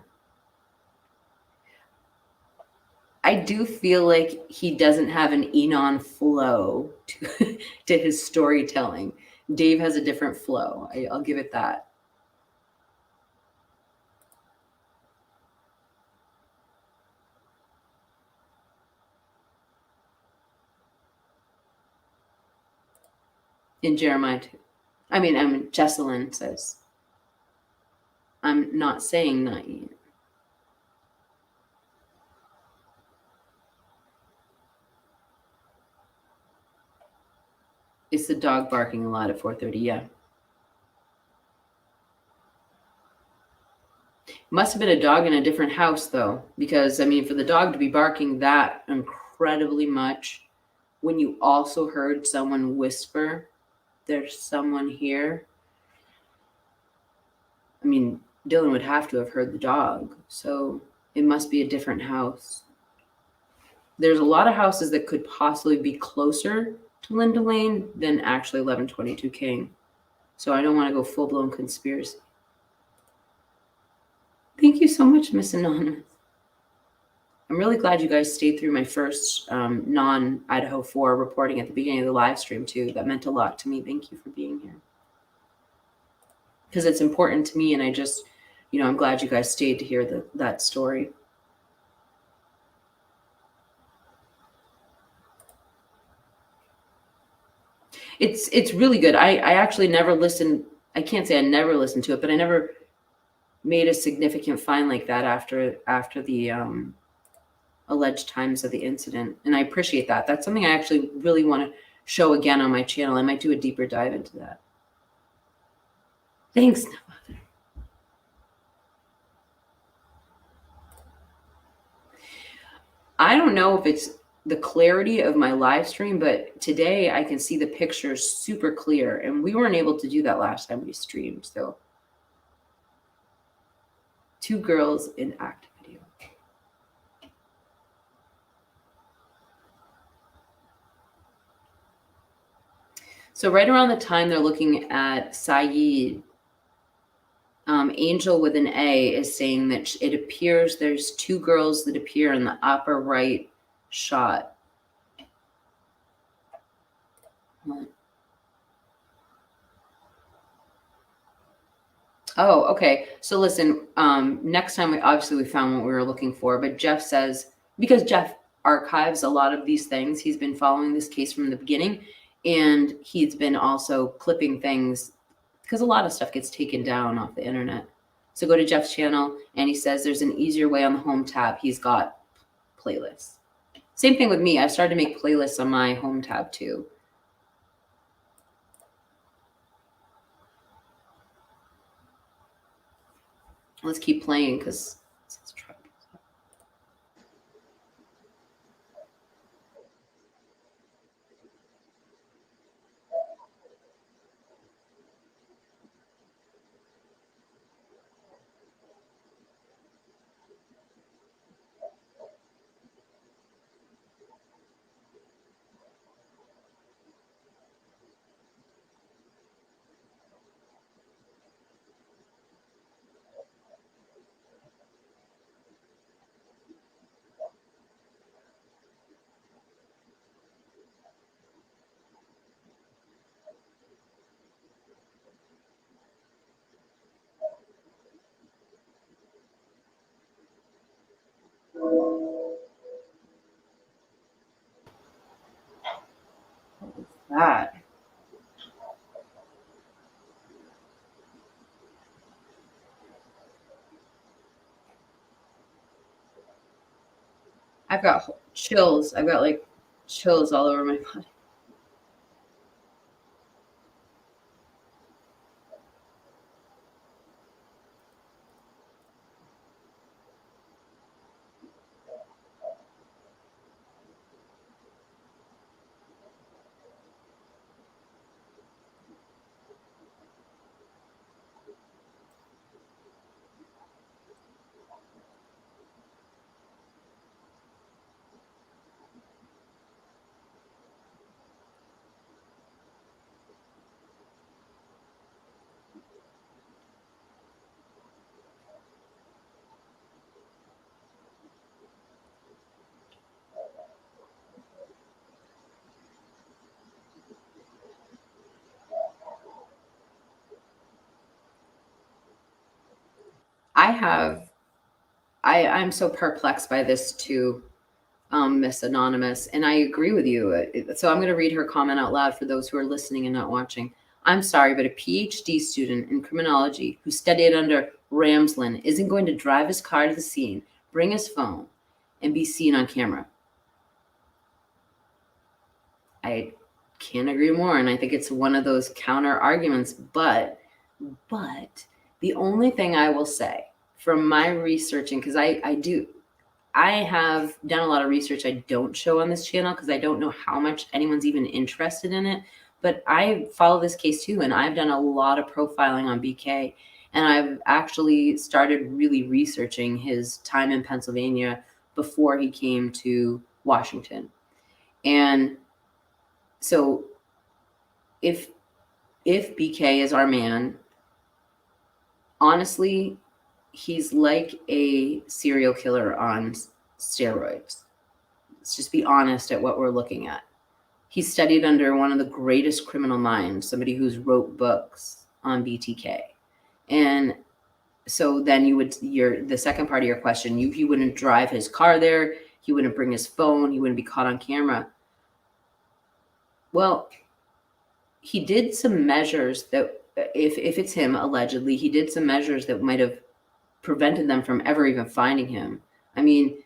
I do feel like he doesn't have an Enon flow to, to his storytelling. Dave has a different flow. I'll give it that. In Jeremiah 2. I mean, Jesselyn says, I'm not saying not yet. It's the dog barking a lot at 4:30, yeah. Must have been a dog in a different house, though, because, I mean, for the dog to be barking that incredibly much, when you also heard someone whisper, there's someone here. I mean, Dylan would have to have heard the dog, so it must be a different house. There's a lot of houses that could possibly be closer to Linda Lane than actually 1122 King. So I don't want to go full-blown conspiracy. Thank you so much, Miss Anonymous. I'm really glad you guys stayed through my first non-IDAHO4 reporting at the beginning of the live stream, too. That meant a lot to me. Thank you for being here. Because it's important to me, and I just, you know, I'm glad you guys stayed to hear that story. It's really good. I actually never listened. I can't say I never listened to it, but I never made a significant find like that after the alleged times of the incident, and I appreciate that. That's something I actually really want to show again on my channel. I might do a deeper dive into that. Thanks. I don't know if it's the clarity of my live stream, but today I can see the pictures super clear, and we weren't able to do that last time we streamed. So 2 girls in active video. So right around the time they're looking at Saeed, Angel with an A is saying that it appears there's 2 girls that appear in the upper right shot. Oh, okay. So listen, next time we found what we were looking for, but Jeff says, because Jeff archives a lot of these things, he's been following this case from the beginning, and he's been also clipping things because a lot of stuff gets taken down off the internet. So go to Jeff's channel, and he says there's an easier way on the home tab. He's got playlists. Same thing with me. I've started to make playlists on my home tab too. Let's keep playing because that. I've got chills. I've got like chills all over my body. I'm so perplexed by this too, Miss Anonymous, and I agree with you. So I'm going to read her comment out loud for those who are listening and not watching. I'm sorry, but a PhD student in criminology who studied under Ramsland isn't going to drive his car to the scene, bring his phone, and be seen on camera. I can't agree more, and I think it's one of those counter arguments. But the only thing I will say from my researching, because I have done a lot of research I don't show on this channel because I don't know how much anyone's even interested in it. But I follow this case too, and I've done a lot of profiling on BK, and I've actually started really researching his time in Pennsylvania before he came to Washington. And so if BK is our man, honestly, he's like a serial killer on steroids. Let's just be honest at what we're looking at. He studied under one of the greatest criminal minds, somebody who's wrote books on BTK. And so then the second part of your question, he wouldn't drive his car there. He wouldn't bring his phone. He wouldn't be caught on camera. Well, he did some measures that, if it's him, allegedly, he did some measures that might have prevented them from ever even finding him. I mean,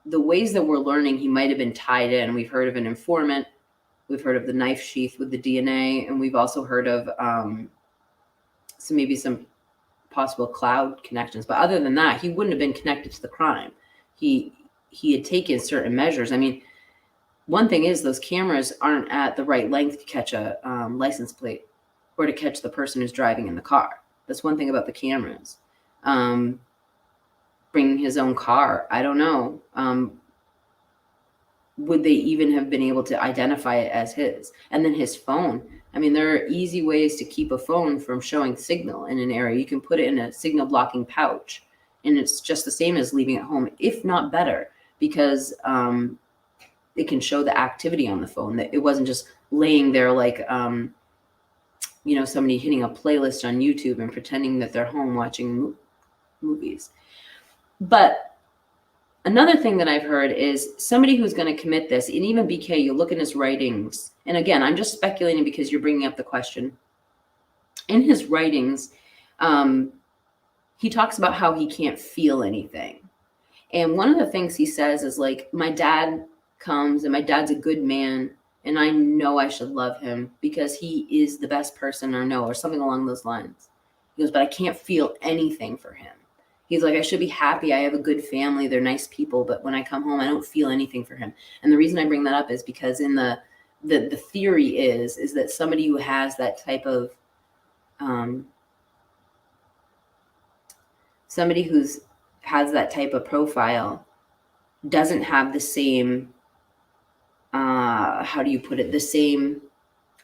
the ways that we're learning, he might have been tied in. We've heard of an informant. We've heard of the knife sheath with the DNA. And we've also heard of some possible cloud connections. But other than that, he wouldn't have been connected to the crime. He had taken certain measures. I mean, one thing is those cameras aren't at the right length to catch a license plate or to catch the person who's driving in the car. That's one thing about the cameras. Bringing his own car, I don't know. Would they even have been able to identify it as his? And then his phone. I mean, there are easy ways to keep a phone from showing signal in an area. You can put it in a signal blocking pouch, and it's just the same as leaving it home, if not better, because it can show the activity on the phone, that it wasn't just laying there like, somebody hitting a playlist on YouTube and pretending that they're home watching movies. But another thing that I've heard is somebody who's going to commit this, and even BK, you look in his writings, and again, I'm just speculating because you're bringing up the question. In his writings, he talks about how he can't feel anything. And one of the things he says is like, my dad comes and my dad's a good man and I know I should love him because he is the best person I know, or something along those lines. He goes, but I can't feel anything for him. He's like, I should be happy. I have a good family. They're nice people. But when I come home, I don't feel anything for him. And the reason I bring that up is because in the theory is that somebody who has that type of, somebody who's has that type of profile doesn't have the same, how do you put it? The same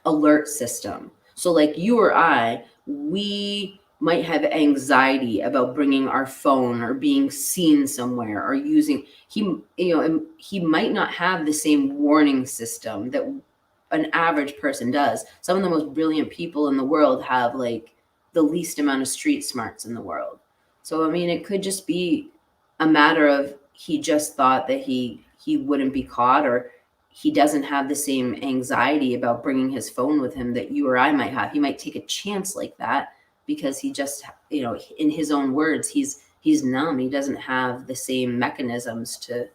alert system. So like you or I, we might have anxiety about bringing our phone or being seen somewhere or using, he might not have the same warning system that an average person does. Some of the most brilliant people in the world have like the least amount of street smarts in the world. So, I mean, it could just be a matter of he just thought that he wouldn't be caught, or he doesn't have the same anxiety about bringing his phone with him that you or I might have. He might take a chance like that because he just, in his own words, he's numb. He doesn't have the same mechanisms to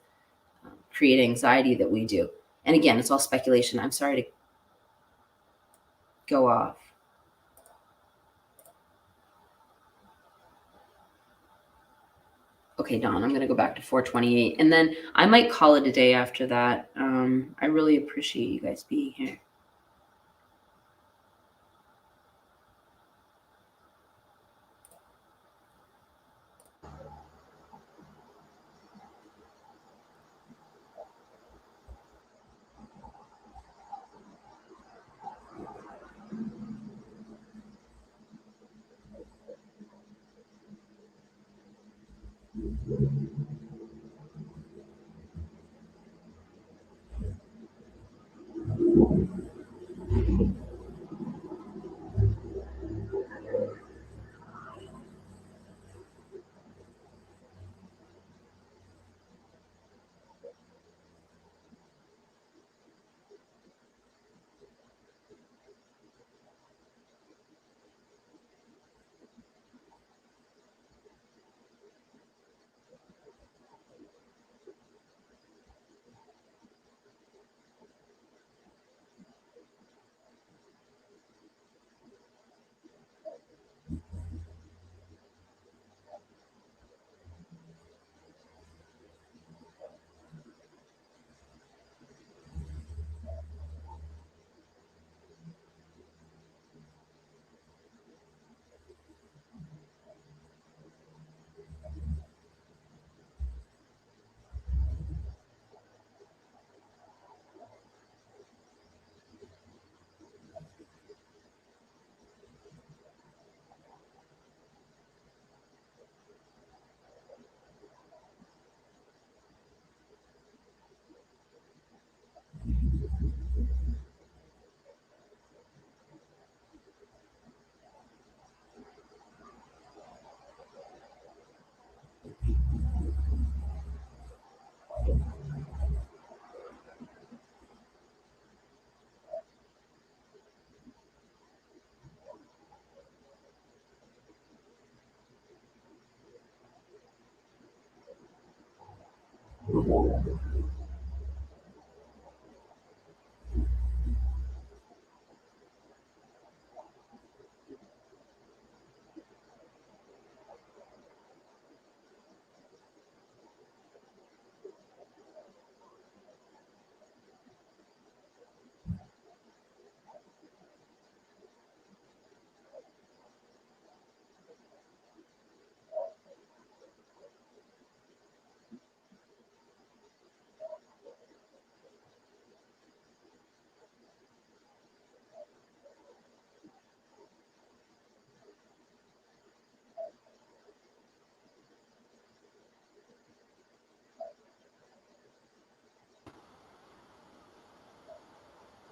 create anxiety that we do. And again, it's all speculation. I'm sorry to go off. Okay, Dawn, I'm going to go back to 428. And then I might call it a day after that. I really appreciate you guys being here.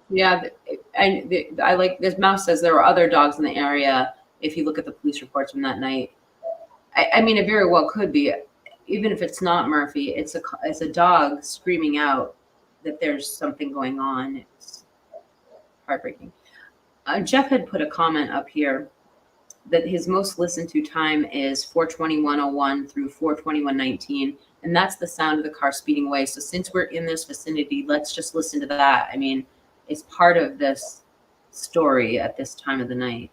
Yeah, I like this. Mouse says there were other dogs in the area. If you look at the police reports from that night, I mean, it very well could be, even if it's not Murphy. It's a dog screaming out that there's something going on. It's heartbreaking. Jeff had put a comment up here that his most listened to time is 4:21:01 through 4:21:19, and that's the sound of the car speeding away. So since we're in this vicinity, let's just listen to that. I mean, it's part of this story at this time of the night.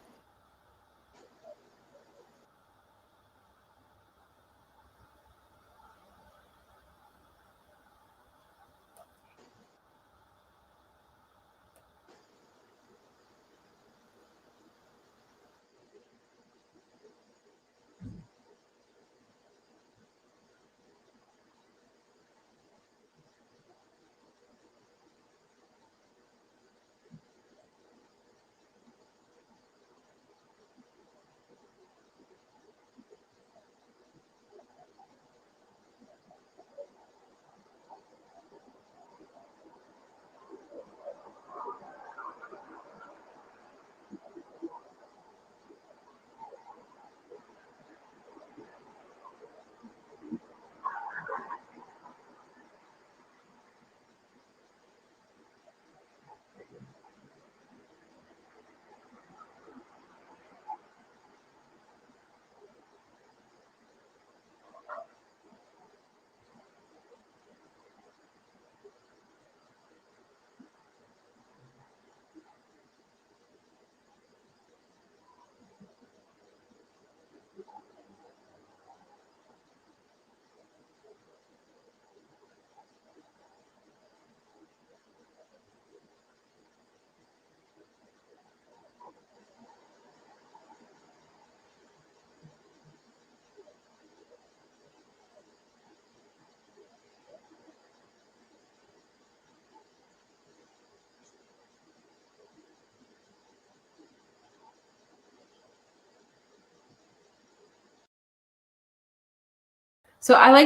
So I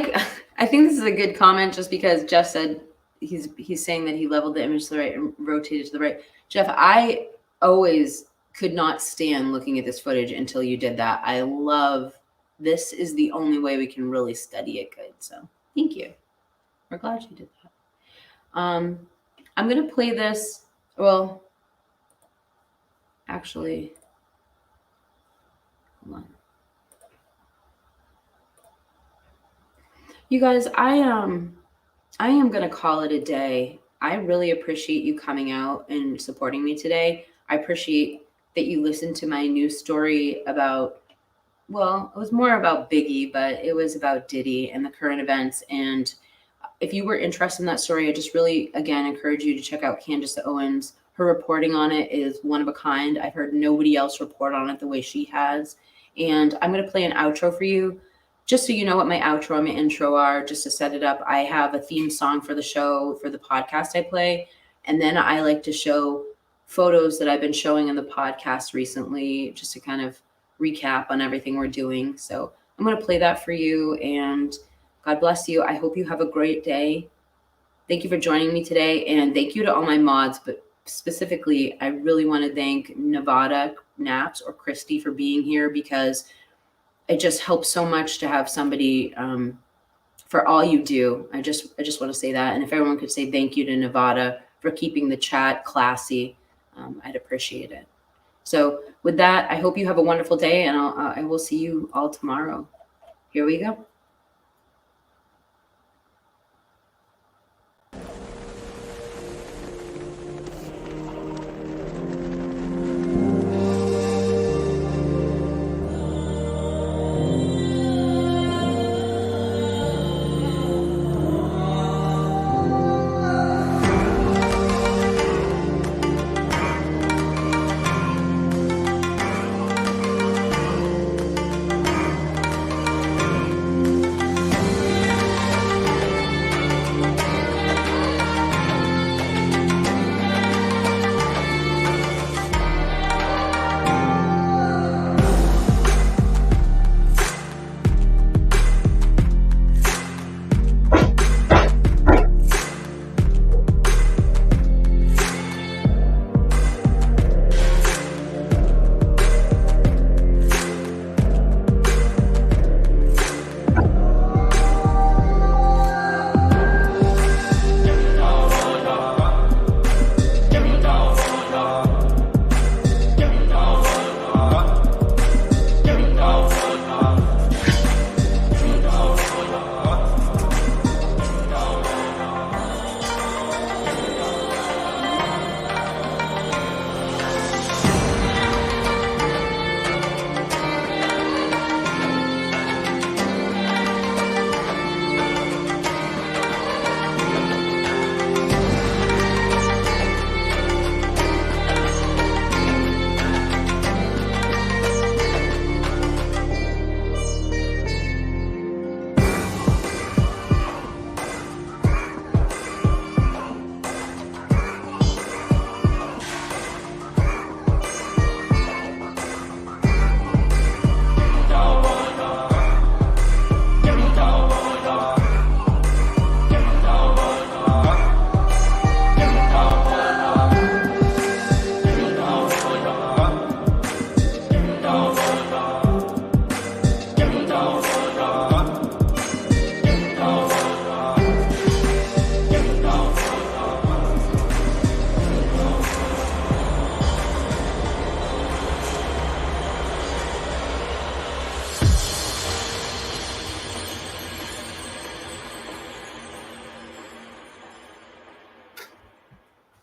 think this is a good comment just because Jeff said he's saying that he leveled the image to the right and rotated to the right. Jeff, I always could not stand looking at this footage until you did that. I love this is the only way we can really study it good. So thank you. We're glad you did that. I'm gonna play this. Well, actually, hold on. You guys, I am gonna call it a day. I really appreciate you coming out and supporting me today. I appreciate that you listened to my news story about, well, it was more about Biggie, but it was about Diddy and the current events. And if you were interested in that story, I just really, again, encourage you to check out Candace Owens. Her reporting on it is one of a kind. I've heard nobody else report on it the way she has. And I'm going to play an outro for you. Just so you know what my outro and my intro are, just to set it up, I have a theme song for the show, for the podcast I play. And then I like to show photos that I've been showing in the podcast recently, just to kind of recap on everything we're doing. So I'm going to play that for you, and God bless you. I hope you have a great day. Thank you for joining me today, and thank you to all my mods, but specifically, I really want to thank Nevada Naps or Christy for being here, because it just helps so much to have somebody for all you do. I just want to say that. And if everyone could say thank you to Nevada for keeping the chat classy, I'd appreciate it. So with that, I hope you have a wonderful day, and I will see you all tomorrow. Here we go.